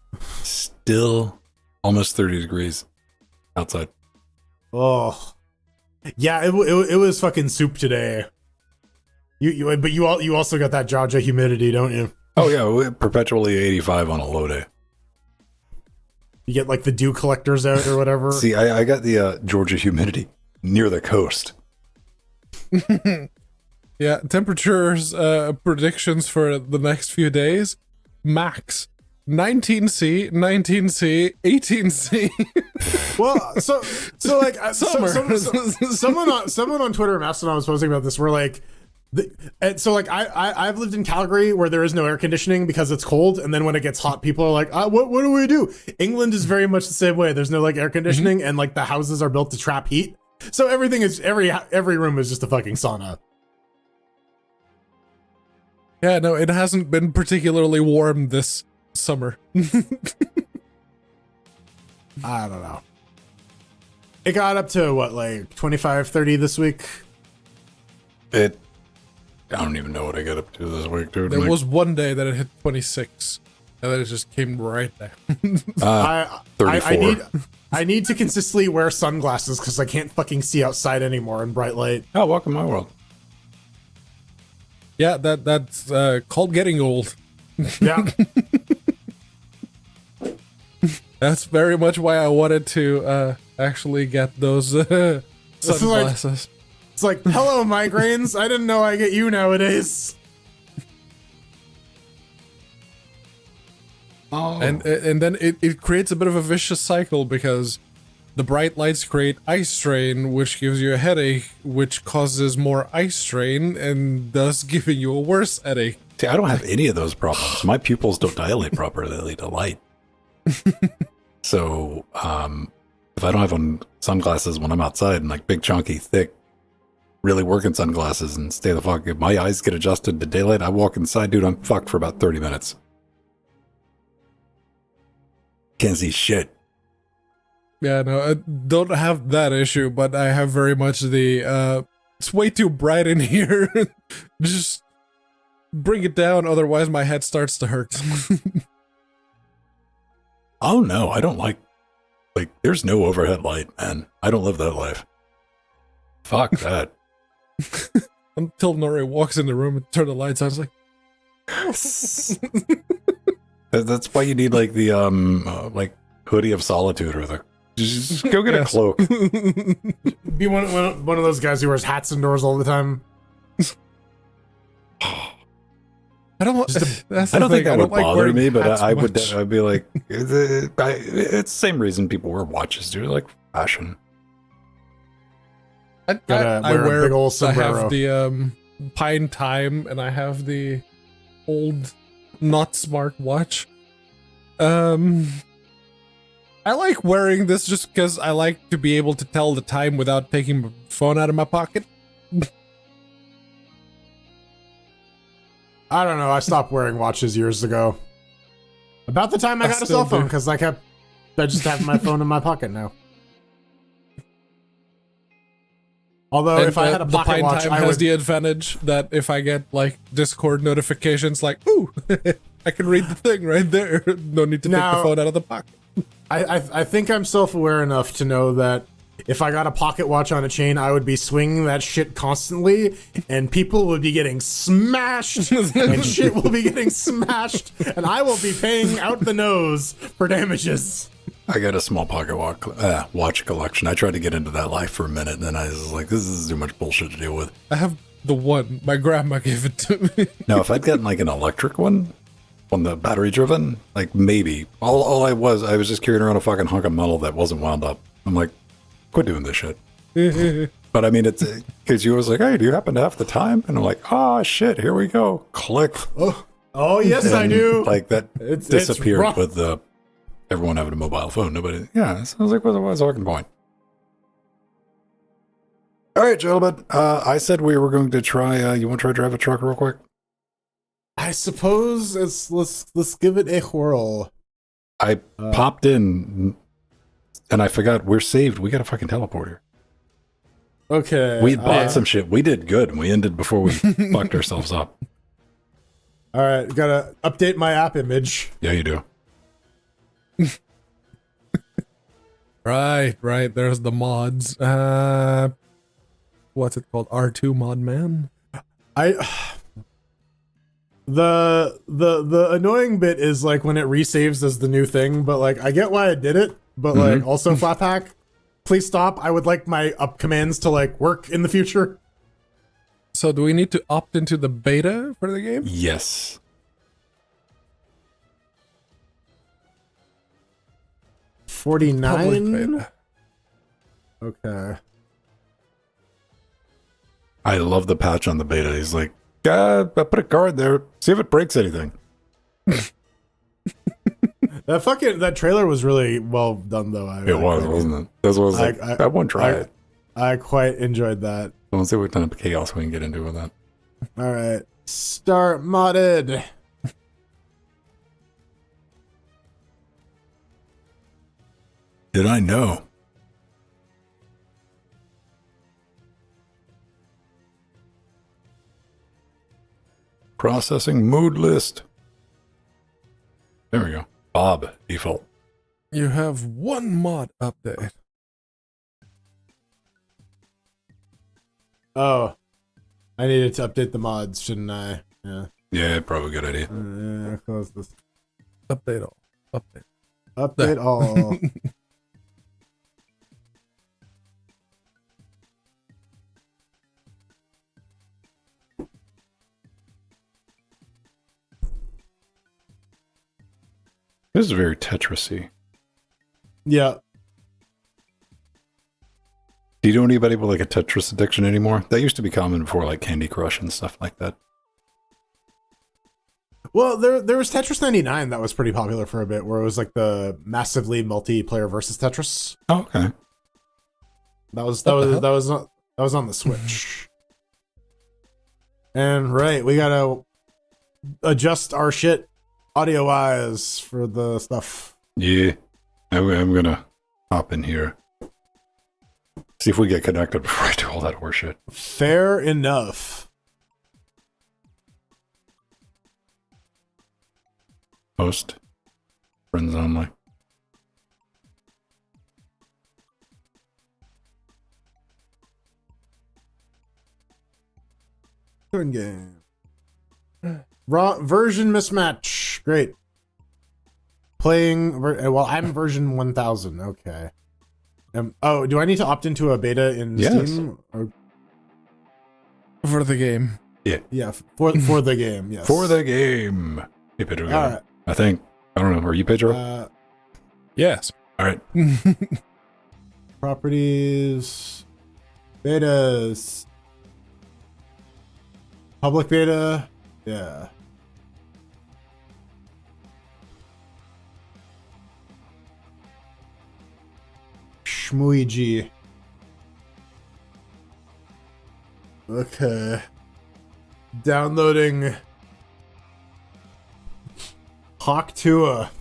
still almost 30 degrees outside. Oh, yeah. It was fucking soup today. But you also got that Jaja humidity, don't you? Oh yeah, we're perpetually 85 on a low day. You get like the dew collectors out or whatever. See, I got the Georgia humidity near the coast. Yeah, temperatures predictions for the next few days. Max 19C, 19C, 18C. Well, so like Summer. someone on Twitter, Mastodon, was posting about this. Where like, and so like I've lived in Calgary where there is no air conditioning because it's cold, and then when it gets hot, people are like, what do we do? England is very much the same way. There's no like air conditioning, and like the houses are built to trap heat, so everything is every room is just a fucking sauna. Yeah, no, it hasn't been particularly warm this summer. I don't know. It got up to what, like 25, 30 this week? I don't even know what I got up to this week, dude. There was one day that it hit 26, and then it just came right there. 34. I need to consistently wear sunglasses because I can't fucking see outside anymore in bright light. Oh, welcome to my world. Yeah, that's called getting old. Yeah. That's very much why I wanted to actually get those sunglasses. It's like, hello, migraines. I didn't know I get you nowadays. Oh. And then it creates a bit of a vicious cycle because the bright lights create eye strain, which gives you a headache, which causes more eye strain, and thus giving you a worse headache. See, I don't have any of those problems. My pupils don't dilate properly to light. So, if I don't have on sunglasses when I'm outside and like big, chunky, thick, really working sunglasses and stay the fuck, if my eyes get adjusted to daylight, I walk inside, dude, I'm fucked for about 30 minutes. Can't see shit. Yeah, no, I don't have that issue, but I have very much the, it's way too bright in here. Just bring it down, otherwise my head starts to hurt. Oh no, I don't like, there's no overhead light, man. I don't live that life. Fuck that. Until Nori walks in the room and turn the lights on, it's like, That's why you need like the, like hoodie of solitude or the, just go get a cloak. Be one of those guys who wears hats indoors all the time. I don't want. I don't think that would bother me, but I would. I'd be like, it's the same reason people wear watches, dude. Like fashion. I wear a big old sombrero. I have the Pine Time, and I have the old, not smart watch. I like wearing this just because I like to be able to tell the time without taking my phone out of my pocket. I don't know. I stopped wearing watches years ago. About the time I got a cell phone, because I just have my phone in my pocket now. Although And, if I had a pocket Pine watch, Time I has would. the advantage that if I get like Discord notifications, like, ooh, I can read the thing right there. No need to take the phone out of the pocket. I think I'm self-aware enough to know that if I got a pocket watch on a chain, I would be swinging that shit constantly, and people would be getting smashed, and shit will be getting smashed, and I will be paying out the nose for damages. I got a small pocket watch collection. I tried to get into that life for a minute, and then I was like, this is too much bullshit to deal with. I have the one. My grandma gave it to me. Now, if I'd gotten like an electric one, the battery driven, like maybe. All I was just carrying around a fucking hunk of metal that wasn't wound up. I'm like, quit doing this shit. But I mean, it's because you was like, hey, do you happen to have the time? And I'm like, oh shit, here we go. Click. Oh yes, And I do. like that It's disappeared rough. with everyone having a mobile phone. Nobody. Yeah, so I was like, what's the fucking point? All right, gentlemen. I said we were going to try. You want to try drive a truck real quick? I suppose let's give it a whirl. I popped in, and I forgot we're saved. We got a fucking teleporter. Okay. We bought some shit. We did good, and we ended before we fucked ourselves up. All right, gotta update my app image. Yeah, you do. Right. There's the mods. What's it called? R2 mod man. The annoying bit is like when it resaves as the new thing, but like I get why I did it, but like also Flatpak, please stop. I would like my up commands to like work in the future. So do we need to opt into the beta for the game? Yes. Public 49. beta. Okay. I love the patch on the beta. He's like, I put a card there. See if it breaks anything. That trailer was really well done though. It was, wasn't it? That's what I was like, I won't try it. I quite enjoyed that. Let's see what kind of chaos we can get into with that. All right. Start modded. Did I know? Processing mood list. There we go. Bob, default. You have one mod update. Oh, I needed to update the mods, shouldn't I? Yeah. Yeah, probably a good idea. Close this. Update all. Update. Update all. This is very Tetris-y. Yeah. Do you know anybody with like a Tetris addiction anymore? That used to be common before like Candy Crush and stuff like that. Well, there was Tetris 99 that was pretty popular for a bit, where it was like the massively multiplayer versus Tetris. Oh, okay. That was on the Switch. And right, we gotta adjust our shit audio wise for the stuff. Yeah. I'm gonna hop in here. See if we get connected before I do all that horseshit. Fair enough. Host. Friends only. Good game. Raw version mismatch. Great. Playing. Well, I'm version 1000. Okay. Oh, do I need to opt into a beta in Steam? Or? For the game. Yeah. Yeah, for the game, yes. For the game. Hey, Pedro. All right. I think. I don't know. Are you Pedro? Yes. All right. Properties. Betas. Public beta. Yeah. Shmuigi. Okay. Downloading Hawk Tua.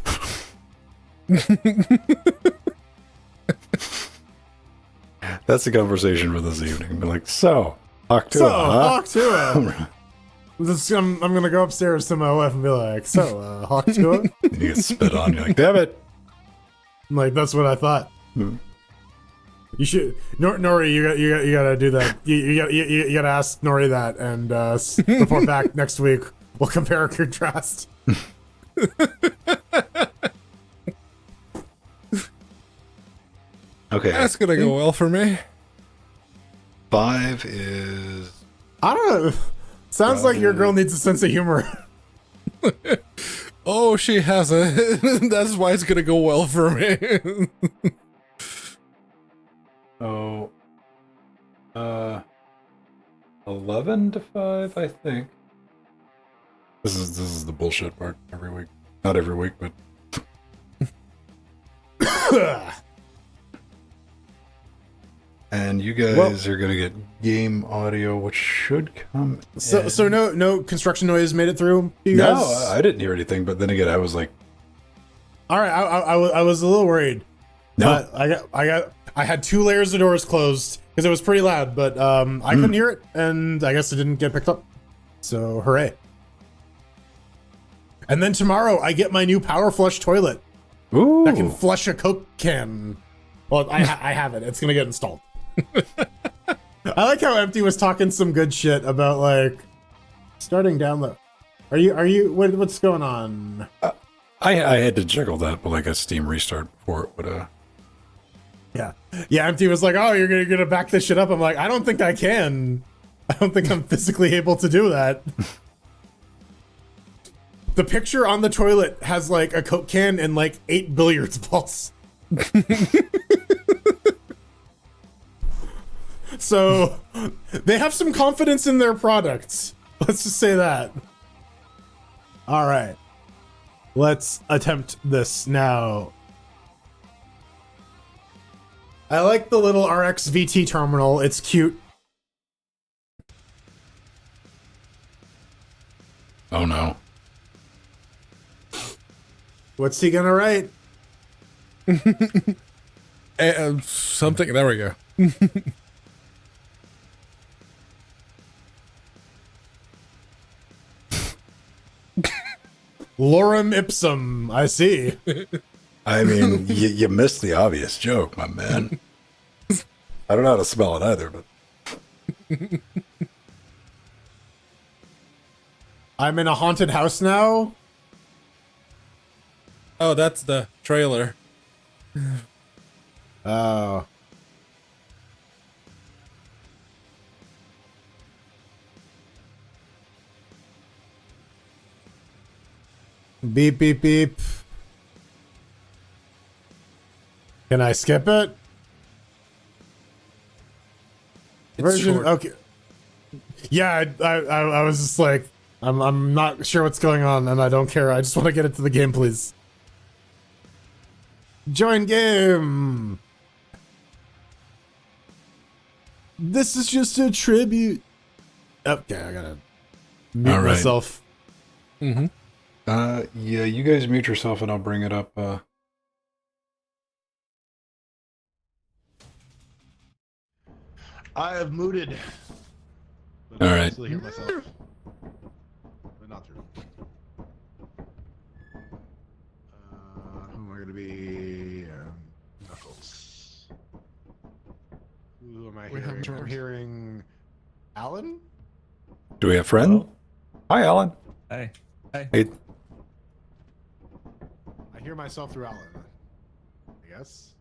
That's the conversation for this evening. Be like, so, Hawk Tua, huh? Hawk Tua. I'm gonna go upstairs to my wife and be like, so, Hawk Tua? You get spit on. You're like, damn it. I'm like, that's what I thought. You should, Nori. You gotta do that. You gotta ask Nori that and report back next week. We'll compare and contrast. Okay. That's gonna go well for me. 5 is... I don't know. Sounds like your girl needs a sense of humor. Oh, she has a. That's why it's gonna go well for me. Oh, 11 to 5, I think. This is the bullshit part every week. Not every week, but and you guys are gonna get game audio, which should come. So no construction noise made it through. You guys? No, I didn't hear anything. But then again, I was like, all right, I was a little worried. no, But I had 2 layers of doors closed because it was pretty loud, but I couldn't hear it, and I guess it didn't get picked up. So hooray! And then tomorrow I get my new power flush toilet ooh, that can flush a Coke can. Well, I have it. It's gonna get installed. I like how Empty was talking some good shit about like starting download. What's going on? I had to juggle that with like a Steam restart before it would. Yeah. Empty was like, "Oh, you're gonna back this shit up." I'm like, "I don't think I can. I don't think I'm physically able to do that." The picture on the toilet has like a Coke can and like 8 billiards balls. So they have some confidence in their products. Let's just say that. All right. Let's attempt this now. I like the little RX VT terminal. It's cute. Oh no. What's he gonna write? Something. There we go. Lorem ipsum. I see. I mean, you missed the obvious joke, my man. I don't know how to spell it either, but I'm in a haunted house now. Oh, that's the trailer. Oh. Beep, beep, beep. Can I skip it? Version, short. okay. Yeah, I was just like, I'm not sure what's going on, and I don't care. I just want to get into the game, please. Join game. This is just a tribute. Okay, I gotta mute All right. myself. Mm-hmm. yeah, you guys mute yourself and I'll bring it up. I have mooted. All right. Still hear myself. But not through. Who am I going to be? Knuckles. Who am I We have hearing? I'm George. hearing Alan? Do we have friend? Hi, Alan. Hey. Hey. Hey. I hear myself through Alan. I guess.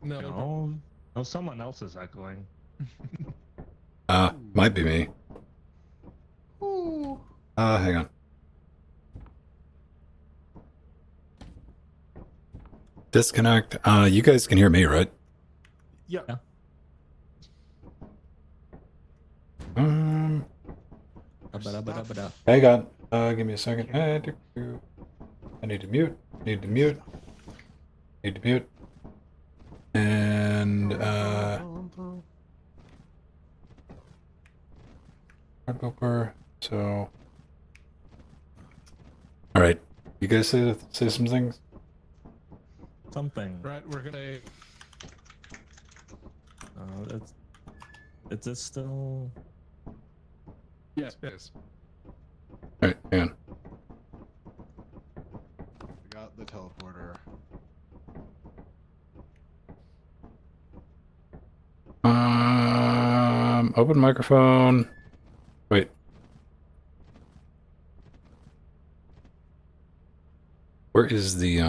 No. No, someone else is echoing. Might be me. Ooh. Hang on. Disconnect. You guys can hear me, right? Yeah. Yeah. Ba-da-ba-da-ba-da. Hang on. Give me a second. I need to mute. Need to mute. Need to mute. And Hardbooker. So, all right. You guys say some things. Something. Right, we're gonna. Is this still? Yes, yes. All right, hang on. I got the teleporter. Open microphone. Wait. Where is the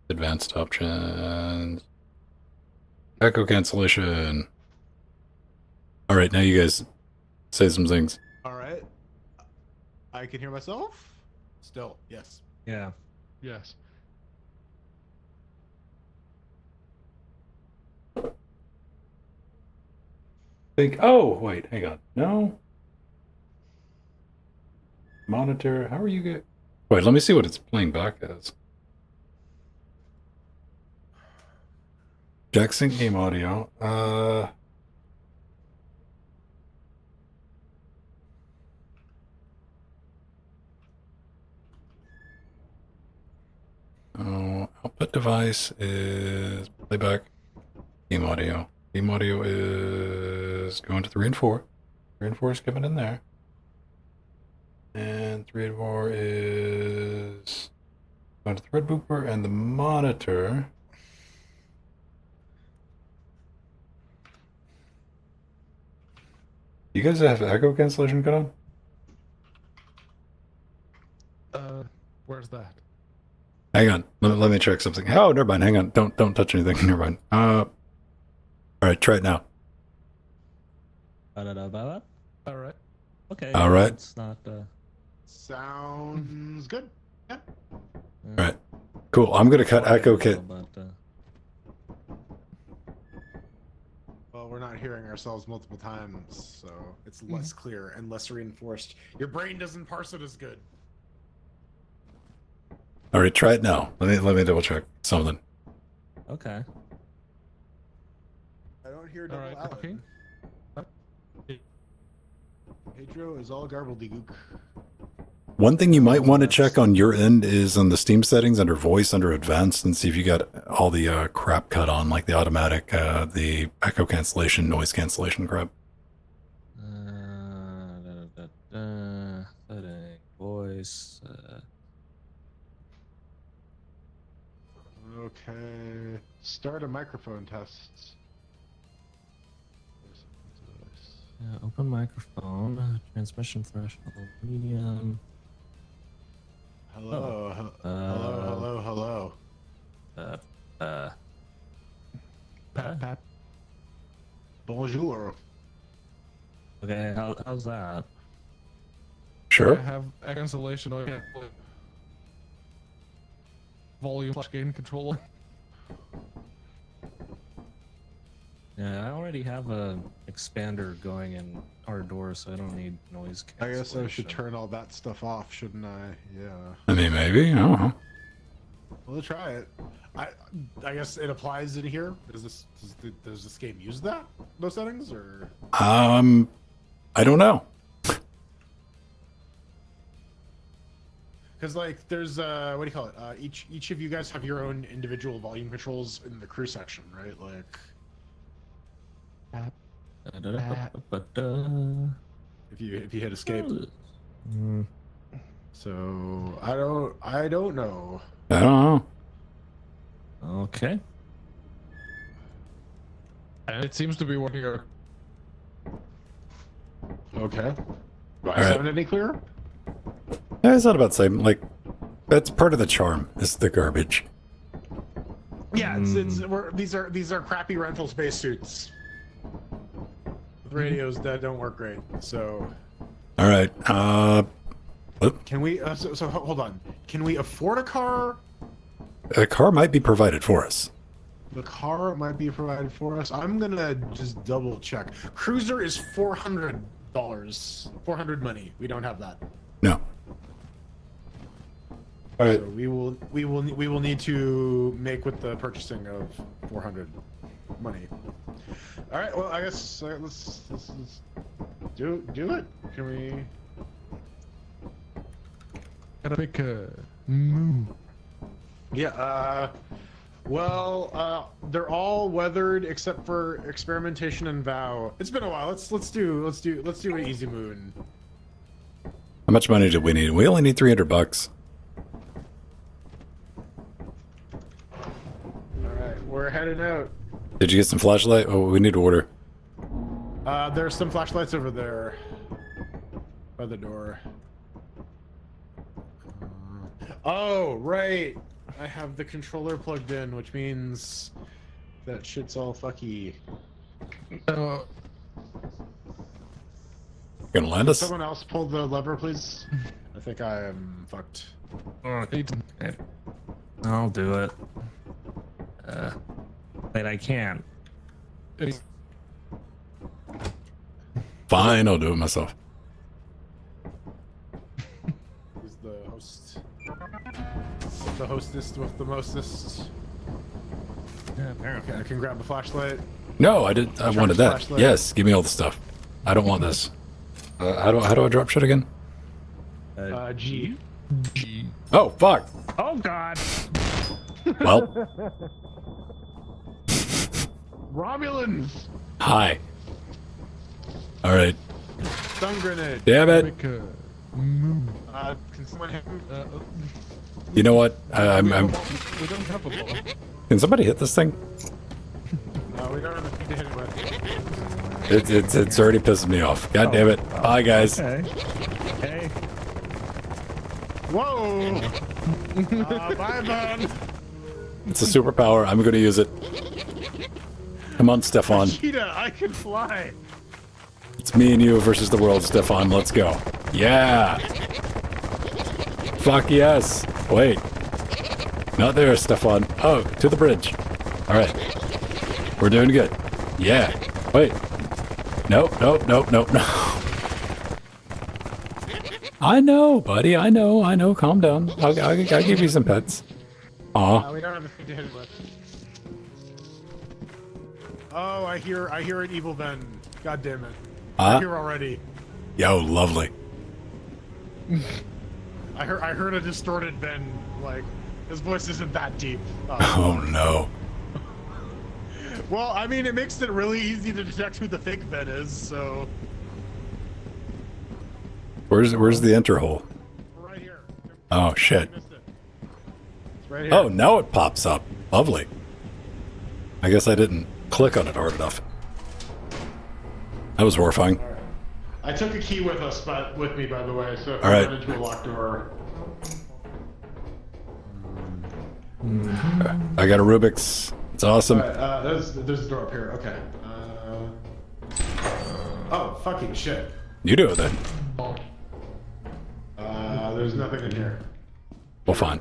advanced options? Echo cancellation. All right, now you guys say some things. All right. I can hear myself? Still, yes. Yeah. Yes. Think. Oh, wait, hang on. No. Monitor. How are you get? Wait, let me see what it's playing back as. Jack sync game audio. Oh, output device is playback. Game audio. Game audio is going to 3 and 4. 3 and 4 is coming in there. And 3 and 4 is going to the red booper and the monitor. You guys have echo cancellation going on? that? Hang on. Let me check something. Oh, never mind. Hang on. Don't touch anything. Never mind. All right. Try it now. Ba-da-da-ba-da. All right. Okay. All right. It's not. Sounds good. Yeah. All right. Cool. I'm gonna cut echo kit. But, Well, we're not hearing ourselves multiple times, so it's less clear and less reinforced. Your brain doesn't parse it as good. All right. Try it now. Let me double check something. okay. I don't hear All double right. Alan. Copy. Pedro is all gobbledygook. One thing you might want to check on your end is on the Steam settings under voice, under advanced, and see if you got all the crap cut on, like the automatic, the echo cancellation, noise cancellation crap. Setting voice. Okay. Start a microphone test. Open microphone. Transmission threshold. Medium. Hello. Hello. Pat. Bonjour. Okay. How's that? Sure. I have cancellation. Volume / gain controller. Yeah, I already have a expander going in our door, so I don't need noise I cancellation. guess I should turn all that stuff off, shouldn't I? Yeah. I mean, maybe. I don't know. We'll try it. I guess it applies in here. Does this game use those settings, or? I don't know. Because like there's what do you call it? Each of you guys have your own individual volume controls in the crew section, right? Like if you hit escape. So I don't know. I don't know. Okay. And it seems to be working out. Okay. Do I right. sound any clearer? Yeah, it's not about the same. Like, that's part of the charm. Is the garbage. Yeah, these are crappy rental spacesuits with radios that don't work great. So All right. can we? So hold on. Can we afford a car? A car might be provided for us. The car might be provided for us. I'm gonna just double check. Cruiser is $400. 400 money. We don't have that. No. All right. So we will need to make with the purchasing of 400 money. All right. Well, I guess let's do it. Can we? Gotta make a move. Yeah. Well, they're all weathered except for experimentation and vow. It's been a while. Let's do an easy moon. How much money do we need? We only need $300. All right, we're heading out. Did you get some flashlight? Oh, we need to order. There's some flashlights over there by the door. Oh, right. I have the controller plugged in, which means that shit's all fucky. Uh, Gonna land us? Someone else pull the lever, please. I think I am fucked. I'll do it. Wait, I can't. Fine, I'll do it myself. Who's the host? The hostess with the mostest. Yeah, apparently. Okay, I can grab a flashlight. No, I wanted that. flashlight. Yes, give me all the stuff. I don't want this. How do I drop shit again? G. Oh, fuck. Oh God! Well, Romulans! hi. All right. Stun grenade. Damn it. make a move. Can someone hit me? You know what? I'm. We don't have a ball. Can somebody hit this thing? No, we don't have anything to hit it with. It's already pissing me off. God damn it. Bye, guys. Okay. Hey. Whoa! Bye, Ben. It's a superpower. I'm gonna use it. Come on, Stefan. Cheetah, I can fly. It's me and you versus the world, Stefan. Let's go. Yeah. Fuck yes. Wait. Not there, Stefan. Oh, to the bridge. All right. We're doing good. Yeah. Wait. Nope, nope, nope, nope, no. I know, buddy. I know. Calm down. I'll give you some pets. Aw. We don't have anything to hit it with. Oh, I hear an evil Ben. God damn it. I'm here already. Yo, lovely. I heard a distorted Ben. Like, his voice isn't that deep. Oh no. Well, I mean, it makes it really easy to detect who the fake Ben is. So. Where's the enter hole? Right here. Oh shit. Missed it. It's right here. Oh, now it pops up. Lovely. I guess I didn't click on it hard enough. That was horrifying. All right. I took a key with me, by the way. So if All I right. run into a locked door. I got a Rubik's. It's awesome. All right, there's a door up here. Okay. Oh, fucking shit. You do it then. There's nothing in here. Well, fine.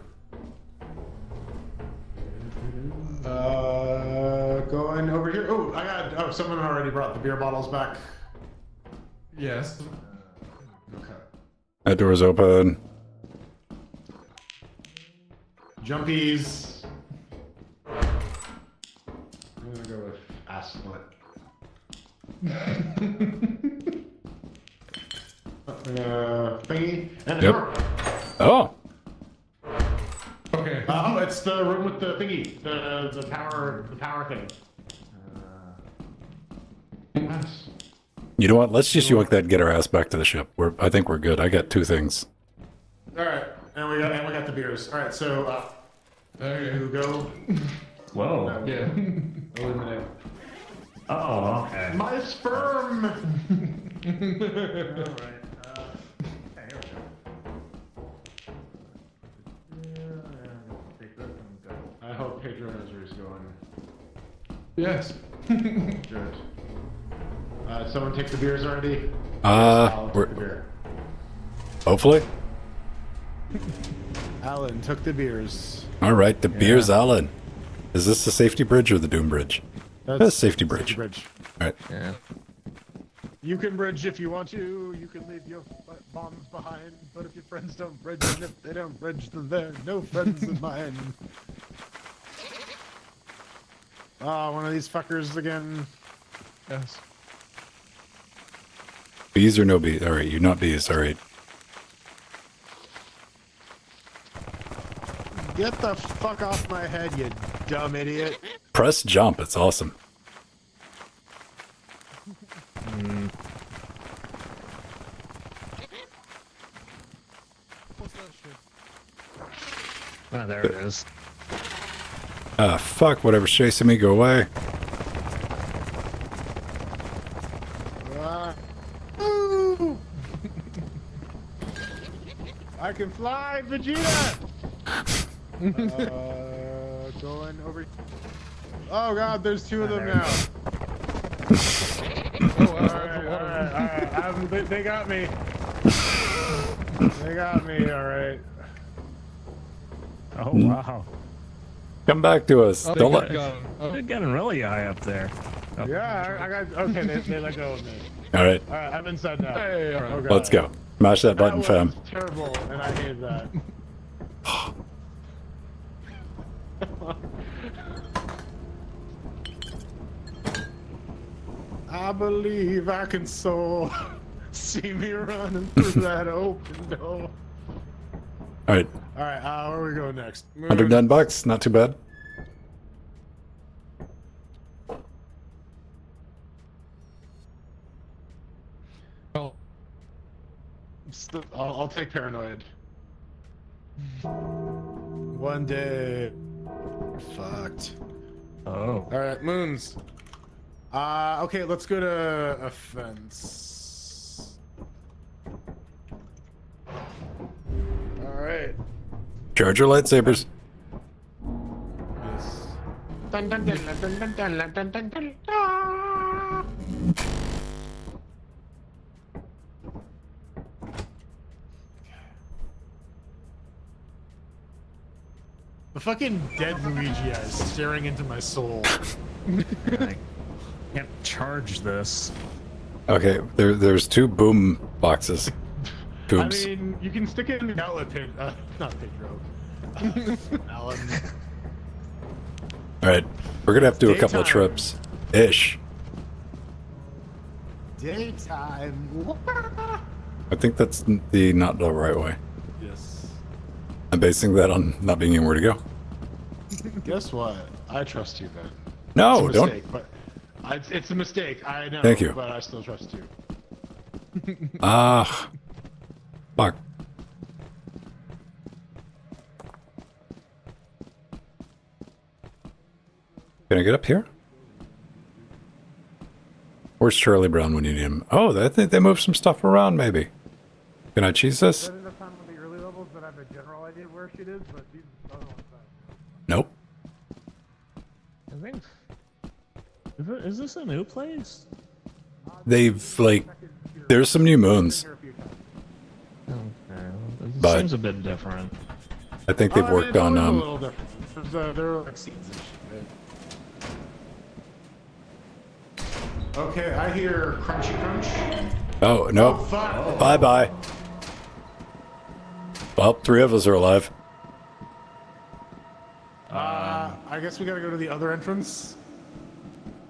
Going over here. Oh, someone already brought the beer bottles back. Yes. Okay. That door's open. Jumpies. I'm gonna go with ass split. Thingy and a Yep. door. Oh. Okay. Oh, it's the room with the thingy, the power thing. Nice. You know what? Let's just yoink that and get our ass back to the ship. I think we're good. I got 2 things. All right, and we got the beers. All right, so you go. Whoa. Yeah. Eliminate. Oh, okay. My sperm. All right. Okay, here we go. I hope Pedro knows where he's going. Yes. Good. Someone take the beers already? Alan took the beer. Hopefully. Alan took the beers. All right, the beer's Alan. Is this the safety bridge or the doom bridge? That's safety bridge. Safety bridge. All right. Yeah. You can bridge if you want to. You can leave your bombs behind. But if your friends don't bridge, and if they don't bridge, then they're no friends of mine. Oh, one of these fuckers again. Yes. Bees or no bees? All right, you're not bees. All right. Get the fuck off my head, you dumb idiot. Press jump. It's awesome. Oh, there it is. Ah, fuck. Whatever's chasing me, go away. Ooh. I can fly, Vegeta! Going over. Oh god, there's 2 of them now. Alright. They got me. They got me, alright. Oh, wow. Come back to us. Oh, Don't they let. got him. Oh. They're getting really high up there. Oh. Yeah, I got. Okay, they let go of me. All right. Alright, I'm inside now. Hey, all right. Oh, God. Let's go. Smash that button, That fam. was terrible, and I hated that. I believe I can soar. See me running through that open door. All right. All right, where are we going next? $109. Not too bad. Oh. I'll take paranoid. One day. Fucked. Oh. All right, moons. Okay, let's go to offense. All right. Charge your lightsabers. Yes. Dun, dun, dun, dun, dun, dun, dun, dun, dun, dun, dun. The fucking dead Luigi eyes staring into my soul. I can't charge this. Okay, there's 2 boom boxes. I Tubes. mean, you can stick it in the outlet pin. Not Pedro. Alan. Alright, we're gonna have to do a couple of Daytime. trips. Ish. Daytime. I think that's not the right way. Yes. I'm basing that on not being anywhere to go. Guess what? I trust you then. No, It's a don't. mistake, but it's a mistake. I know. Thank you. But I still trust you. Ah. Fuck. Can I get up here? Where's Charlie Brown when you need him? Oh, I think they moved some stuff around, maybe. Can I cheese this? Enough time on the early levels that I have a general idea where shit is, but these other ones Nope. I think. Is this a new place? They've, like, there's some new moons. here a few times. Okay. It But- seems a bit different. I think they've worked on, a little different. There are like scenes and shit. Okay, I hear crunchy crunch. oh, no. Fuck. Bye-bye. Well, 3 of us are alive. I guess we gotta go to the other entrance.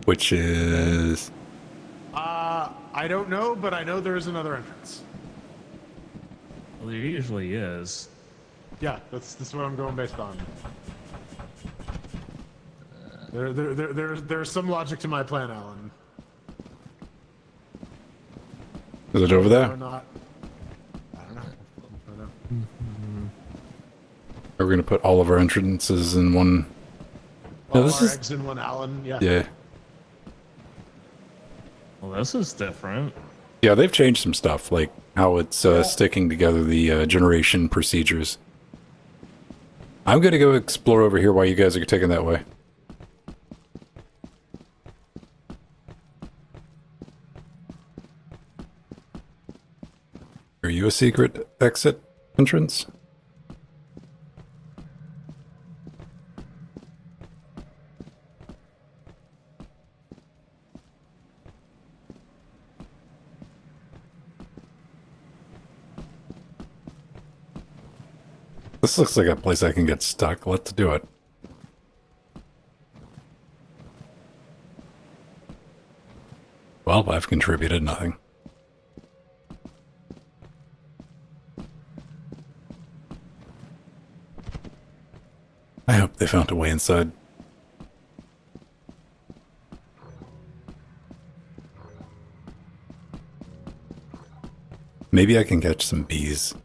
Which is... I don't know, but I know there is another entrance. Well, there usually is. Yeah, that's what I'm going based on. There's some logic to my plan, Alan. Is it over Or there? not. I don't know. Are we going to put all of our entrances in one... No, All this our is... eggs in one Alan. Yeah. Yeah. Well, this is different. Yeah, they've changed some stuff, like how it's sticking together the generation procedures. I'm going to go explore over here while you guys are taking that way. Are you a secret exit entrance? This looks like a place I can get stuck. Let's do it. Well, I've contributed nothing. I hope they found a way inside. Maybe I can catch some bees.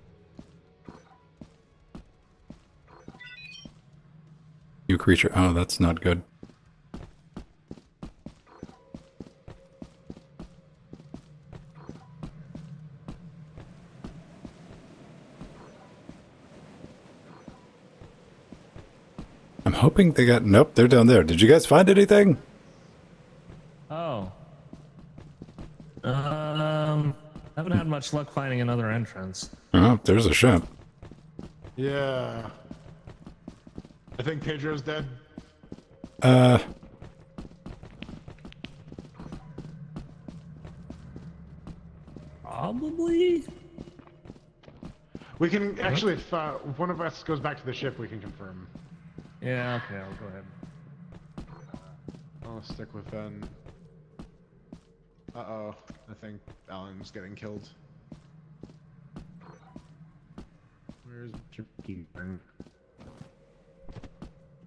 You creature. Oh, that's not good. I'm hoping they got... Nope, they're down there. Did you guys find anything? Oh. Haven't had much luck finding another entrance. Oh, there's a ship. Yeah. I think Pedro's dead. Probably. We can actually, if one of us goes back to the ship, we can confirm. Yeah. Okay. I'll go ahead. I'll stick with Ben. Uh-oh. I think Alan's getting killed. Where's Mr. Pinkie Pie?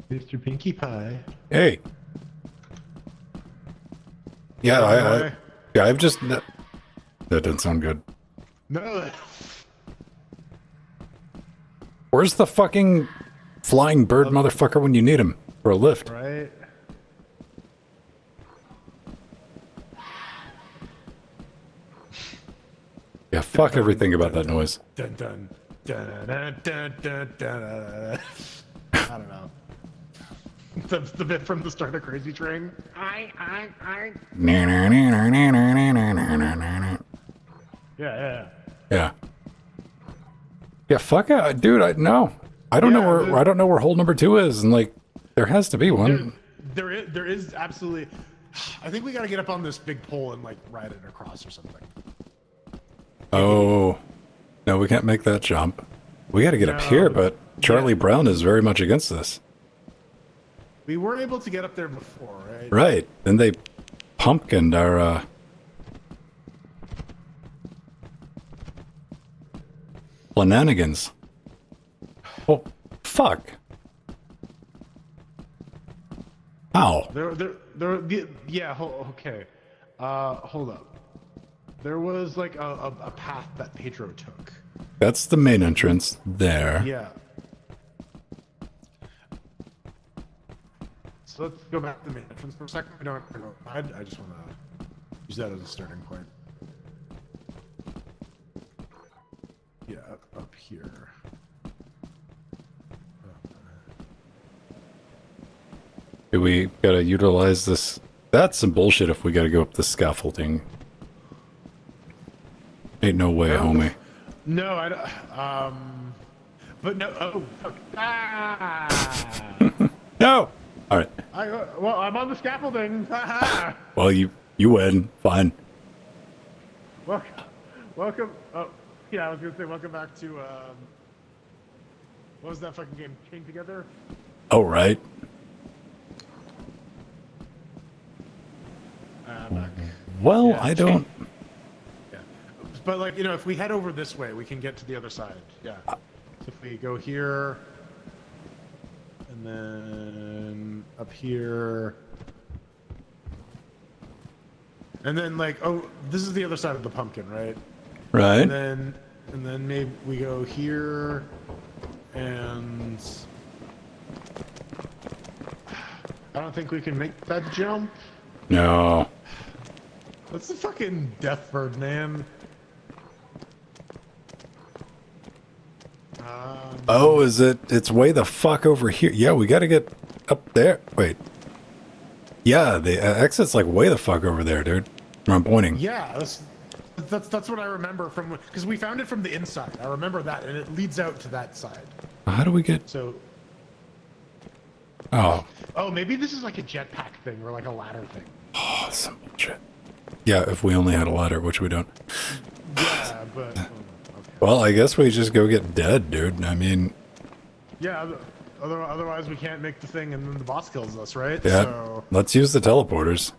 Mr. Pinkie Pie. Hey. Yeah, I've just... That didn't sound good. No. Where's the fucking flying bird motherfucker when you need him for a lift? Right? Yeah, fuck everything about that noise. Dun dun. I don't know. That's the bit from the start of Crazy Train. Yeah. Yeah. Yeah, fuck it, dude. No, I don't know where I don't know where hole number 2 is, and like, there has to be one. There is absolutely. I think we got to get up on this big pole and like ride it across or something. Oh, no, we can't make that jump. We got to get up here, but Charlie Brown is very much against this. We were able to get up there before, right? Right. Then they pumpkined our shenanigans. Oh, fuck. Ow. Okay. Hold up. There was like a path that Pedro took. That's the main entrance there. Yeah. So let's go back to the main entrance for a second. I just want to use that as a starting point. Yeah, up here. Do we gotta utilize this? That's some bullshit if we gotta go up the scaffolding. Ain't no way, homie. No, I don't. But no. Oh, fuck. No! Alright. Well, I'm on the scaffolding. Well, you win. Fine. Welcome. Oh, yeah, I was gonna say welcome back to. What was that fucking game? Chained Together? Oh, right. Back. Well, Yeah, I don't... Yeah. But, like, you know, if we head over this way, we can get to the other side. Yeah. So if we go here, and then up here, and then, like, oh, this is the other side of the pumpkin, right? Right. And then maybe we go here, and I don't think we can make that jump. No. That's the fucking death bird, man. Oh, is it? It's way the fuck over here. Yeah, we gotta get up there. Wait. Yeah, the exit's like way the fuck over there, dude. Where I'm pointing. Yeah, that's what I remember from, because we found it from the inside. I remember that, and it leads out to that side. How do we get... So, Oh. oh, maybe this is like a jetpack thing or like a ladder thing. Oh, some bullshit. Yeah, if we only had a ladder, which we don't. Yeah, but okay. Well, I guess we just go get dead, dude. I mean... Yeah, otherwise we can't make the thing, and then the boss kills us, right? Yeah. So, Let's use the teleporters.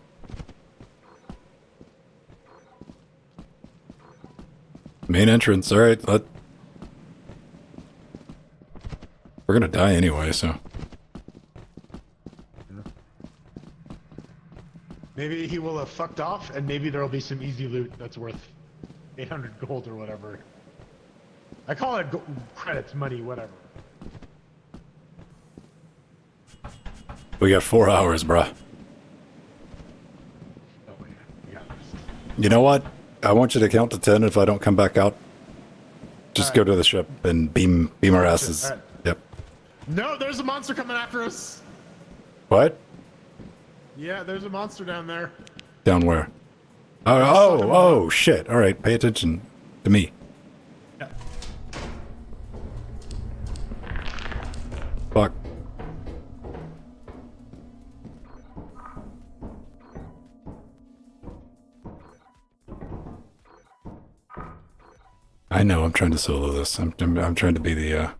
Main entrance. All right. We're gonna die anyway, so. maybe he will have fucked off, and maybe there'll be some easy loot that's worth 800 gold or whatever. I call it credits, money, whatever. We got 4 hours, bruh. Oh, yeah. You know what? I want you to count to 10. If I don't come back out, just All go right. to the ship and beam our asses. All right. Yep. No, there's a monster coming after us. What? Yeah, there's a monster down there. Down where? Oh, shit. All right, pay attention to me. Yeah. Fuck. I know, I'm trying to solo this. I'm trying to be the,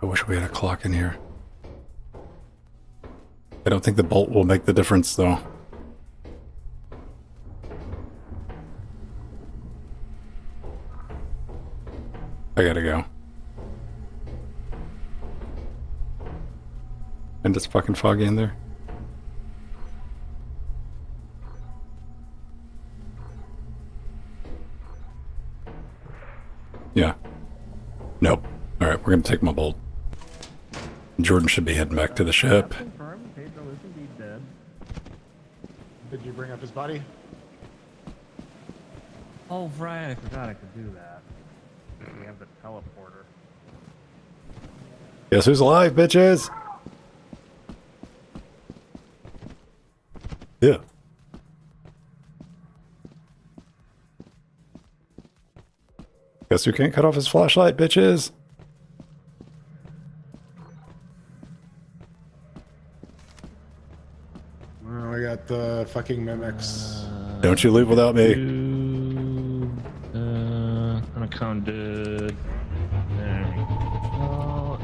I wish we had a clock in here. I don't think the bolt will make the difference, though. I gotta go. And it's fucking foggy in there. Yeah. Nope. Alright, we're gonna take my bolt. Jordan should be heading back to the ship. Confirmed, Pedro is indeed dead. Did you bring up his body? Oh, right, I forgot I could do that. We have the teleporter. Guess who's alive, bitches? Yeah. Guess who can't cut off his flashlight, bitches? Oh, I got the fucking mimics. Don't you leave without me. Unaccountted. There we go.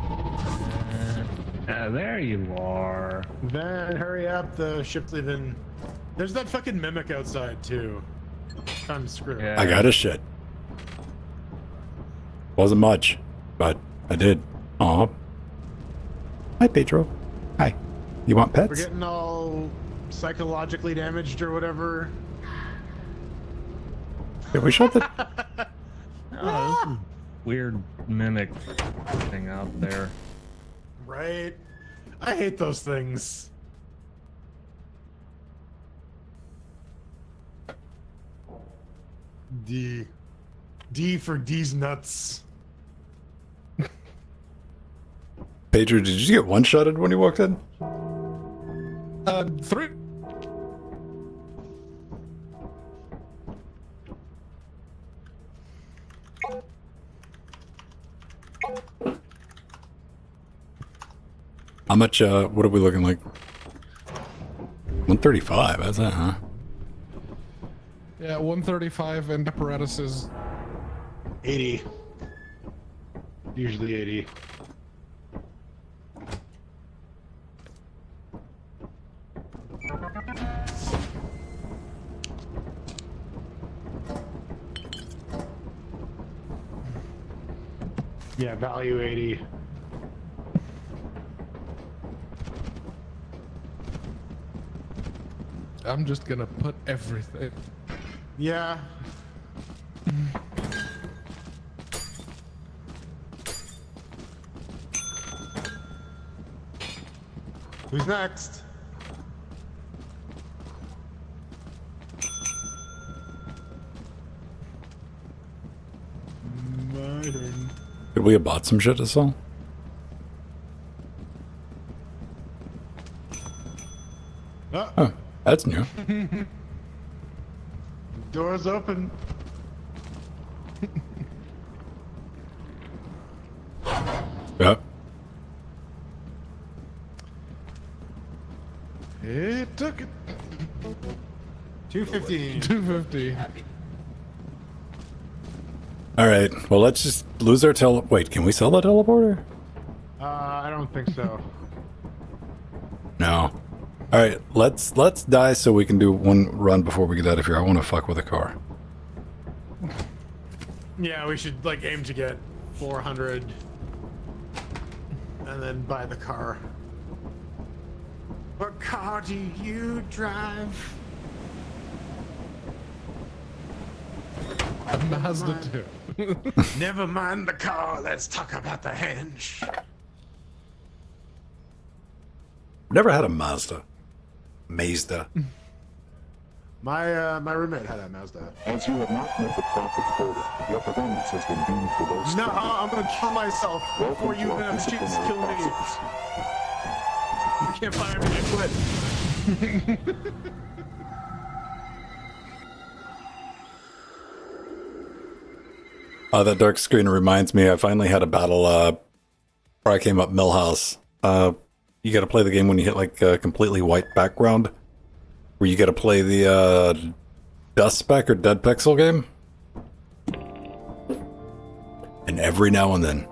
There you are. Then hurry up, the ship's leaving. There's that fucking mimic outside too. I'm screwed. Yeah. I got his shit. Wasn't much, but I did. Aw. Hi, Pedro. Hi. You want We're pets? getting all psychologically damaged or whatever. Yeah, we shot the... Oh, this is weird mimic thing out there. Right? I hate those things. D. D for D's nuts. Pedro, did you get one-shotted when you walked in? 3. How much, what are we looking like? 135, that's that, huh? Yeah, 135 and apparatuses. 80. Usually 80. Yeah, value 80. I'm just gonna put everything. Yeah. Who's next? My turn. Could we have bought some shit to sell? Oh, Oh, that's new. door's open. Yep. It took it. 215. 250. All right. Well, let's just lose our Wait, can we sell the teleporter? I don't think so. No. All right. Let's die so we can do one run before we get out of here. I want to fuck with a car. Yeah, we should like aim to get 400 and then buy the car. What car do you drive? A Mazda 2. Never mind the car, let's talk about the hinge. Never had a Mazda. Mazda. My roommate had a Mazda. As you have not met the profit quota, your performance has been deemed below No, standard. I'm gonna kill myself before you even have a chance to kill me. You can't fire me, I quit. That dark screen reminds me, I finally had a battle where I came up Millhouse. You gotta play the game when you hit like a completely white background. Where you gotta play the Dust Speck or Dead Pixel game. And every now and then,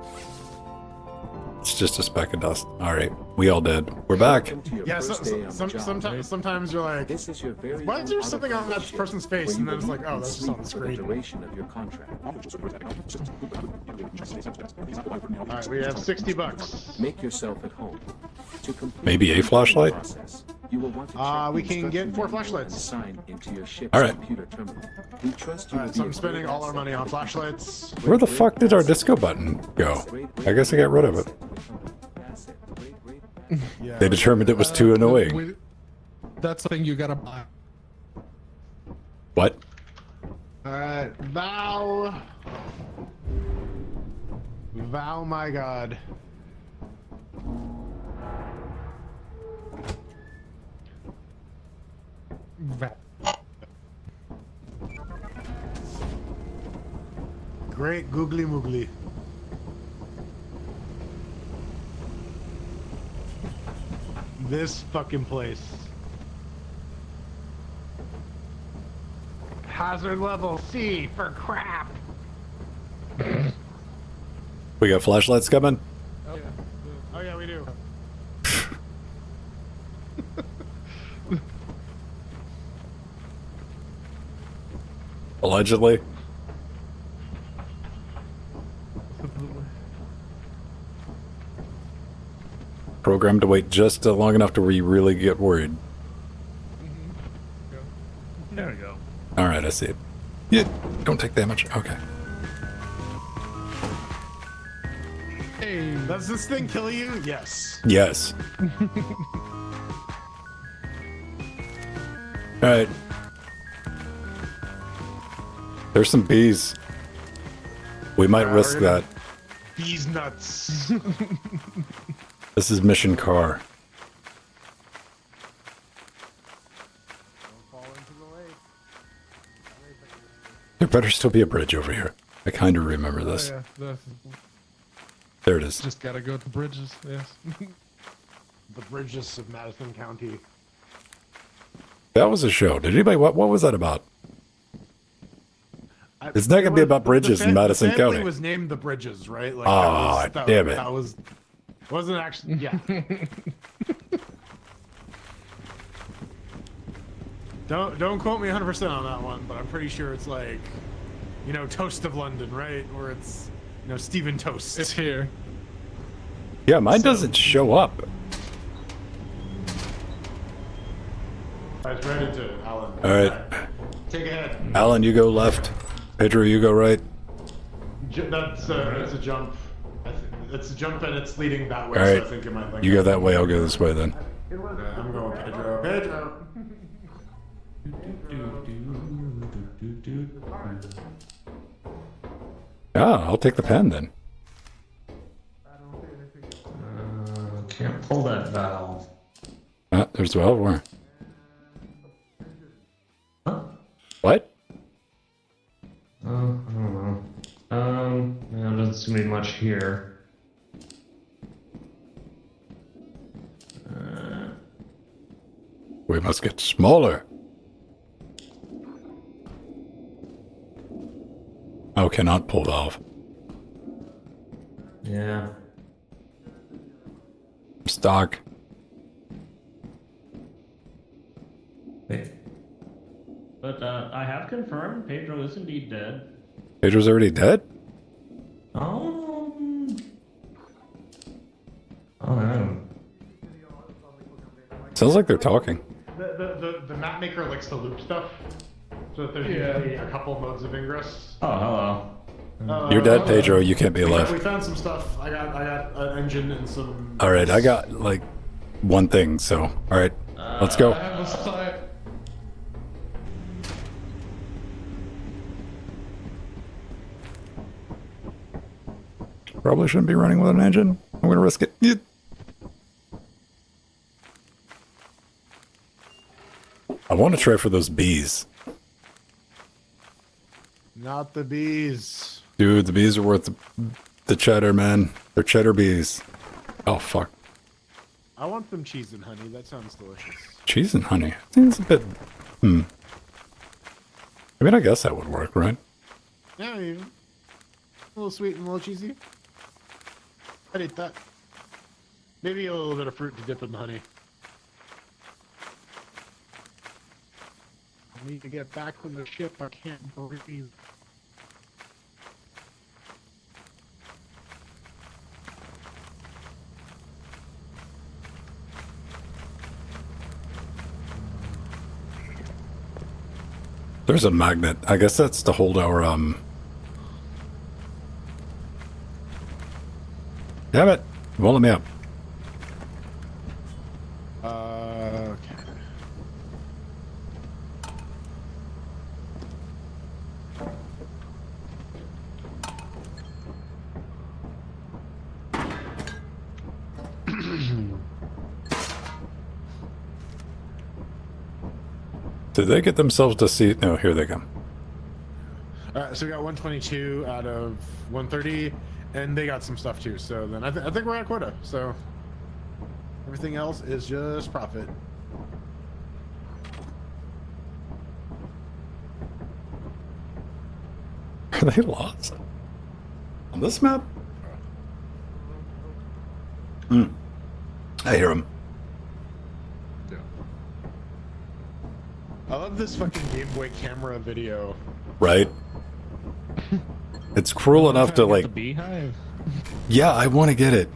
it's just a speck of dust. Alright, we all dead. We're back. Welcome to your Yeah, first day on the job. sometimes you're like, This is your very why is there own something on that auto-pilot person's ship, face? where And you then it's will like, eat oh, and that's just on sleep the for the screen. duration of your contract. Alright, we have 60 bucks. Make yourself at home. To complete Maybe a the flashlight? process, you will want to check We the can get instruction 4 manual flashlights. and sign into your ship's All right. computer terminal. We trust you Alright, will so be I'm a spending great all our asset money on to flashlights. Where the fuck did our disco button go? I guess I got rid of it. Asset, great Yeah. They determined it was too annoying. That's the thing you gotta buy. What? All right, vow. Vow, my God. Great googly moogly. This fucking place. Hazard level C for crap. We got flashlights coming? Oh yeah, we do. Allegedly. Programmed to wait just long enough to where you really get worried. There we go. Alright, I see it. Yeah, don't take damage. Okay. Hey, Does this thing kill you? Yes. Yes. Alright. There's some bees. We might risk we're gonna- that. Bees nuts. This is mission car. There better still be a bridge over here. I kind of remember this. yeah, There it is. just gotta go to bridges. Yes. The bridges of Madison County. That was a show. Did anybody? What was that about? It's not gonna be about bridges in Madison the family County. was named the Bridges, right? Like, Aw, damn it. That was wasn't actually. Yeah. Don't quote me 100% on that one, but I'm pretty sure it's like, you know, Toast of London, right? Or it's, you know, Stephen Toast. It's here. Yeah, mine doesn't show up. I was ready to Alan. All right, Take ahead. Alan, you go left. Pedro, you go right. That's it's a jump. It's a jump and it's leading that way. All So right, I think it might. Like, you go that way. I'll go this way then. I'm going Pedro. Pedro. Ah, I'll take the pen then. Can't pull that valve. Ah, there's 12. Where? Huh? What? I don't know. Yeah, there doesn't seem to be much here. We must get smaller. Oh, cannot pull valve. Yeah. Stock. Wait. But I have confirmed Pedro is indeed dead. Pedro's already dead? Oh. Sounds like they're talking. The map maker likes to loop stuff, so that there's usually a couple modes of ingress. Oh, hello. You're dead, Pedro. You can't be We alive. found some stuff. I got an engine and some. All right, I got like one thing. So, all right, let's go. I have a side. Probably shouldn't be running with an engine. I'm gonna risk it. Yeah. I want to try for those bees. Not the bees. Dude, the bees are worth the cheddar, man. They're cheddar bees. Oh, fuck. I want some cheese and honey. That sounds delicious. Cheese and honey. I think it's a bit... I mean, I guess that would work, right? Yeah, a little sweet and a little cheesy. I'd eat that. Maybe a little bit of fruit to dip in the honey. I need to get back to the ship. I can't breathe. There's a magnet. I guess that's to hold our, Damn it! Won't let me up. Did they get themselves to see? No, here they come. All right, so we got 122 out of 130, and they got some stuff too. So then I think we're at quota. So everything else is just profit. Are they lost? On this map? I hear them. Yeah. I love this fucking Game Boy camera video. Right? It's cruel enough to The like. beehive. Yeah, I want to get it.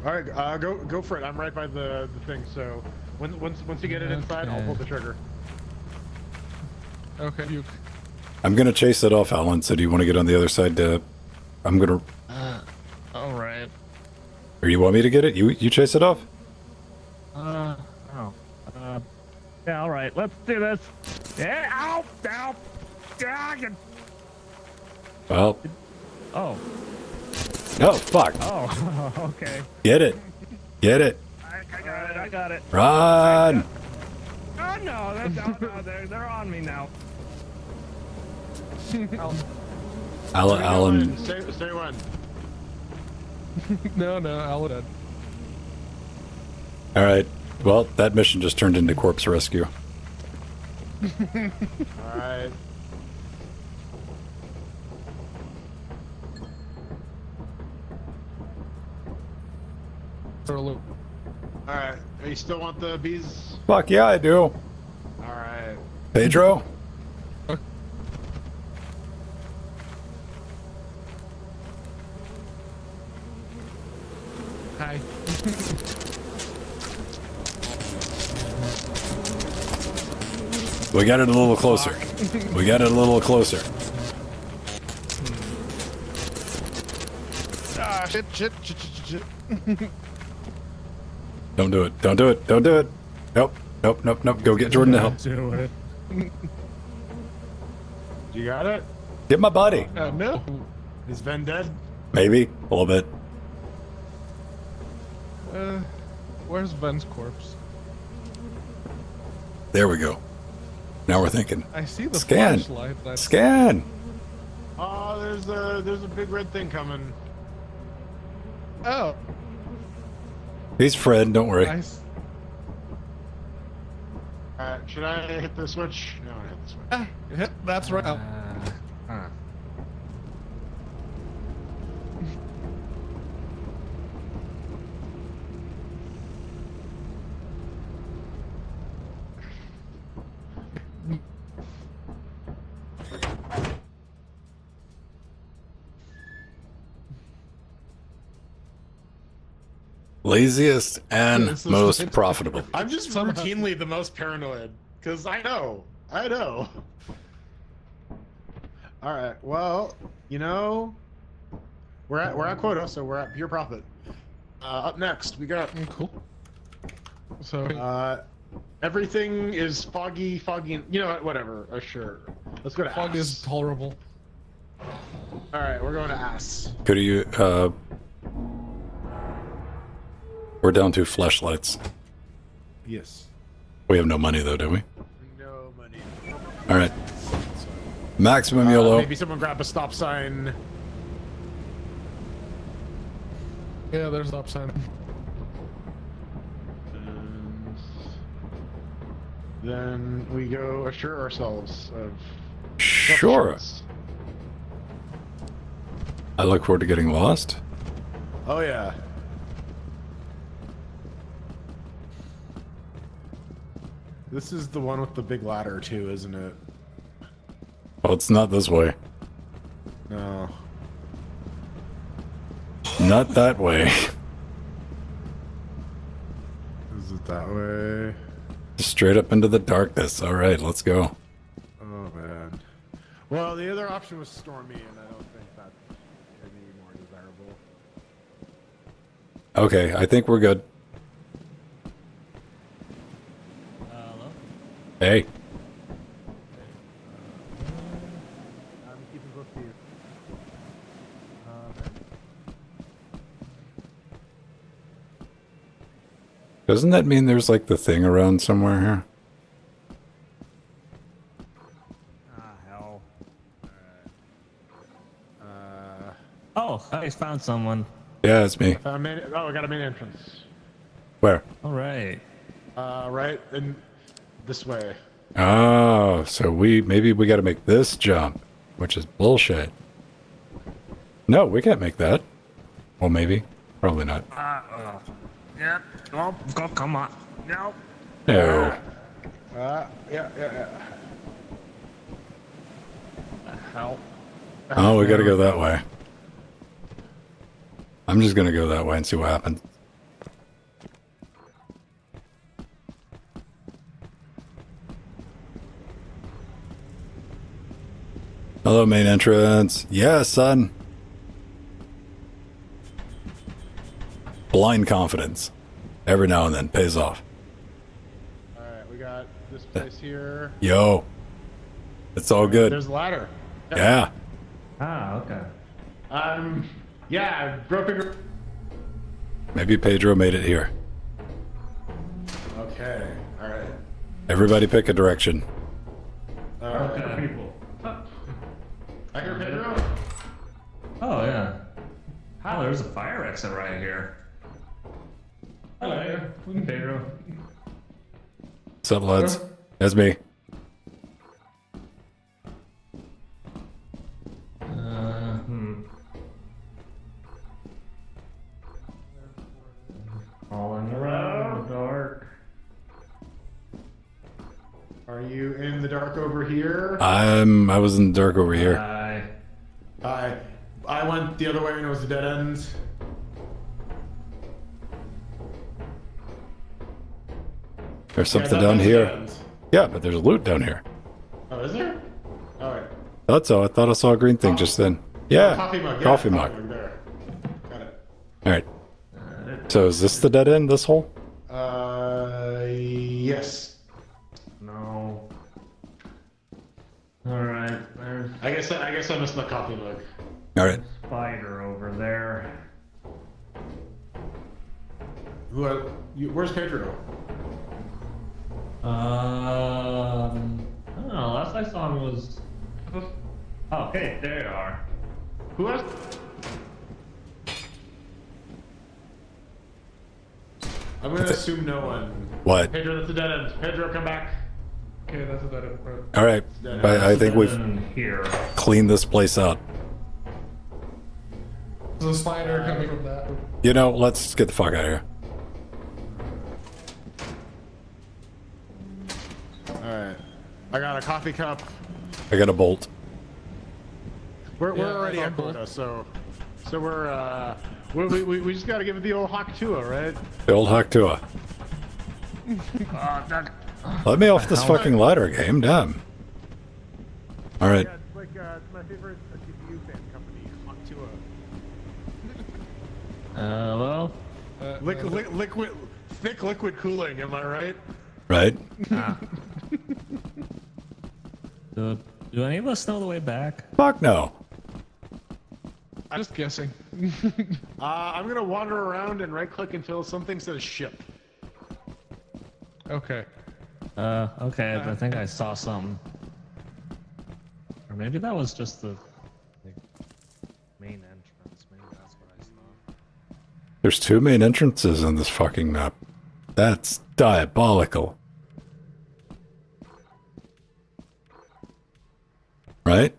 All right, go for it. I'm right by the thing. So once you get it inside, I'll pull the trigger. Okay, you. I'm gonna chase it off, Alan. So do you want to get on the other side? I'm gonna. All right. Or you want me to get it? You chase it off? Oh. Yeah. All right. Let's do this. Yeah. Ow. Ow. Dang. Well. Oh. Oh fuck! Oh. Okay. Get it! Get it! I got it. I got it. Run! Oh no! They're on me now. Alan. Stay one. No, I'll dead. All right. Well, that mission just turned into corpse rescue. All right. For a loop. All right. You still want the bees? Fuck yeah, I do. All right. Pedro. Hi. We got it a little closer. We got it a little closer. Ah, shit. Don't do it. Don't do it. Don't do it. Nope. Go get Jordan to help. Do it. You got it? Get my buddy. No. Is Ven dead? Maybe. A little bit. Where's Ben's corpse? There we go. Now we're thinking. I see the Scan. flashlight. That's Scan. Oh, there's a big red thing coming. oh, He's Fred. Don't worry. nice. All right. Should I hit the switch? No, I hit the switch. Hit. That's right. Oh. Huh. Laziest and This is most like- profitable. I'm just Somehow- routinely the most paranoid because I know. All right. Well, we're at quota, so we're at pure profit. Up next, we got Cool. So everything is foggy. You know what? Whatever. Sure. Let's go to fog ass. is tolerable. All right, we're going to ass. Could you? We're down to flashlights. Yes. We have no money though, do we? No money. All right. Maximum YOLO. Maybe someone grab a stop sign. Yeah, there's the upside. And then we go assure ourselves of Sure. self-assurance. I look forward to getting lost. Oh yeah. This is the one with the big ladder too, isn't it? Well, it's not this way. No. Not that way. Is it that way? Straight up into the darkness. All right, let's go. Oh man. Well, the other option was stormy, and I don't think that's any more desirable. Okay, I think we're good. Hello? Hey. I'm keeping close to you. Doesn't that mean there's like the thing around somewhere here? Oh, I found someone. Yeah, it's me. Found main. Oh, I got a main entrance. Where? All right. Right in this way. Oh, so maybe we got to make this jump, which is bullshit. No, we can't make that. Well, maybe. Probably not. Yeah. Oh, come on. No. No. Yeah. Help. Oh, we got to go that way. I'm just going to go that way and see what happens. Hello, main entrance. Yeah, son. Blind confidence. Every now and then pays off. All right, we got this place here. Yo. It's all good. There's a ladder. Yeah. Ah, okay. Yeah, broken. Maybe Pedro made it here. Okay. All right. Everybody pick a direction. Okay. People. I hear Pedro. Oh yeah. Oh, there's a fire exit right here. Hello, Pedro. What's up, lads? That's me. Falling around the dark. Are you in the dark over here? I was in the dark over here. I went the other way and it was a dead end. There's something that down was a here. dead end. Yeah, but there's loot down here. Oh, is there? All right. Thought so. I thought I saw a green thing just then. Yeah. Coffee mug. Yeah, Coffee mug. there. Got it. All right. So is this the dead end, this hole? Yes. No. All right. There's I guess I missed the coffee mug. All right. a spider over there. Where's Pedro? I don't know. Last I saw him was. Oh, okay, there you are. Who else? I'm gonna assume no one. What? Pedro, that's a dead end. Pedro, come back. Okay, that's a dead end. All right. I think we've In here. cleaned this place out. There's a spider coming from that. You know, let's get the fuck out of here. Alright. I got a coffee cup. I got a bolt. We're Yeah, already I at got quota, so we just gotta give it the old Hawk Tua, right? The old Haktua. Let me off this fucking ladder game, damn. All right. Yeah, it's like it's my favorite GPU fan company, Hawk Tua. Well. Liquid, thick liquid cooling. Am I right? Right. Do any of us know the way back? Fuck no. I'm just guessing. I'm gonna wander around and right-click until something says ship. Okay. Okay, I think I saw something. Or maybe that was just the main entrance. Maybe that's what I saw. There's 2 main entrances on this fucking map. That's diabolical. Right?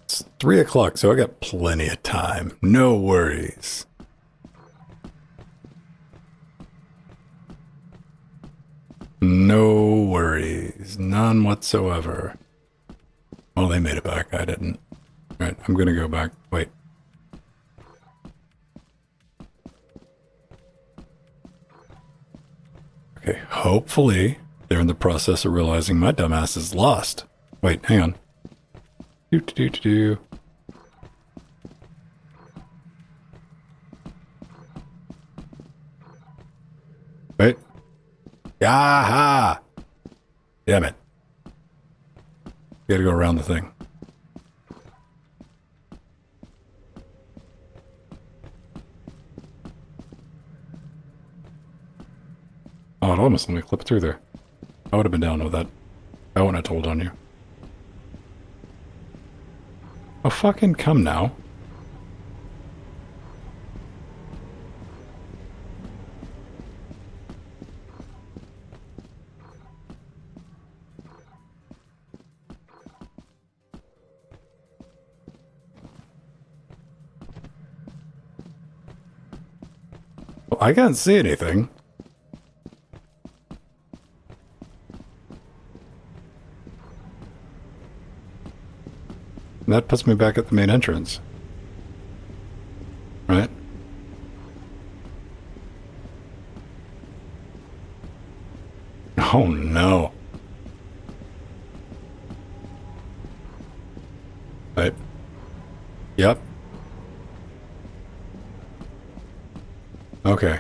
It's 3 o'clock, so I got plenty of time. No worries. No worries. None whatsoever. Well, they made it back. I didn't. Right, I'm gonna go back. Wait. Okay, hopefully they're in the process of realizing my dumbass is lost. Wait, hang on. Do. Wait. Yaha! Damn it. Gotta go around the thing. Oh, it almost let me clip through there. I would have been down with that. I wouldn't have told on you. Oh, fucking come now. Well, I can't see anything. And that puts me back at the main entrance. Right? Oh no. Right. Yep. Okay.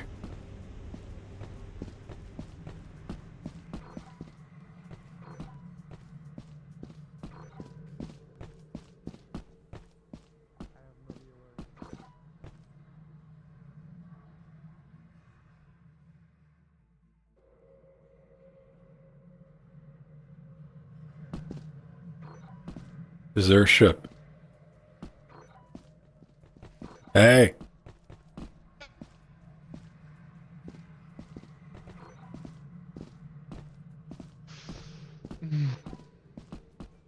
Is there a ship? Hey!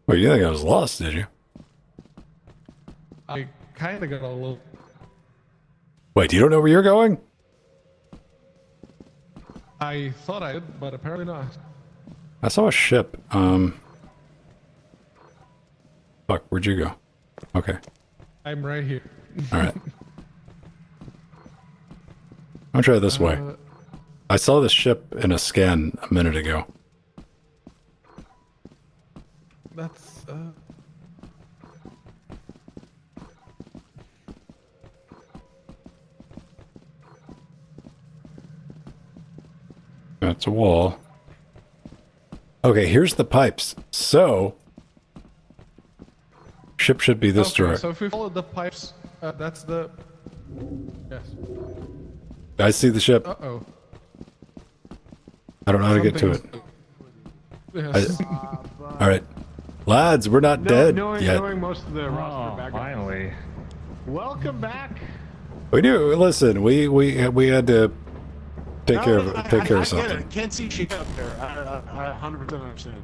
Well, you think I was lost, did you? I kind of got a little. Wait, you don't know where you're going? I thought I did, but apparently not. I saw a ship. Fuck, where'd you go? Okay. I'm right here. Alright. I'll try it this way. I saw this ship in a scan a minute ago. That's That's a wall. Okay, here's the pipes. So, ship should be this okay, direct. so if we follow the pipes, that's the. Yes. I see the ship. Uh-oh. I don't know how to get to it. Yes. Alright. Lads, we're not dead knowing, yet. knowing most of the roster background. Finally. Welcome back. We do. Listen, we had to take care of I get something. it. Can't see shit up there. I 100% understand.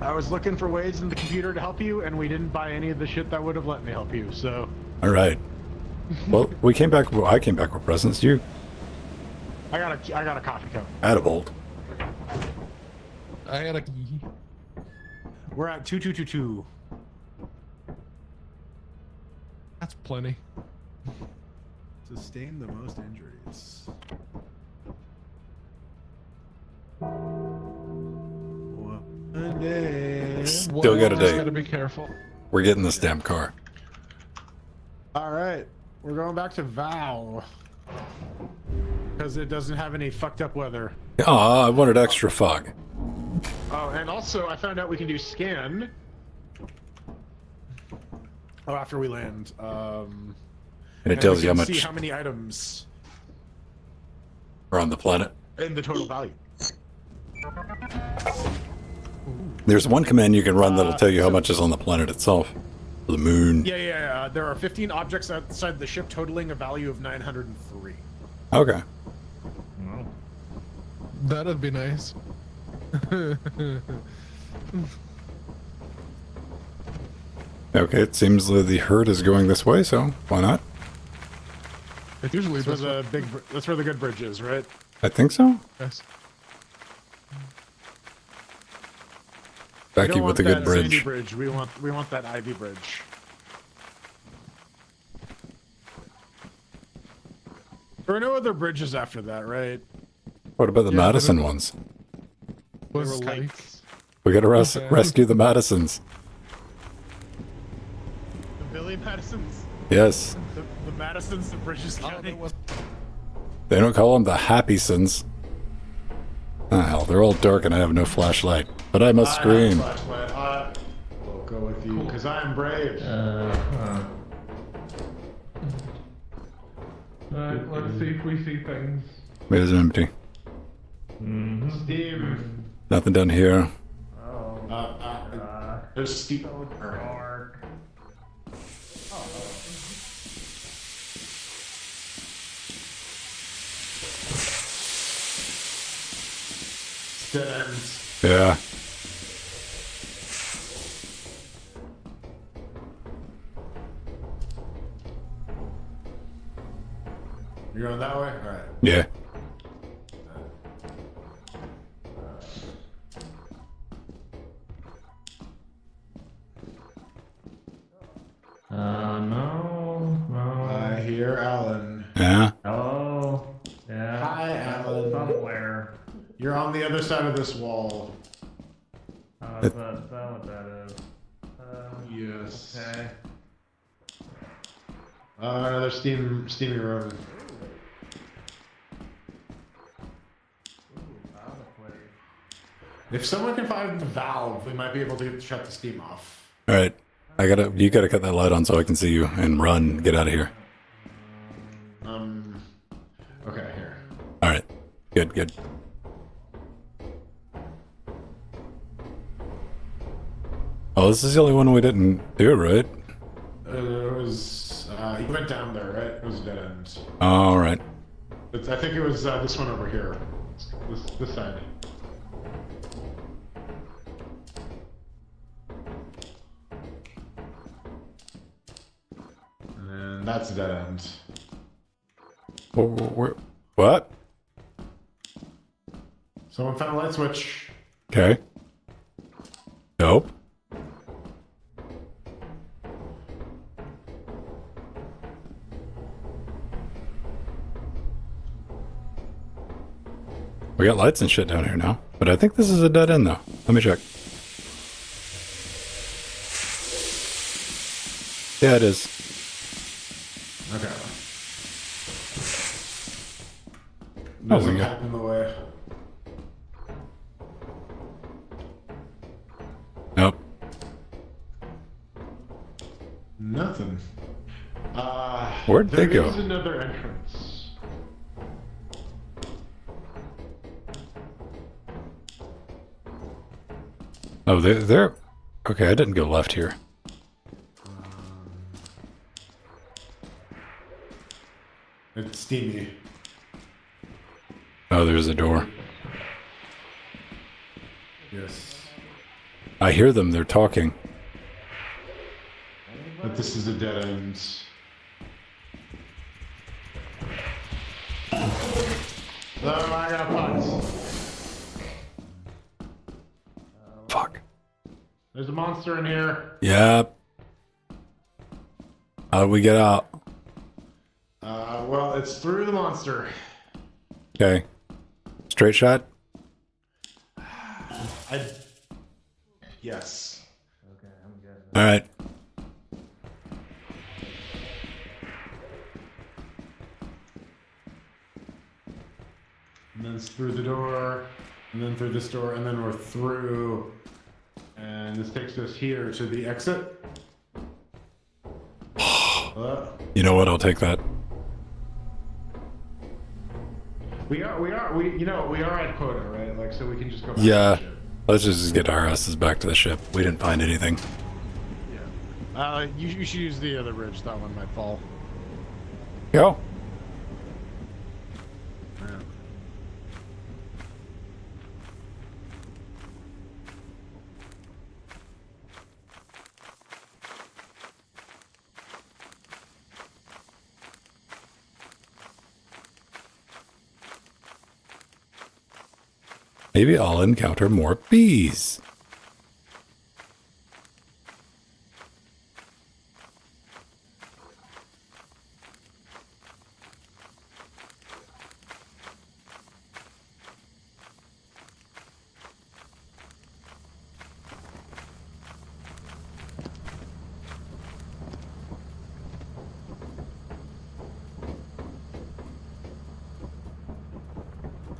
I was looking for ways in the computer to help you, and we didn't buy any of the shit that would have let me help you. So. All right. Well, we came back. I came back with presents. You. I got a coffee cup. Attabold. I got a key. We're at 2222. That's plenty. Sustain the most injuries. One day. Still got a Just day. gotta be careful. We're getting this damn car. All right, we're going back to Vow because it doesn't have any fucked up weather. Oh, I wanted extra fog. Oh, and also I found out we can do scan. Oh, after we land. And it tells you how See much how many items are on the planet. in the total value. There's one command you can run that'll tell you how much is on the planet itself. The moon. Yeah. There are 15 objects outside the ship, totaling a value of 903. Okay. Oh. That'd be nice. Okay, it seems the herd is going this way, so why not? It usually That's where does. that's where the good bridge is, right? I think so. Yes. We Becky don't with want the good that sandy bridge. bridge. We want that ivy bridge. There are no other bridges after that, right? What about the Yeah, Madison but- ones? They Was were Skype. lakes. We gotta Okay. rescue the Madisons. The Billy Madisons. Yes. The Madisons of Bridges Oh, County. there was- They don't call them the Happysons. Ah, hell, they're all dark and I have no flashlight. But I must scream. We'll go with you, because I am brave. Let's see if we see things. Wait, it's empty. Steam. Nothing down here. There's Steam. Dead ends. Yeah. You're going that way? Alright. Yeah. No. I hear Alan. Yeah. Oh. Yeah. Hi, Alan. Somewhere. You're on the other side of this wall. Is that what that is? Yes. Okay. Another steamy room. If someone can find the valve, we might be able to shut the steam off. All right. You gotta cut that light on so I can see you and run. Get out of here. Okay, here. All right. Good. Oh, this is the only one we didn't do, right? It was, you went down there, right? It was a dead end. All right. I think it was this one over here. This side. And then that's a dead end. What? Someone found a light switch. Okay. Nope. We got lights and shit down here now, but I think this is a dead end though. Let me check. Yeah, it is. Okay. Oh, There's we a got- cap in the way. Nope. Nothing. Where'd they go? There is another entrance. Oh, they're... Okay, I didn't go left here. It's steamy. Oh, there's a door. Yes. I hear them, they're talking. But this is a dead end. Oh, I got pots. Fuck. There's a monster in here. Yep. How do we get out? Well, it's through the monster. Okay. Straight shot? Yes. Alright. And then it's through the door, and then through this door, and then we're through. And this takes us here to the exit. You know what? I'll take that. We are at quota, right? Like, so we can just go back Yeah. to the ship. Let's just get our asses back to the ship. We didn't find anything. Yeah. You should use the other bridge. That one might fall. Go. Maybe I'll encounter more bees.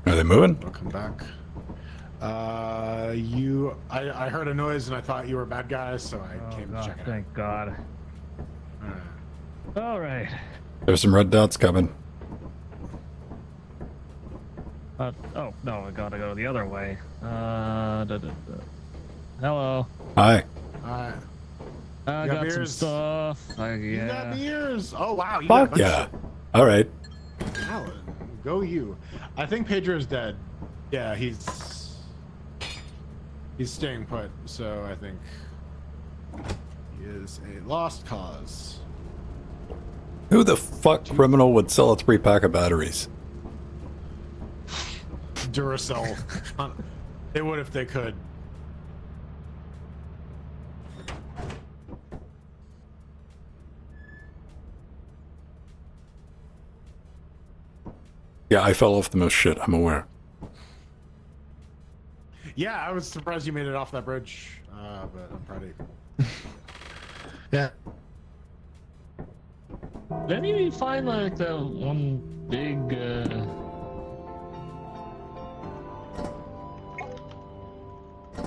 Are they moving? Welcome back. I heard a noise and I thought you were a bad guy, so I came to check it Thank God. out. All right. There's some red dots coming. Oh no, I gotta go the other way. Hello. Hi. Alright. I You got got some beers? stuff. You got Yeah. beers. Oh wow, you got a Fuck bunch yeah. of shit. All right. Alan, go you. I think Pedro's dead. Yeah, he's staying put, so I think he is a lost cause. Who the fuck criminal would sell a 3-pack of batteries? Duracell. They would if they could. Yeah, I fell off the most shit, I'm aware. Yeah, I was surprised you made it off that bridge, but I'm proud of you. Yeah. Didn't you find like that one big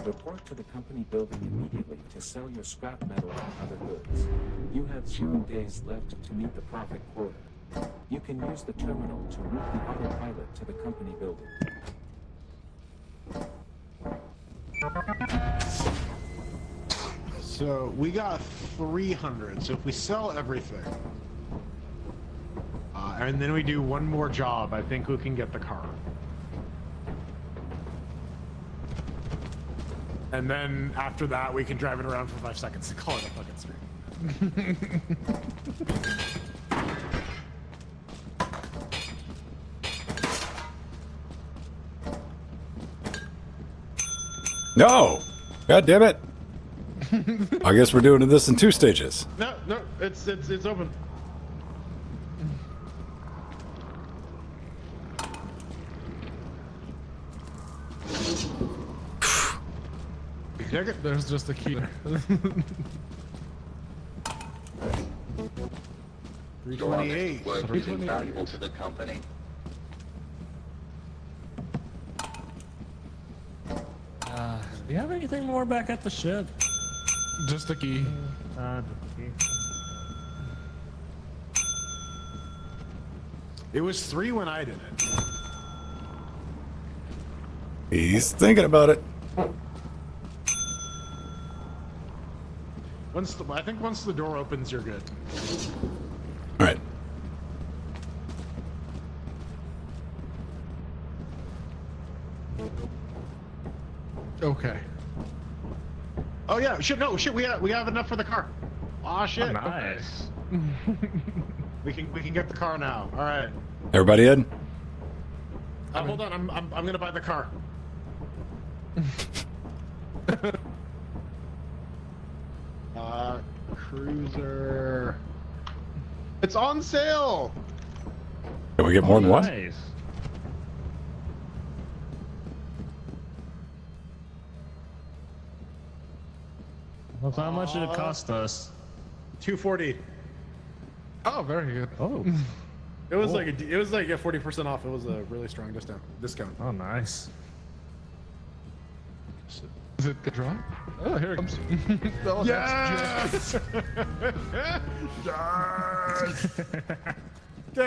Report to the company building immediately to sell your scrap metal and other goods. You have 0 days left to meet the profit quota. You can use the terminal to route the autopilot to the company building. So we got 300. So if we sell everything, and then we do one more job, I think we can get the car. And then after that, we can drive it around for 5 seconds and call it a fucking stream. No! God damn it! I guess we're doing this in 2 stages. No, it's open. Check it. There's just a key. 328. Worth valuable to the company. do you have anything more back at the ship? Just a key. It was 3 when I did it. He's thinking about it. I think once the door opens, you're good. All right. Okay. Oh yeah, shit! No, shit. We have enough for the car. Aw, shit. Nice. We can get the car now. All right. Everybody in? Hold on. I'm gonna buy the car. Cruiser. It's on sale. Can we get more than one? Nice. Well, so how much did it cost us? 240. Oh, very good. Oh. It was like it was like 40% off. It was a really strong discount. Oh, nice. Is it the draw? Oh, here it comes. Oh, Yes! Can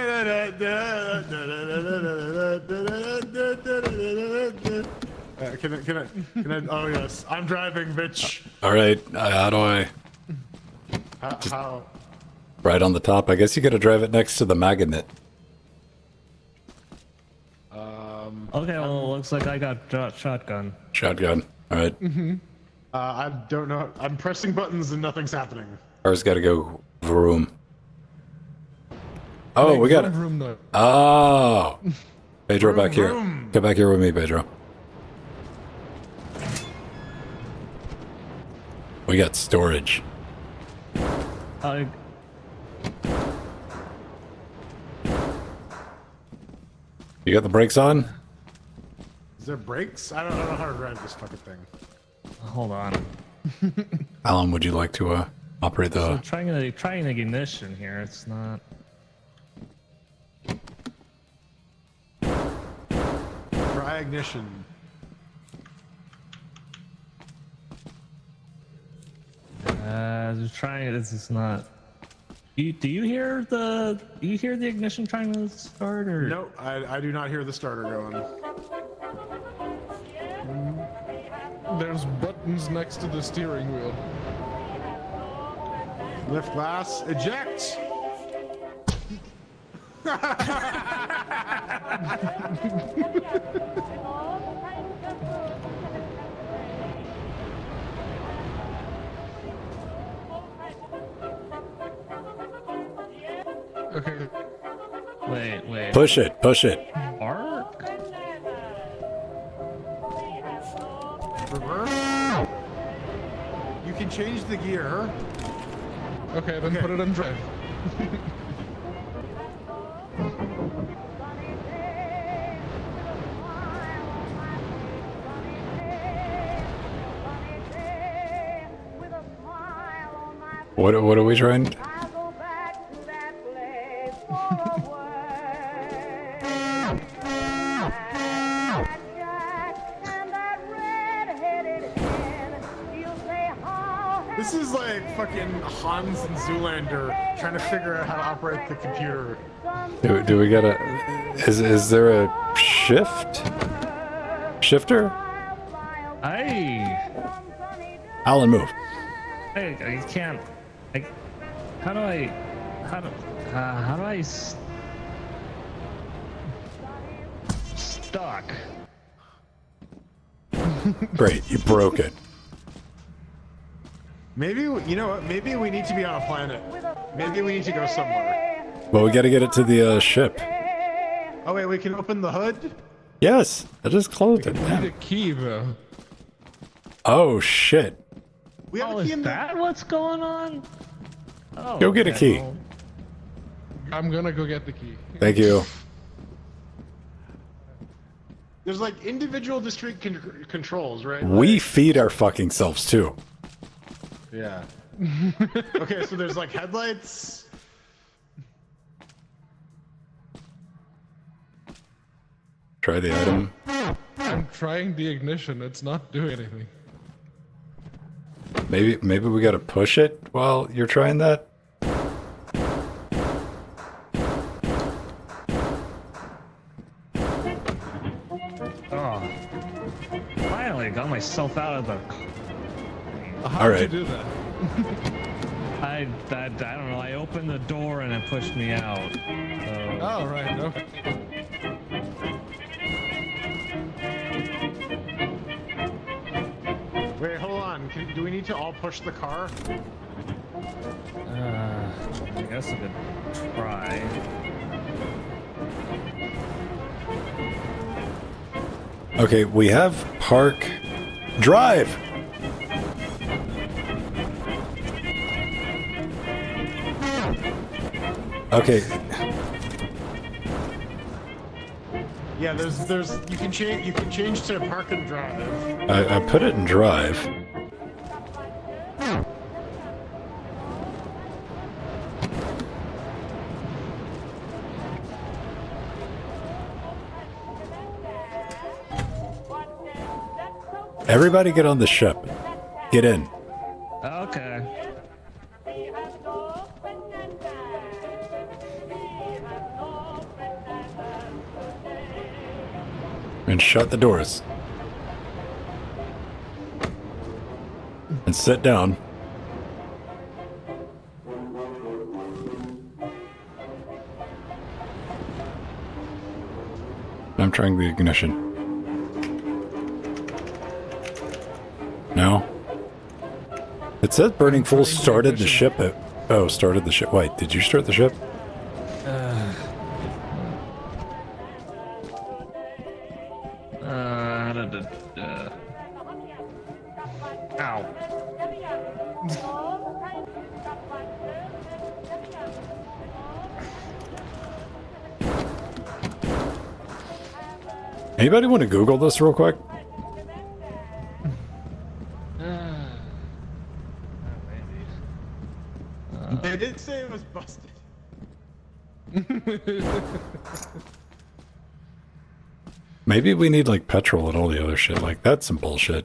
I? Oh yes, I'm driving, bitch. All right. How do I? How? Right on the top. I guess you got to drive it next to the magnet. Okay, well, it looks like I got shotgun. Shotgun. All right. I don't know. I'm pressing buttons and nothing's happening. Car's got to go vroom. Oh, we got it. Room note. Oh. Pedro, back here. vroom. Come back here with me, Pedro. We got storage. You got the brakes on? Is there brakes? I don't know how to drive this fucking thing. Hold on. Alan, would you like to operate So the... trying the ignition here. It's not. Try ignition. Just trying it. It's not. Do you hear the ignition trying to start or? No, I do not hear the starter going. There's buttons next to the steering wheel. Lift glass, eject. Okay. Wait. Push it, push it. Arc? Reverse. You can change the gear. Okay, then put it in drive. What are we trying? This is like fucking Hans and Zoolander trying to figure out how to operate the computer. Do we gotta? Is there a shifter? Alan, move. I can't. How do I stuck? Great, you broke it. Maybe, you know what? Maybe we need to be on a planet. Maybe we need to go somewhere. Well, we gotta get it to the ship. Oh wait, we can open the hood? Yes, I just closed it. Need Yeah. a key though. Oh shit! We have Oh, a key is in the... that what's going on? Oh, Go get a key. well, I'm gonna go get the key. Thank you. There's like individual discrete controls, right? We feed our fucking selves too. Yeah. Okay, so there's like headlights. Try the item. I'm trying the ignition. It's not doing anything. Maybe we gotta push it while you're trying that. Oh, finally got myself out of the. How All did right. you do that? I don't know. I opened the door and it pushed me out. So. Oh, right. Okay. Wait, hold on. Do we need to all push the car? I guess I could try. Okay, we have park drive. Okay, Yeah, there's you can change to park and drive. I put it in drive. Everybody get on the ship. Get in. Okay. And shut the doors. And sit down. I'm trying the ignition. No. It said burning full started the ship. Oh, started the ship. Wait, did you start the ship? Ow. Anybody want to Google this real quick? They did say it was busted. Maybe we need like petrol and all the other shit. Like that's some bullshit.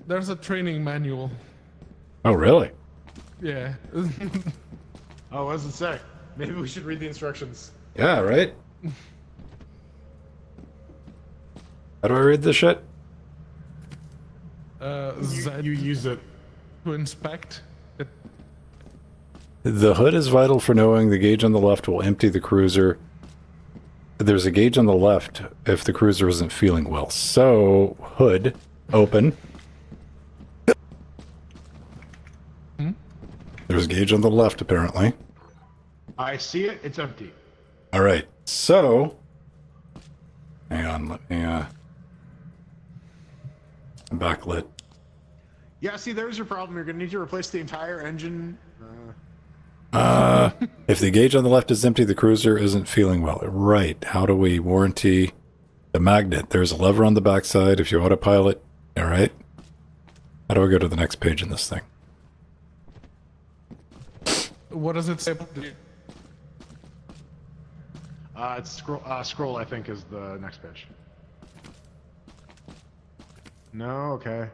There's a training manual. Oh really? Yeah. Oh, what does it say? Maybe we should read the instructions. Yeah, right? How do I read this shit? Z You use it. to inspect. It, The hood is vital for knowing the gauge on the left will empty the cruiser. There's a gauge on the left if the cruiser isn't feeling well. So, hood, open. There's a gauge on the left, apparently. I see it. It's empty. All right, so... Hang on, let me, I'm backlit. Yeah, see, there's your problem. You're going to need to replace the entire engine. If the gauge on the left is empty, the cruiser isn't feeling well. Right, how do we warranty the magnet? There's a lever on the backside if you autopilot. All right. How do I go to the next page in this thing? what does it say? It's scroll, I think, is the next page. No, okay.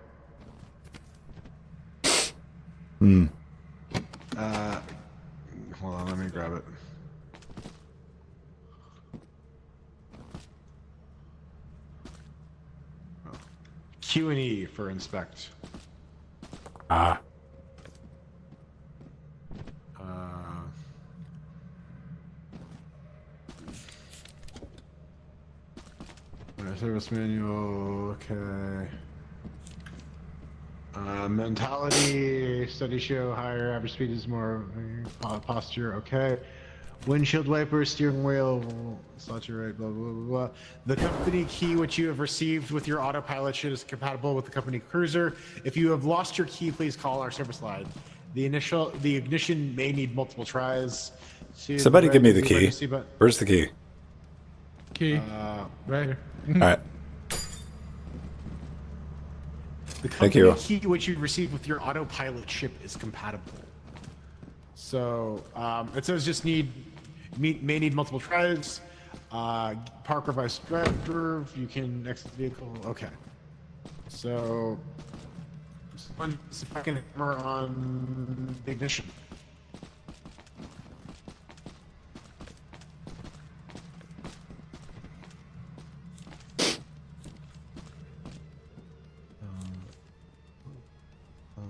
Hold on, let me grab it. Oh. Q and E for inspect. Ah. Service manual, okay. Mentality, study show higher, average speed is more, posture, okay. Windshield wipers, steering wheel, saturate, blah, blah, blah, blah. The company key which you have received with your autopilot shit is compatible with the company cruiser. If you have lost your key, please call our service line. The ignition may need multiple tries. Somebody give me the key. Where's the key? Key. Right here. All right. The Thank company you. key which you received with your autopilot ship is compatible. So it says just may need multiple tries. Park reverse driver. You can exit the vehicle. Okay. So one second hammer on the ignition.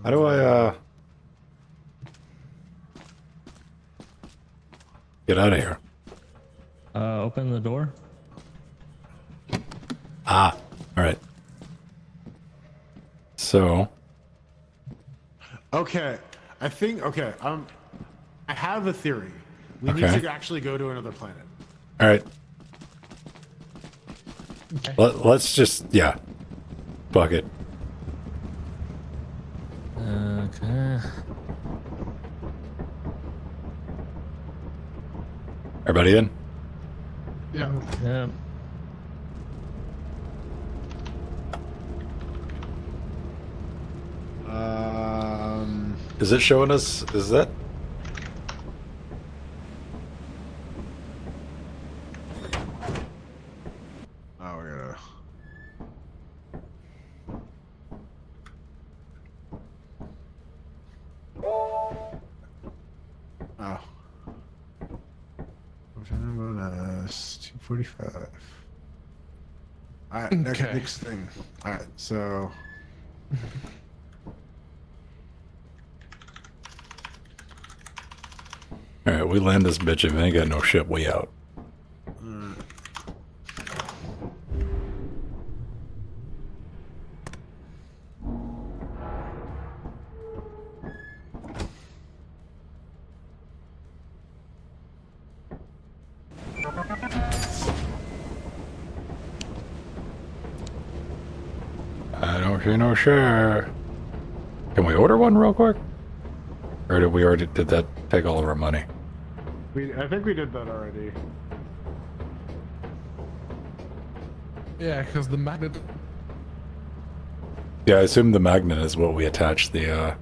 How do I, get out of here? Open the door. Ah, all right. So, Okay, I think. Okay, I have a theory. We Okay. need to actually go to another planet. all right. Let's just, yeah. Fuck it. Okay. Everybody in? Yeah. Yeah. Is it showing us, is that? Oh, we're gonna. Oh. Bonus 245. Alright, Okay. next thing. Alright, so. All right, we land this bitch if we ain't got no shit, we out. I don't see no share. Can we order one real quick? Or did that take all of our money? I think we did that already. Yeah, because the magnet. Yeah, I assume the magnet is what we attach the,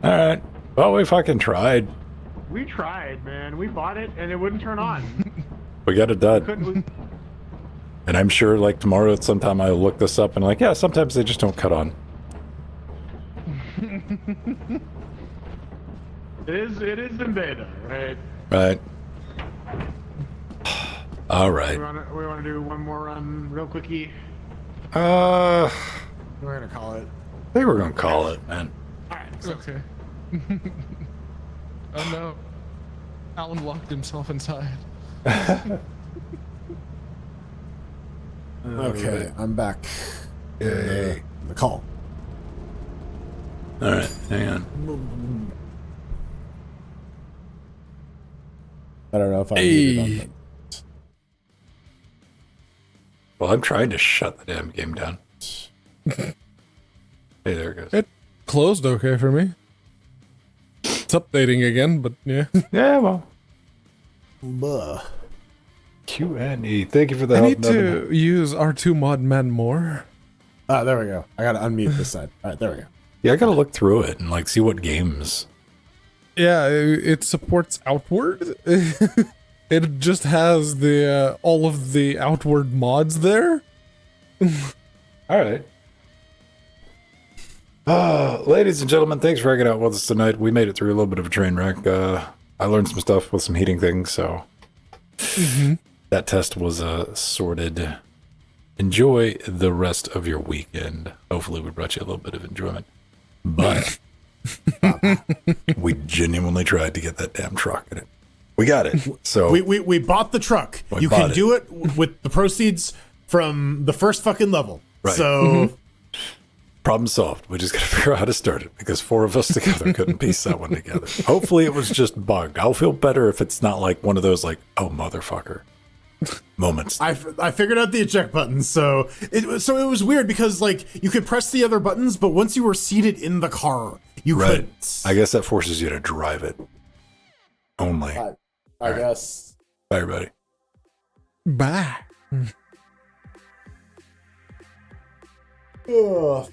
Alright. Well, we fucking tried. We tried, man. We bought it and it wouldn't turn on. We got it done. Couldn't we? And I'm sure, like, tomorrow at some time I'll look this up and, like, yeah, sometimes they just don't cut on. It is in beta, right? Right. All right. We want to do one more run real quickie. I We're gonna call it. think we're gonna call it, man. Okay. Oh no. Alan locked himself inside. Okay, I'm back. Yay. The call. All right, hang on. I don't know if I'm muted on that. Well, I'm trying to shut the damn game down. Hey, there it goes. It closed okay for me. It's updating again, but yeah. Yeah, well. Buh. Q&E. Thank you for the I help. need to use R2 mod man more. Ah, there we go. I gotta unmute this side. All right, there we go. Yeah, I gotta look through it and like see what games. Yeah, it supports Outward. It just has the all of the Outward mods there. All right. Ladies and gentlemen, thanks for hanging out with us tonight. We made it through a little bit of a train wreck. I learned some stuff with some heating things, so that test was sorted. Enjoy the rest of your weekend. Hopefully we brought you a little bit of enjoyment. But we genuinely tried to get that damn truck in it. We got it. So We bought the truck. You can do it with the proceeds from the first fucking level. Right. So problem solved. We just got to figure out how to start it because 4 of us together couldn't piece that one together. Hopefully it was just bugged. I'll feel better if it's not like one of those like, oh motherfucker moments. I figured out the eject button. So it was weird because like you could press the other buttons, but once you were seated in the car, you couldn't. I guess that forces you to drive it only. I guess. Bye, everybody. Bye. Ugh.